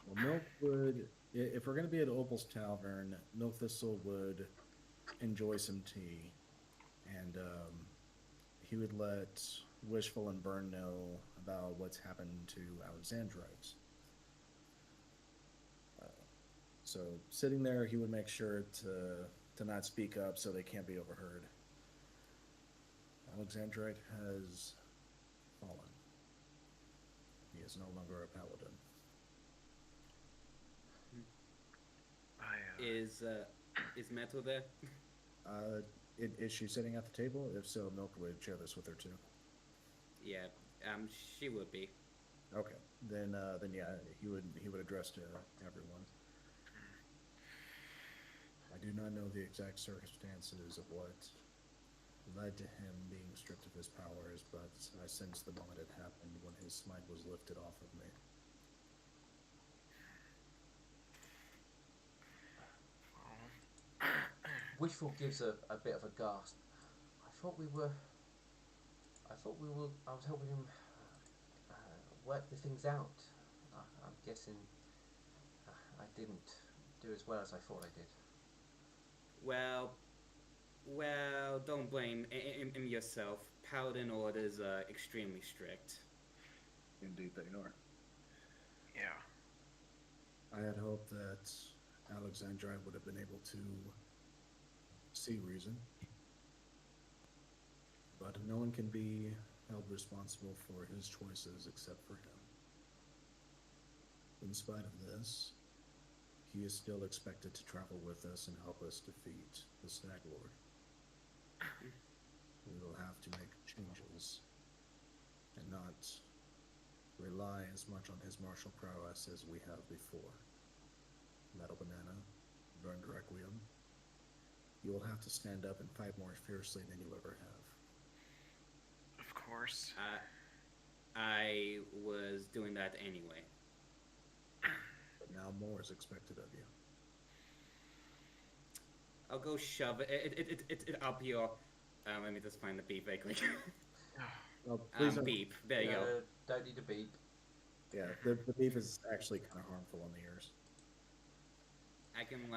Well, Milk would, if we're going to be at Opal's Tavern, Milk Thistle would enjoy some tea, and he would let Wishful and Burn know about what's happened to Alexandrites. So sitting there, he would make sure to not speak up so they can't be overheard. Alexandrite has fallen. He is no longer a paladin. Is Metal there? Is she sitting at the table? If so, Milk would share this with her too. Yeah. She would be. Okay, then yeah, he would address to everyone. I do not know the exact circumstances of what led to him being stripped of his powers, but I sensed the moment it happened when his smite was lifted off of me. Wishful gives a bit of a gasp. I thought we were. I thought we were. I was helping him work the things out. I'm guessing I didn't do as well as I thought I did. Well, well, don't blame yourself. Paladin orders are extremely strict. Indeed, they are. Yeah. I had hoped that Alexandrite would have been able to see reason, but no one can be held responsible for his choices except for him. In spite of this, he is still expected to travel with us and help us defeat the Stag Lord. We will have to make changes and not rely as much on his martial prowess as we have before. Metal Banana, Burned Requiem, you will have to stand up and fight more fiercely than you ever have. Of course. I was doing that anyway. But now more is expected of you. I'll go shove it up your. Let me just find the beep very quick. Well, please don't. Beep. There you go. Don't need a beep. Yeah, the beef is actually kind of harmful on the ears. I can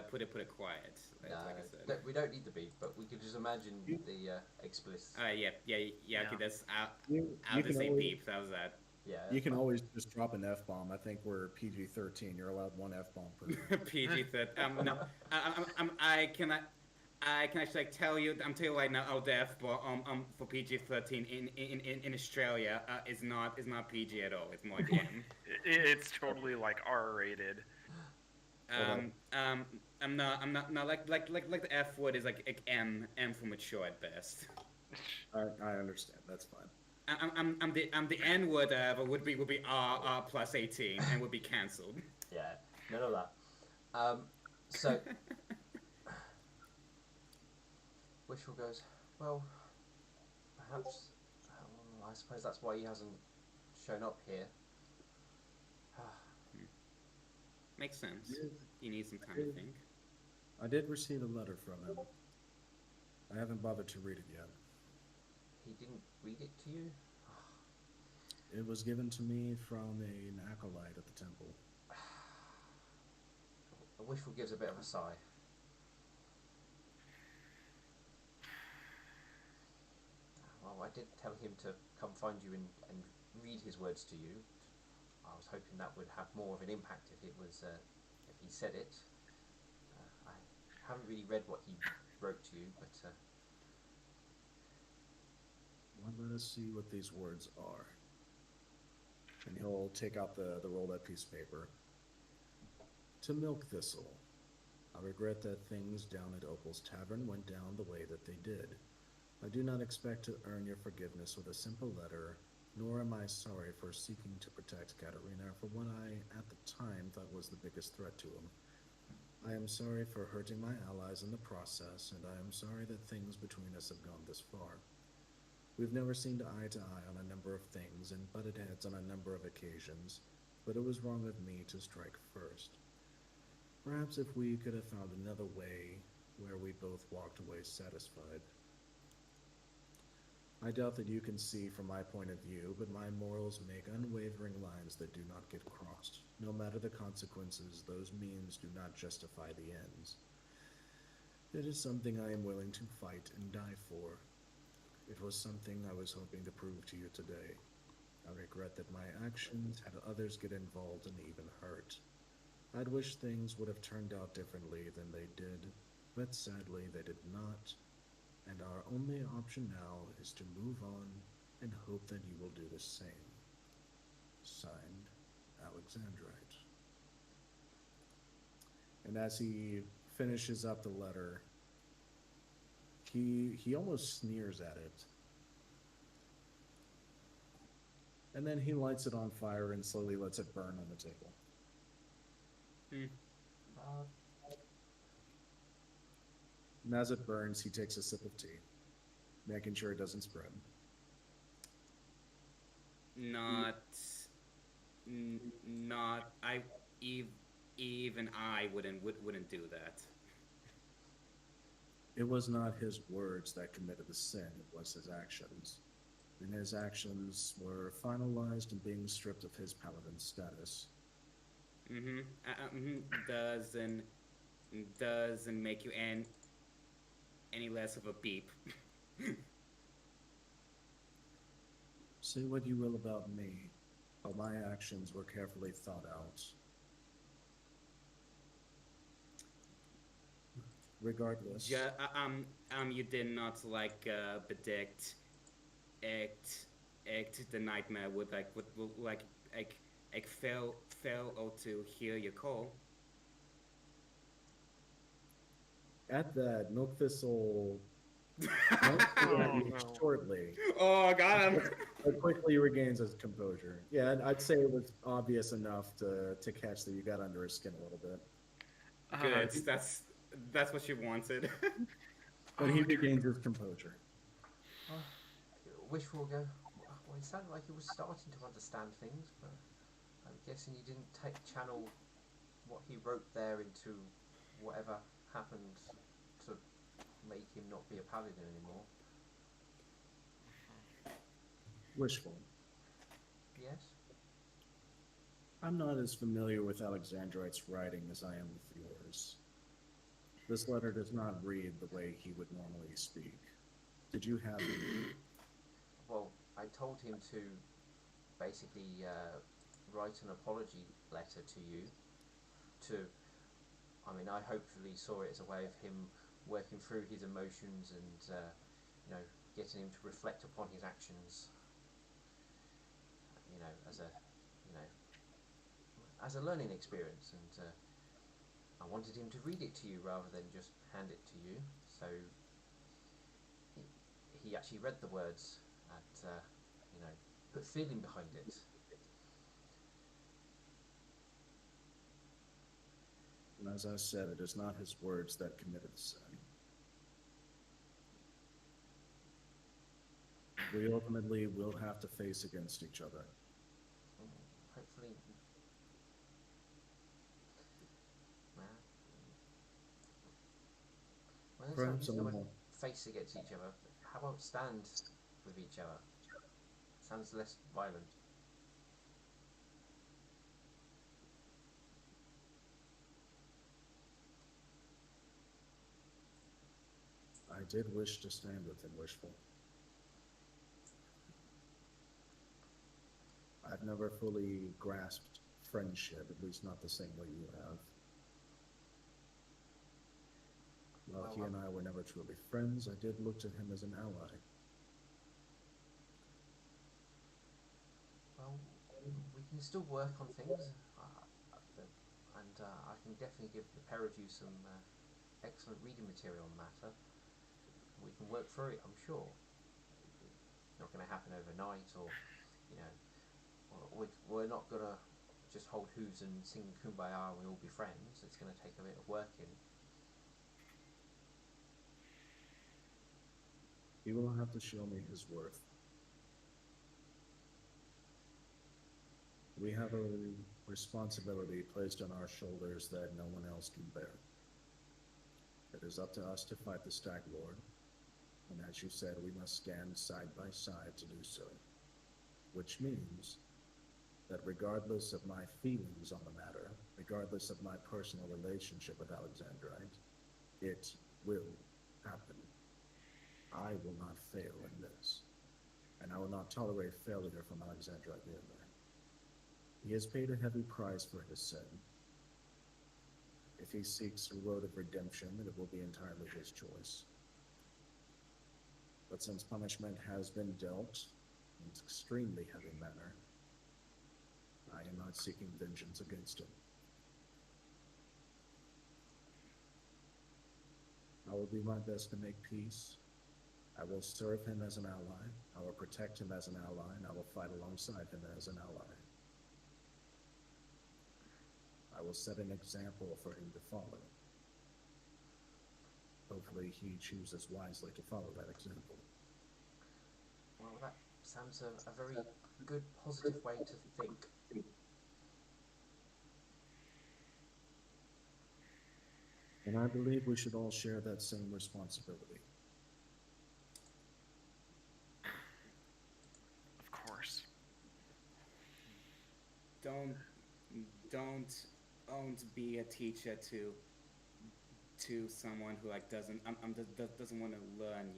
put it quiet. Like I said. We don't need the beep, but we could just imagine the explicit. Yeah. Okay, that's You I'll just can say always, beep. That was that. Yeah. you can always just drop an F bomb. I think we're PG-13. You're allowed one F bomb per. PG said. No. I can actually tell you. I'm telling you right now. The F bomb for PG-13 in Australia is not PG at all. It's more like M. It's totally like R-rated. I'm not like the F word is like M for mature at best. I understand. That's fine. I'm the N word would be R plus 18 and would be cancelled. Yeah. None of that. So Wishful goes, well, perhaps. I suppose that's why he hasn't shown up here. Makes sense. He needs some time to think. I did receive a letter from him. I haven't bothered to read it yet. He didn't read it to you? It was given to me from an acolyte at the temple. Wishful gives a bit of a sigh. Well, I did tell him to come find you and read his words to you. I was hoping that would have more of an impact if it was if he said it. I haven't really read what he wrote to you, but Well, let us see what these words are. And he'll take out the rolled up piece of paper. To Milk Thistle, I regret that things down at Opal's Tavern went down the way that they did. I do not expect to earn your forgiveness with a simple letter, nor am I sorry for seeking to protect Katerina for what I, at the time, thought was the biggest threat to him. I am sorry for hurting my allies in the process, and I am sorry that things between us have gone this far. We've never seen eye to eye on a number of things and butted heads on a number of occasions, but it was wrong of me to strike first. Perhaps if we could have found another way where we both walked away satisfied. I doubt that you can see from my point of view, but my morals make unwavering lines that do not get crossed. No matter the consequences, those means do not justify the ends. It is something I am willing to fight and die for. It was something I was hoping to prove to you today. I regret that my actions had others get involved and even hurt. I'd wish things would have turned out differently than they did, but sadly they did not, and our only option now is to move on and hope that you will do the same. Signed, Alexandrite. And as he finishes up the letter, he almost sneers at it. And then he lights it on fire and slowly lets it burn on the table. And as it burns, he takes a sip of tea, making sure it doesn't spread. Even I wouldn't do that. It was not his words that committed the sin, it was his actions. And his actions were finalized in being stripped of his paladin status. Mm-hmm. Doesn't make you any less of a beep. Say what you will about me, but my actions were carefully thought out. Regardless, You did not like predict act the nightmare would like fail or to hear your call. at that, Milk Thistle won't Oh be at you no. shortly, Oh, I got him. but quickly regains his composure. Yeah, I'd say it was obvious enough to catch that you got under his skin a little bit. Uh, Good. That's what you wanted. But oh he dear. regains his composure. Uh, Wishful will go. Well, it sounded like he was starting to understand things, but I'm guessing you didn't channel what he wrote there into whatever happened to make him not be a paladin anymore. Wishful. Yes? I'm not as familiar with Alexandrite's writing as I am with yours. This letter does not read the way he would normally speak. Did you have Well, I told him to basically write an apology letter to you. I hopefully saw it as a way of him working through his emotions and, getting him to reflect upon his actions. As a, you know, as a learning experience, and I wanted him to read it to you rather than just hand it to you. So he actually read the words and put feeling behind it. And as I said, it is not his words that committed the sin. We ultimately will have to face against each other. Hopefully, well, let's not Perhaps use a the word more. face against each other. How about stand with each other? Sounds less violent. I did wish to stand with him, Wishful. I've never fully grasped friendship, at least not the same way you have. While he and I were never truly friends, I did look to him as an ally. Well, we can still work on things, and I can definitely give the pair of you some excellent reading material on the matter. We can work through it, I'm sure. It's not going to happen overnight, or you know, we're not going to just hold hooves and sing kumbaya and we all be friends. It's going to take a bit of working. He will have to show me his worth. We have a responsibility placed on our shoulders that no one else can bear. It is up to us to fight the Stag Lord, and as you said, we must stand side by side to do so. Which means that regardless of my feelings on the matter, regardless of my personal relationship with Alexandrite, it will happen. I will not fail in this, and I will not tolerate failure from Alexandrite either. He has paid a heavy price for his sin. If he seeks a road of redemption, then it will be entirely his choice. But since punishment has been dealt in an extremely heavy manner, I am not seeking vengeance against him. I will do my best to make peace. I will serve him as an ally. I will protect him as an ally, and I will fight alongside him as an ally. I will set an example for him to follow. Hopefully he chooses wisely to follow that example. Well, that sounds a very good, positive way to think. And I believe we should all share that same responsibility. Of course. Don't don't don't be a teacher to someone who like doesn't want to learn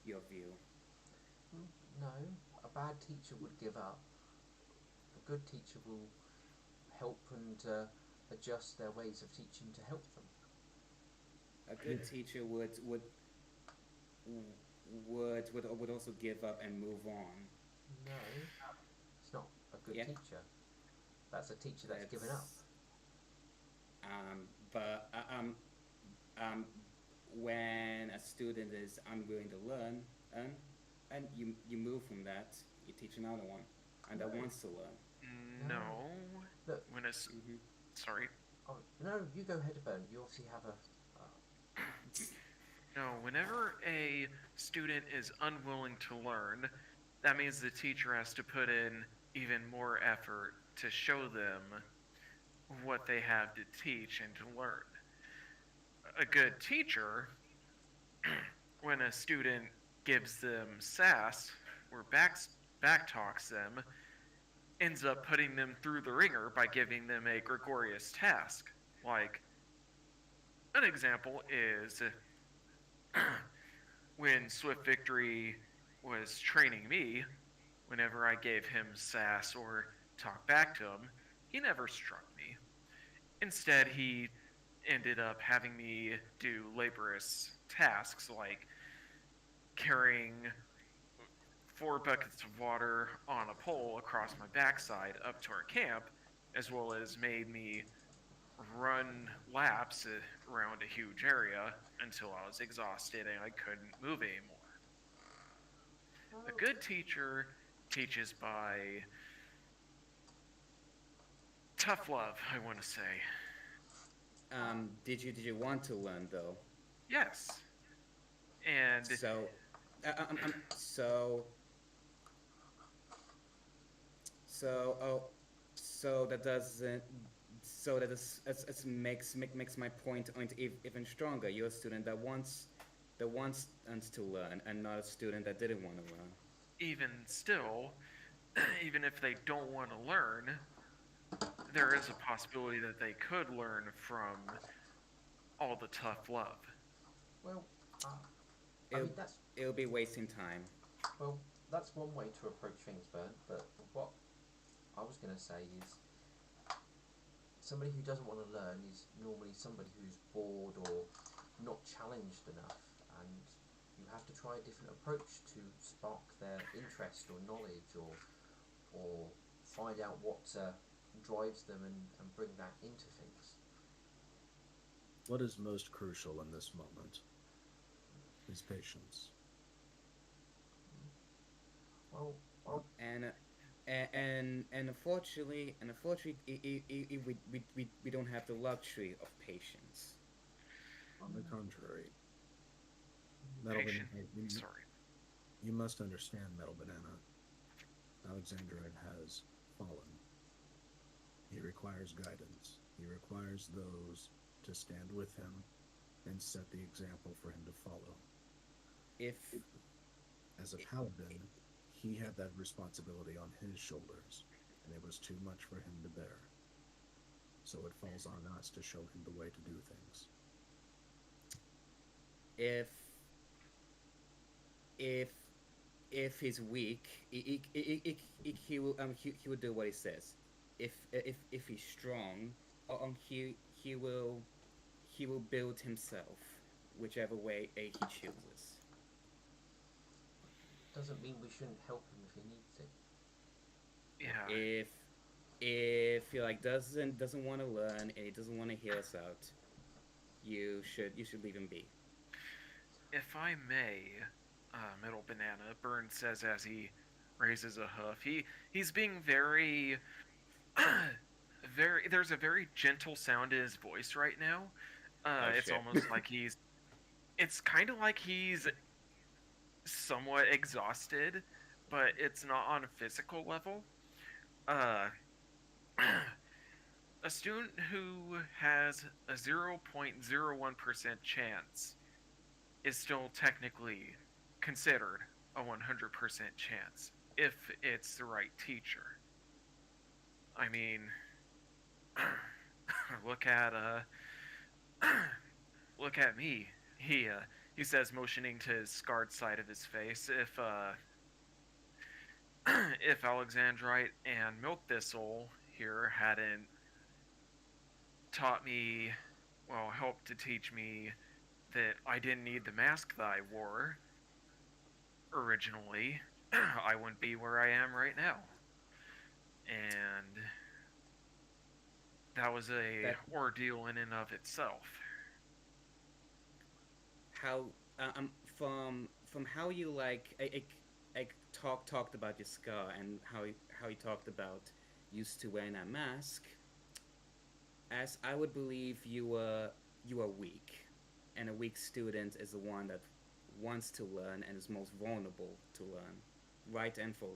your view. No, a bad teacher would give up. A good teacher will help and adjust their ways of teaching to help them. A good teacher would also give up and move on. No, it's not a good Yeah, teacher. That's a teacher that's given up. that's but um, when a student is unwilling to learn, and you move from that, you teach another one, and that No. wants to learn. No. Look, When a Hmm. sorry. oh, no, you go ahead, Ben. You obviously have a. No, whenever a student is unwilling to learn, that means the teacher has to put in even more effort to show them what they have to teach and to learn. A good teacher, when a student gives them sass or back talks them, ends up putting them through the ringer by giving them a gregarious task. Like, an example is when Swift Victory was training me, whenever I gave him sass or talked back to him, he never struck me. Instead, he ended up having me do laborious tasks like carrying 4 buckets of water on a pole across my backside up to our camp, as well as made me run laps around a huge area until I was exhausted and I couldn't move anymore. A good teacher teaches by tough love, I want to say. Did you want to learn though? Yes. And So, so oh, so that doesn't. So that is, it makes my point even stronger. You're a student that wants to learn, and not a student that didn't want to learn. even still, even if they don't want to learn, there is a possibility that they could learn from all the tough love. Well, I It'll mean that's it'll be wasting time. well, that's one way to approach things, Bert. But what I was going to say is somebody who doesn't want to learn is normally somebody who's bored or not challenged enough, and you have to try a different approach to spark their interest or knowledge or find out what drives them and bring that into things. What is most crucial in this moment is patience. Well, And unfortunately, we don't have the luxury of patience. On the contrary, Metal Patient. Banana, Sorry. you must understand, Metal Banana. Alexandrite has fallen. He requires guidance. He requires those to stand with him and set the example for him to follow. If As a paladin, he had that responsibility on his shoulders, and it was too much for him to bear. So it falls on us to show him the way to do things. if if if he's weak, he will do what he says. If he's strong, he will build himself, whichever way he chooses. doesn't mean we shouldn't help him if he needs it. Yeah. If he like doesn't want to learn and he doesn't want to hear us out, you should leave him be. If I may, Metal Banana, Burn says as he raises a hoof. He's being very very there's a very gentle sound in his voice right now. Oh It's shit. almost like it's kind of like he's somewhat exhausted, but it's not on a physical level. Uh a student who has a 0.01% chance is still technically considered a 100% chance if it's the right teacher. I mean, look at look at me. He says, motioning to his scarred side of his face. If Alexandrite and Milk Thistle here hadn't taught me, well, helped to teach me that I didn't need the mask that I wore originally, I wouldn't be where I am right now. And that was a That ordeal in and of itself. how from how you talked about your scar and how you talked about used to wearing that mask, as I would believe you are weak, and a weak student is the one that wants to learn and is most vulnerable to learn, right and for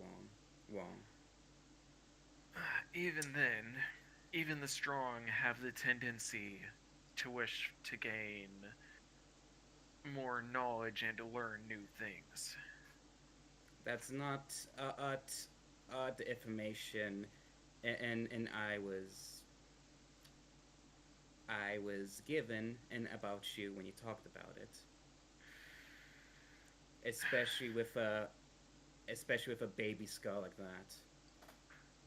wrong. Even then, even the strong have the tendency to wish to gain more knowledge and to learn new things. That's not the information, and I was given and about you when you talked about it, especially with a baby scar like that.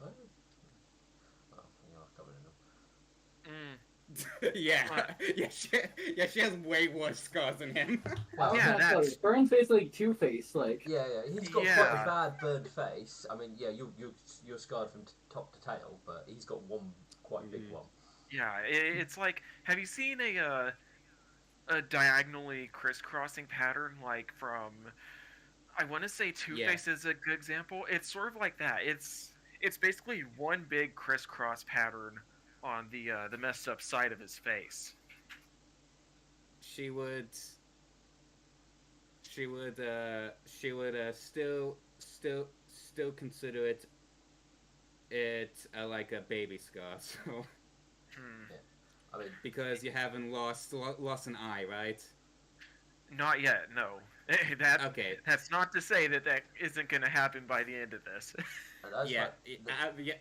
Oh, oh yeah, I've covered enough. Mm, Yeah, yeah, she has way worse scars than him. Well, I was yeah, gonna say, that's Burns face like Two Face, like yeah, he's got quite a yeah, bad burned face. I mean, yeah, you're scarred from top to tail, but he's got one quite big Mhm. one. yeah. It's like, have you seen a diagonally crisscrossing pattern like from? I want to say Two Yeah, Face is a good example. It's sort of like that. It's basically one big crisscross pattern on the messed up side of his face. she would she would still consider it like a baby scar. So Hmm. Yeah, I mean, because you haven't lost an eye, right? Not yet. No. that Okay. that's not to say that that isn't going to happen by the end of this. and that's Yeah. like Yeah.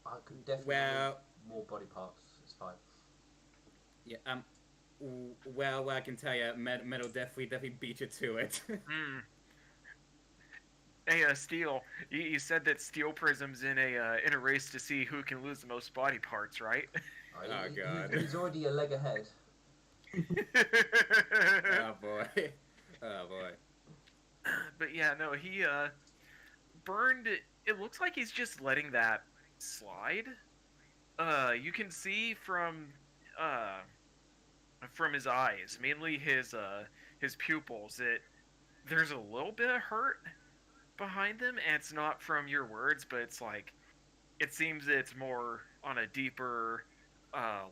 I can definitely remove Well. more body parts. It's fine. Yeah. Well, I can tell you, Metal definitely beat you to it. Hmm. Hey, Steel, you said that Steel Prism's in a race to see who can lose the most body parts, right? Oh God. He's already a leg ahead. Oh boy. Oh boy. But yeah, no, he burned. It looks like he's just letting that slide. You can see uh from his eyes, mainly his pupils, that there's a little bit of hurt behind them, and it's not from your words, but it's like it seems it's more on a deeper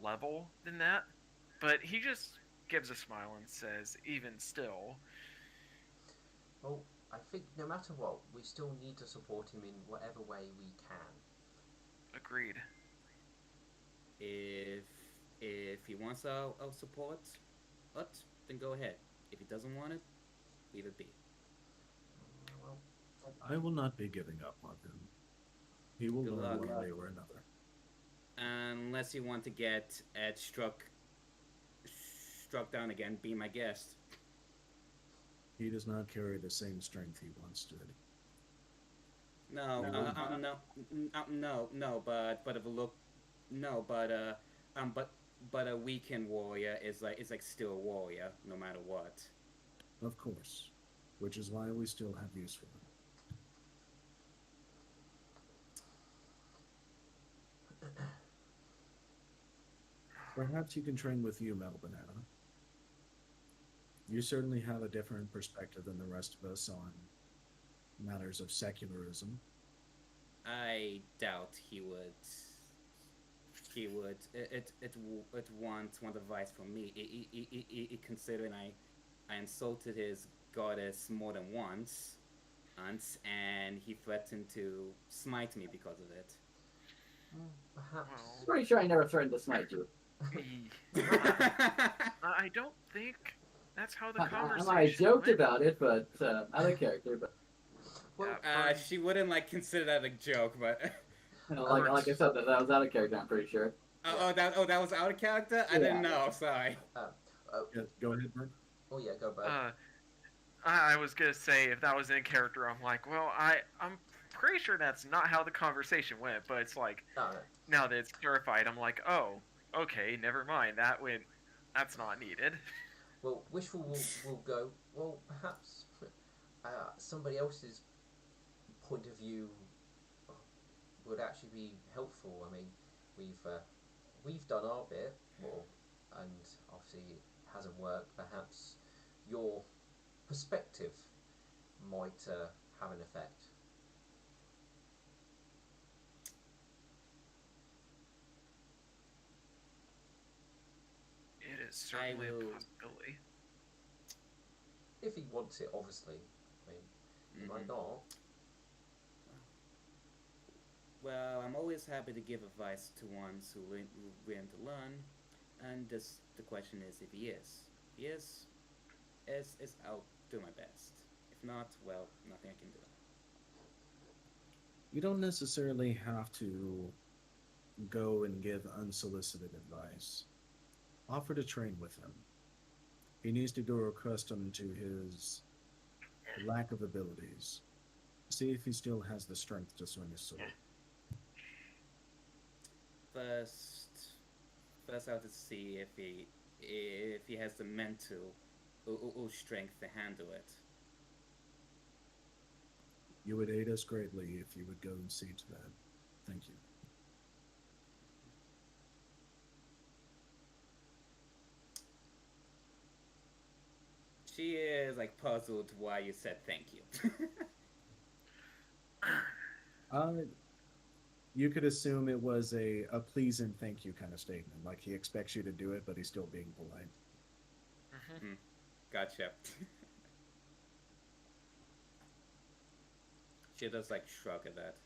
level than that. But he just gives a smile and says, "Even still, Well, I think no matter what, we still need to support him in whatever way we can. agreed." If he wants our support, but then go ahead. If he doesn't want it, leave it be. Well, I will not be giving up on him. He will Good learn luck. one way or another. Unless you want to get Ed struck down again, be my guest. He does not carry the same strength he once did. No, no, but if a look, no, but a weekend warrior is like still a warrior no matter what. Of course. Which is why we still have use for him. Perhaps he can train with you, Metal Banana. You certainly have a different perspective than the rest of us on matters of secularism. I doubt he would. It want advice from me. Considering I insulted his goddess more than once, and he threatened to smite me because of it. Perhaps. Pretty sure I never threatened to smite you. I don't think that's how the I conversation joked went. about it, but out of character. But Well, Yeah, She wouldn't like consider that a joke, but like I said, that was out of character. I'm pretty sure. that was out of character. I didn't know. Sorry. uh, Yeah, go ahead, Bert. oh yeah, go back. I was gonna say if that was in character, I'm like, well, I'm pretty sure that's not how the conversation went. But it's like No, no. now that it's clarified, I'm like, oh, okay, never mind. That's not needed. Well, Wishful will go. Well, perhaps somebody else's point of view would actually be helpful. I mean, we've done our bit, well, and obviously it hasn't worked. Perhaps your perspective might have an effect. It is certainly a will- possibility. If he wants it, obviously. I mean, he might not. Well, I'm always happy to give advice to ones who willing to learn, and the question is if he is. If he is I'll do my best. If not, well, nothing I can do. You don't necessarily have to go and give unsolicited advice. Offer to train with him. He needs to grow accustomed to his lack of abilities. See if he still has the strength to swing his sword. First, I have to see if he has the mental or strength to handle it. You would aid us greatly if you would go and see to that. Thank you. She is like puzzled why you said thank you. You could assume it was a please and thank you kind of statement. Like he expects you to do it, but he's still being polite. Gotcha. She does like shrug at that.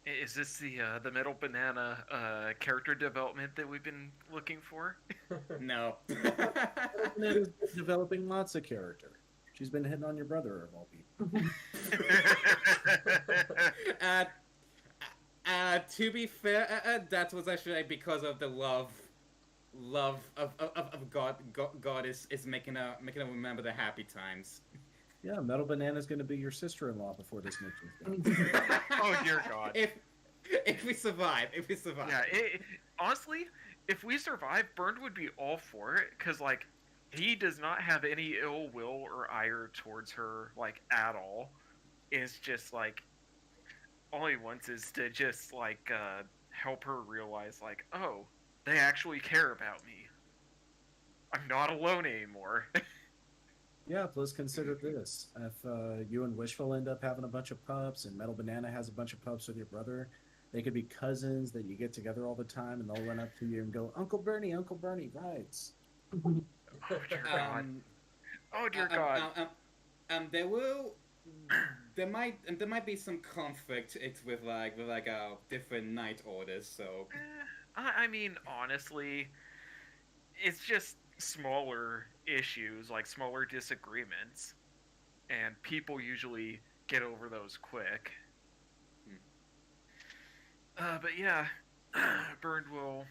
Is this the metal banana character development that we've been looking for? No. That is developing lots of character. She's been hitting on your brother of all people. To be fair, that was actually like, because of the love of God is making her remember the happy times. Yeah, Metal Banana's going to be your sister-in-law before this mission's done. Oh dear God! If we survive, Yeah, honestly, if we survive, Burned would be all for it because like he does not have any ill will or ire towards her like at all. It's just like all he wants is to just like help her realize like, oh, they actually care about me. I'm not alone anymore. Yeah, plus consider this. If you and Wishful end up having a bunch of pups and Metal Banana has a bunch of pups with your brother, they could be cousins that you get together all the time and they'll run up to you and go, Uncle Bernie rides. Oh dear God. Oh dear God. There might be some conflict. It's with our different night orders. So I mean, honestly, it's just smaller issues, like smaller disagreements, and people usually get over those quick. But yeah, Burned will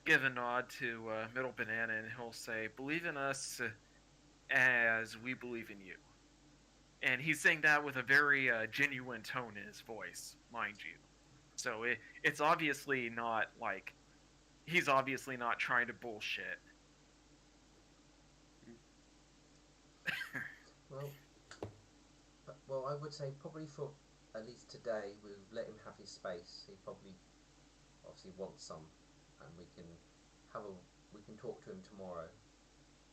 give a nod to Middle Banana, and he'll say, "Believe in us as we believe in you." And he's saying that with a very genuine tone in his voice, mind you. So it's obviously not like he's obviously not trying to bullshit. Well, I would say probably for at least today we'll let him have his space. He probably obviously wants some, and we can talk to him tomorrow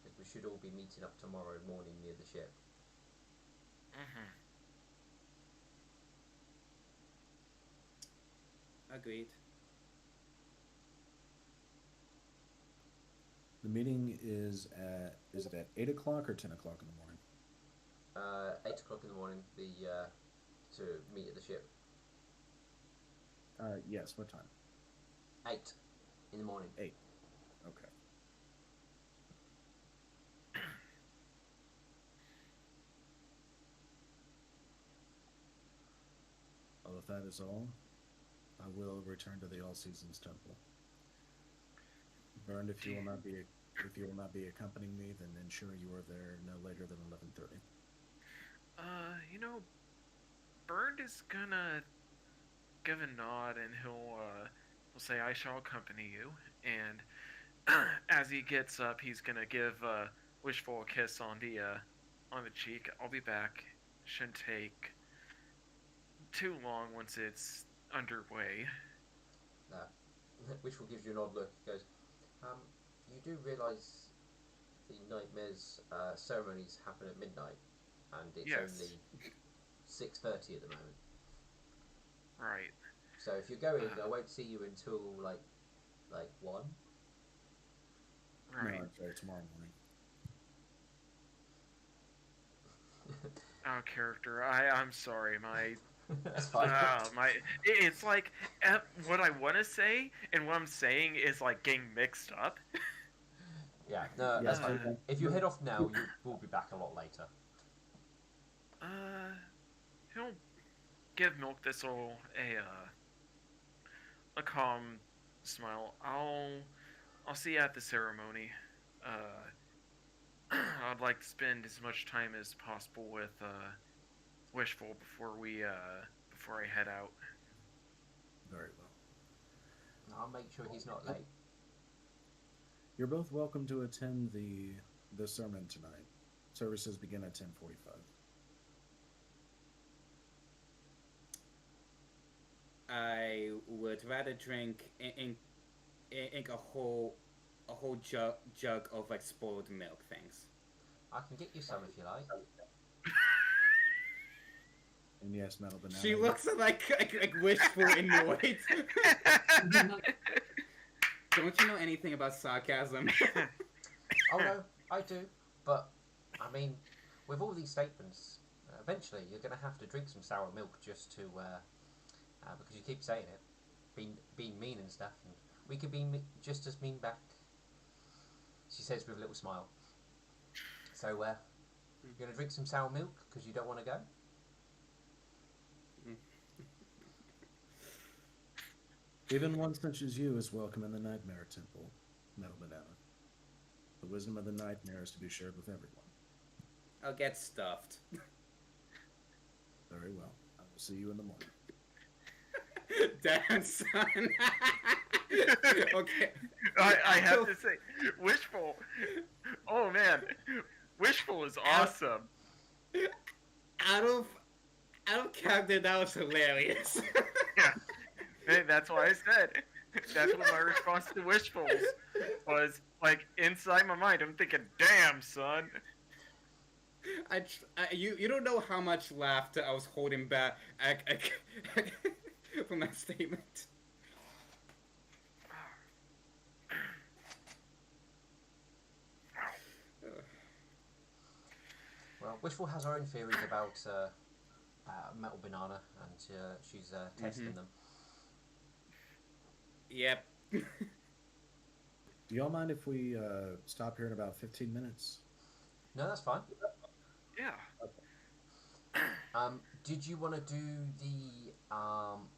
because we should all be meeting up tomorrow morning near the ship. agreed. The meeting is it at 8 o'clock or 10 o'clock in the morning? 8 o'clock in the morning. To meet at the ship. Yes. What time? 8 in the morning. 8. Okay. Well, if that is all, I will return to the All Seasons Temple. Burned, if you will not be accompanying me, then ensure you are there no later than 11:30. You know, Bird is gonna give a nod and he'll say, "I shall accompany you." And as he gets up, he's gonna give Wishful a kiss on the cheek. "I'll be back. Shouldn't take too long once it's underway." Uh, which will give you an odd look. He goes, you do realise the Nightmares ceremonies happen at midnight, and it's Yes. only 6:30 at the moment. Right. So if you're going, I won't see you until like 1. Right. No, sorry, tomorrow morning. Out of character. I'm sorry. That's fine. It's like what I want to say and what I'm saying is like getting mixed up. Yeah, no, Yes, that's fine. If you head off now, you will be back a lot later. He'll give Milk Thistle a calm smile. I'll see you at the ceremony. I'd like to spend as much time as possible with Wishful before I head out. Very well. I'll make sure he's not late. You're both welcome to attend the sermon tonight. Services begin at 10:45. I would rather drink a whole jug of like spoiled milk. Thanks. I can get you some if you like. And yes, Metal Banana. She looks like wishful annoyed. Don't you know anything about sarcasm? Oh no, I do. But I mean, with all these statements, eventually you're going to have to drink some sour milk just to because you keep saying it, being mean and stuff, and we could be just as mean back. She says with a little smile. So, you're going to drink some sour milk because you don't want to go? Even one such as you is welcome in the Nightmare Temple, Metal Banana. The wisdom of the nightmare is to be shared with everyone. I'll get stuffed. Very well. I will see you in the morning. Damn, son. Okay. I have to say, Wishful. Oh man, Wishful is awesome. Out of character, that was hilarious. Yeah, hey, that's why I said. That's what my response to Wishful was. Like inside my mind, I'm thinking, "Damn, son." You don't know how much laughter I was holding back from that statement. Well, Wishful has her own theories about Metal Banana, and she's testing them. Yep. Do y'all mind if we stop here in about 15 minutes? No, that's fine. Yeah. Did you want to do the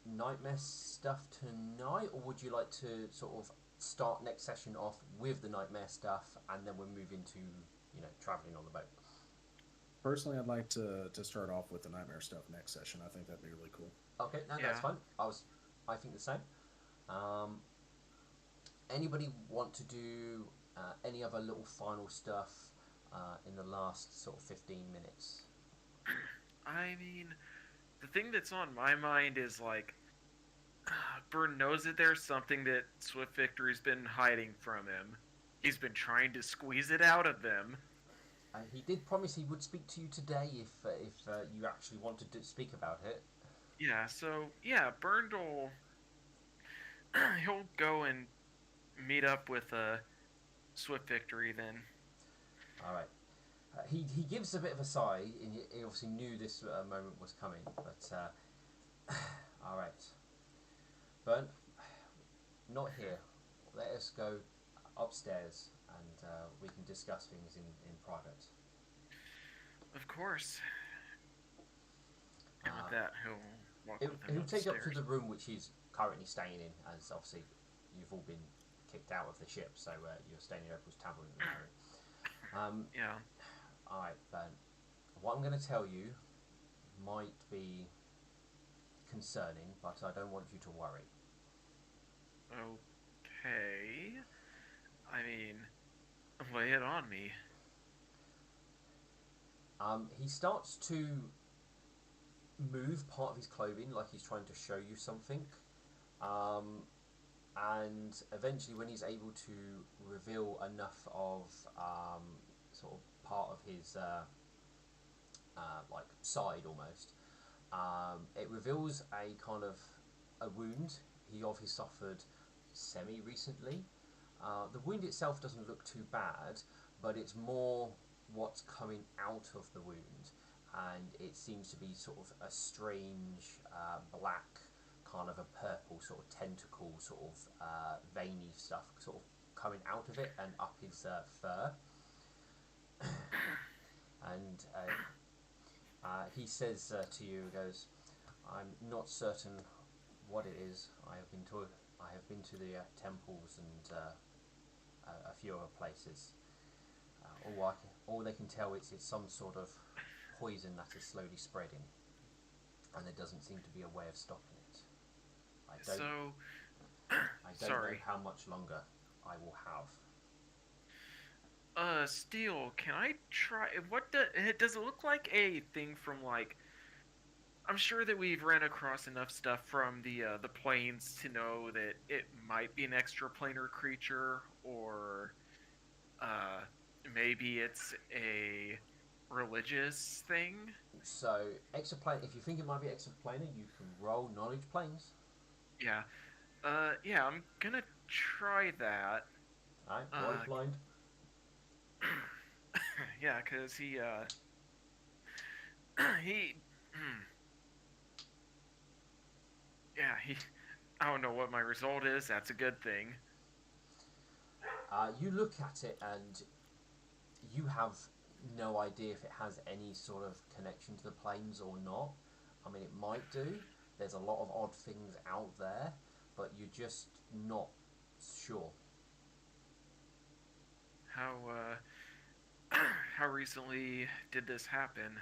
nightmare stuff tonight, or would you like to sort of start next session off with the nightmare stuff, and then we'll move into traveling on the boat? Personally, I'd like to start off with the nightmare stuff next session. I think that'd be really cool. Okay, no, Yeah. that's fine. I think the same. Anybody want to do any other little final stuff in the last sort of 15 minutes? I mean, the thing that's on my mind is like, Burn knows that there's something that Swift Victory's been hiding from him. He's been trying to squeeze it out of them. He did promise he would speak to you today if you actually wanted to speak about it. Yeah, so yeah, Burned will he'll go and meet up with Swift Victory then. All right. He gives a bit of a sigh, and he obviously knew this moment was coming. But all right. Bern, not here. Let us go upstairs and we can discuss things in private. Of course. And with Uh, that, he'll walk with him he'll take you up to upstairs. the room which he's currently staying in, as obviously you've all been kicked out of the ship, so you're staying in Opal's tavern at the moment. Yeah. Alright, Ben. What I'm going to tell you might be concerning, but I don't want you to worry. Okay. I mean, lay it on me. He starts to move part of his clothing like he's trying to show you something. And eventually, when he's able to reveal enough of sort of part of his like side almost, it reveals a kind of a wound he obviously suffered semi recently. The wound itself doesn't look too bad, but it's more what's coming out of the wound, and it seems to be sort of a strange black, kind of a purple sort of tentacle, sort of veiny stuff, sort of coming out of it and up his fur. And he says to you, he goes, "I'm not certain what it is. I have been to the temples and a few other places. All they can tell is it's some sort of poison that is slowly spreading, and there doesn't seem to be a way of stopping it. I don't know Sorry. how much longer I will have." Steel, can I try? Does it look like a thing from like? I'm sure that we've ran across enough stuff from the planes to know that it might be an extraplanar creature, or uh, maybe it's a religious thing. So, exoplanet. If you think it might be exoplanar, you can roll knowledge planes. Yeah. Yeah, I'm gonna try that. Alright, roll it blind. Yeah, cause he yeah, I don't know what my result is. That's a good thing. You look at it and you have no idea if it has any sort of connection to the planes or not. I mean, it might do. There's a lot of odd things out there, but you're just not sure. How how recently did this happen?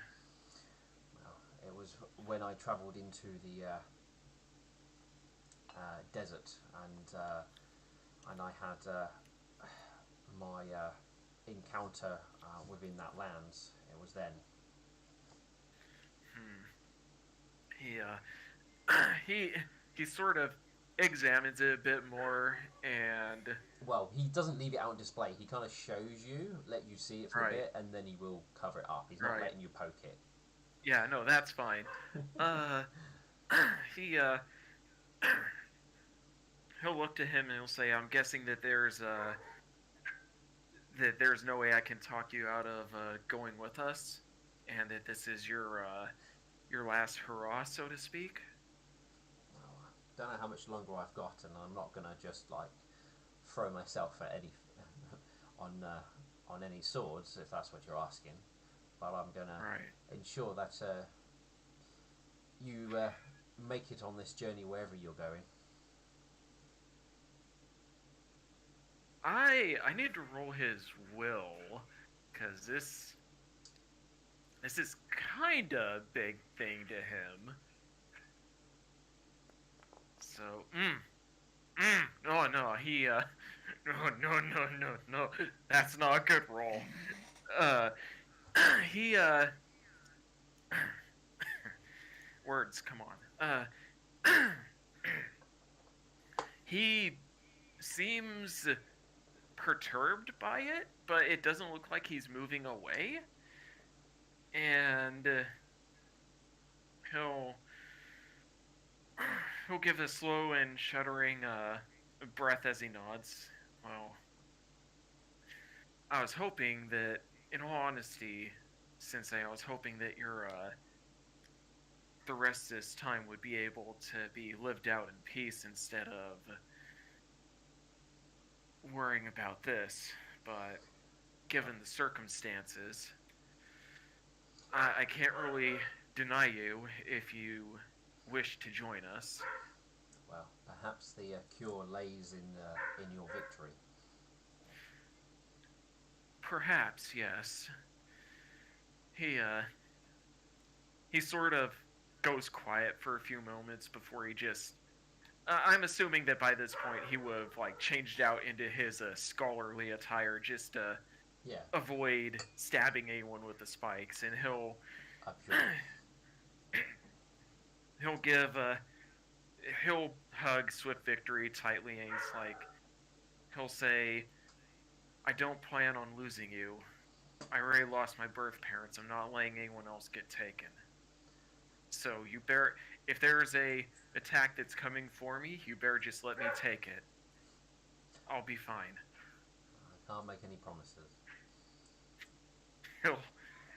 Well, it was when I travelled into the desert, and I had my encounter within that lands. It was then. Hmm. He he he sort of examines it a bit more and Well, he doesn't leave it out on display. He kind of shows you, let you see it for a right, bit, and then he will cover it up. He's not right. letting you poke it. Yeah, no, that's fine. Uh he he'll look to him and he'll say, "I'm guessing that there's no way I can talk you out of going with us, and that this is your last hurrah, so to speak." Well, I don't know how much longer I've got, and I'm not gonna just like throw myself at any on any swords if that's what you're asking. But I'm gonna Right. ensure that you make it on this journey wherever you're going. I need to roll his will, cause this is kinda a big thing to him. So, oh no, no, that's not a good roll. Uh, he words, come on. He seems perturbed by it, but it doesn't look like he's moving away. And he'll he'll give a slow and shuddering breath as he nods. Well, I was hoping that, in all honesty, Sensei, I was hoping that your the rest of this time would be able to be lived out in peace instead of worrying about this. But given the circumstances, I can't really deny you if you wish to join us. Well, perhaps the cure lays in your victory. Perhaps, yes. He he sort of goes quiet for a few moments before he just. I'm assuming that by this point he would have like changed out into his scholarly attire just to Yeah, avoid stabbing anyone with the spikes, and up your. he'll give he'll hug Swift Victory tightly, and he'll say, "I don't plan on losing you. I already lost my birth parents. I'm not letting anyone else get taken. So you better, if there's a attack that's coming for me, you better just let me take it. I'll be fine." I can't make any promises. He'll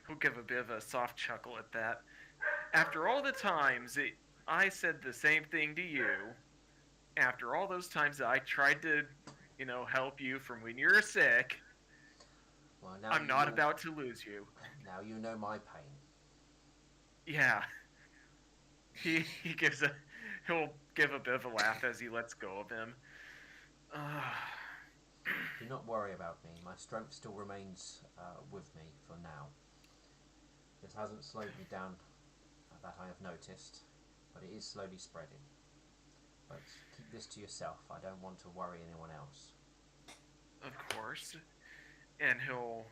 he'll give a bit of a soft chuckle at that. After all the times I said the same thing to you, after all those times that I tried to, help you from when you're sick, Well, now I'm not about to lose you. Now you know my pain. Yeah. He he'll give a bit of a laugh as he lets go of him. Do not worry about me. My strength still remains with me for now. It hasn't slowed me down that I have noticed, but it is slowly spreading. But keep this to yourself. I don't want to worry anyone else. Of course. And he'll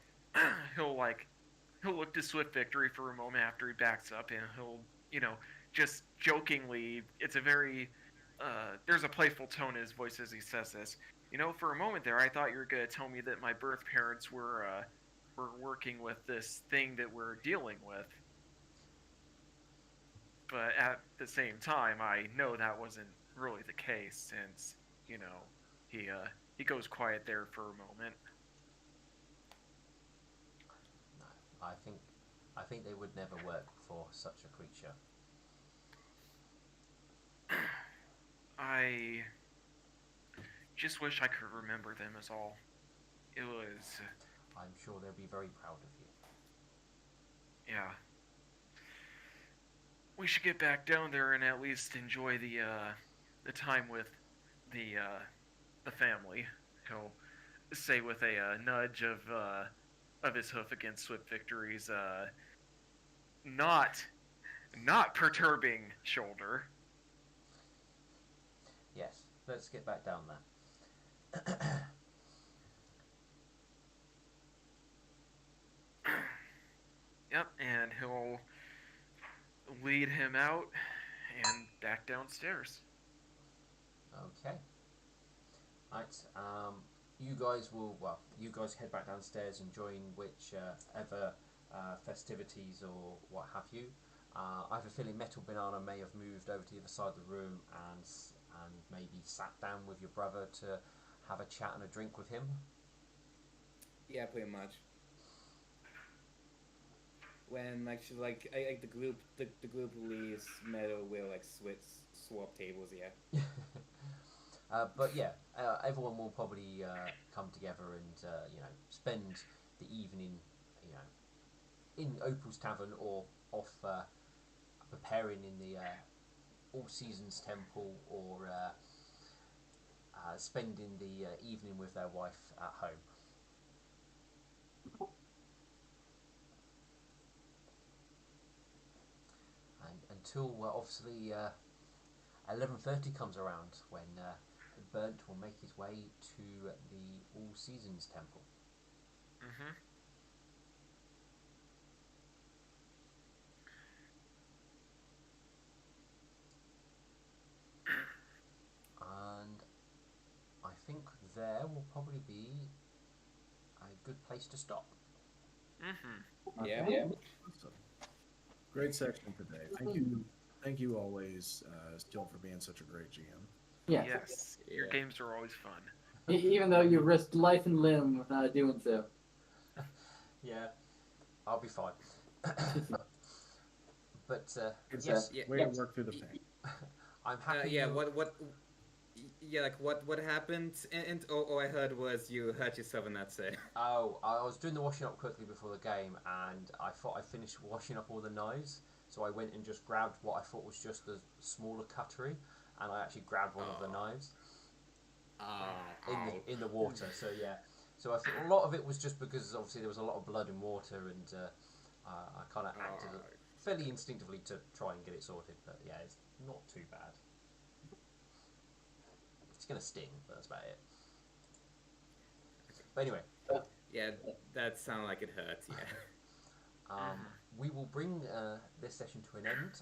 look to Swift Victory for a moment after he backs up, and he'll, just jokingly, it's a very there's a playful tone in his voice as he says this. For a moment there, I thought you were gonna tell me that my birth parents were working with this thing that we're dealing with. But at the same time, I know that wasn't really the case, since he goes quiet there for a moment. No, I think they would never work for such a creature. I just wish I could remember them as all. It was, I'm sure they'll be very proud of you. yeah. We should get back down there and at least enjoy the time with the family. He'll say with a nudge of his hoof against Swift Victory's not perturbing shoulder. Yes, let's get back down there. Yep, and he'll lead him out and back downstairs. Okay. Right. You guys you guys head back downstairs, enjoying whichever festivities or what have you. I have a feeling Metal Banana may have moved over to the other side of the room and maybe sat down with your brother to have a chat and a drink with him. Yeah, pretty much. When the group leaves, Meadow will swap tables. Yeah. But yeah, everyone will probably come together and spend the evening, in Opal's Tavern or off preparing in the All Seasons Temple, or spending the evening with their wife at home. And until obviously 11:30 comes around, when Burnt will make his way to the All Seasons Temple. Mm-hmm. And I think there will probably be a good place to stop. Mm-hmm. Yeah. Okay. Awesome. Great section today. Thank you always, Still, for being such a great GM. Yeah. Yes, your Yeah. games are always fun. Even though you risked life and limb doing so. Yeah, I'll be fine. But It's yes, Yeah. way to work through the pain. I'm happy. Yeah. you... Yeah, like what happened? And all I heard was you hurt yourself, and that's it. Oh, I was doing the washing up quickly before the game, and I thought I finished washing up all the knives, so I went and just grabbed what I thought was just the smaller cutlery, and I actually grabbed one of the knives in the water. So yeah, so I think a lot of it was just because obviously there was a lot of blood in water, and I kind of acted fairly instinctively to try and get it sorted. But yeah, it's not too bad. It's gonna sting, but that's about it. But anyway. Yeah, that sounded like it hurt. Yeah. We will bring this session to an end.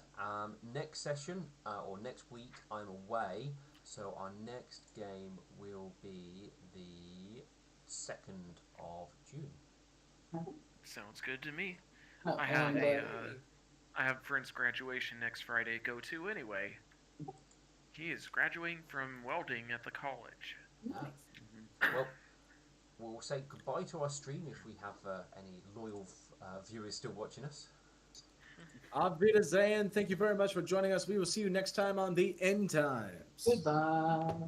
Next session, or next week, I'm away, so our next game will be the 2nd of June. Sounds good to me. Oh, I have and, I have a friend's graduation next Friday to go to anyway. He is graduating from welding at the college. Well, we'll say goodbye to our stream if we have any loyal viewers still watching us. Auf Wiedersehen. Thank you very much for joining us. We will see you next time on the End Times. Goodbye.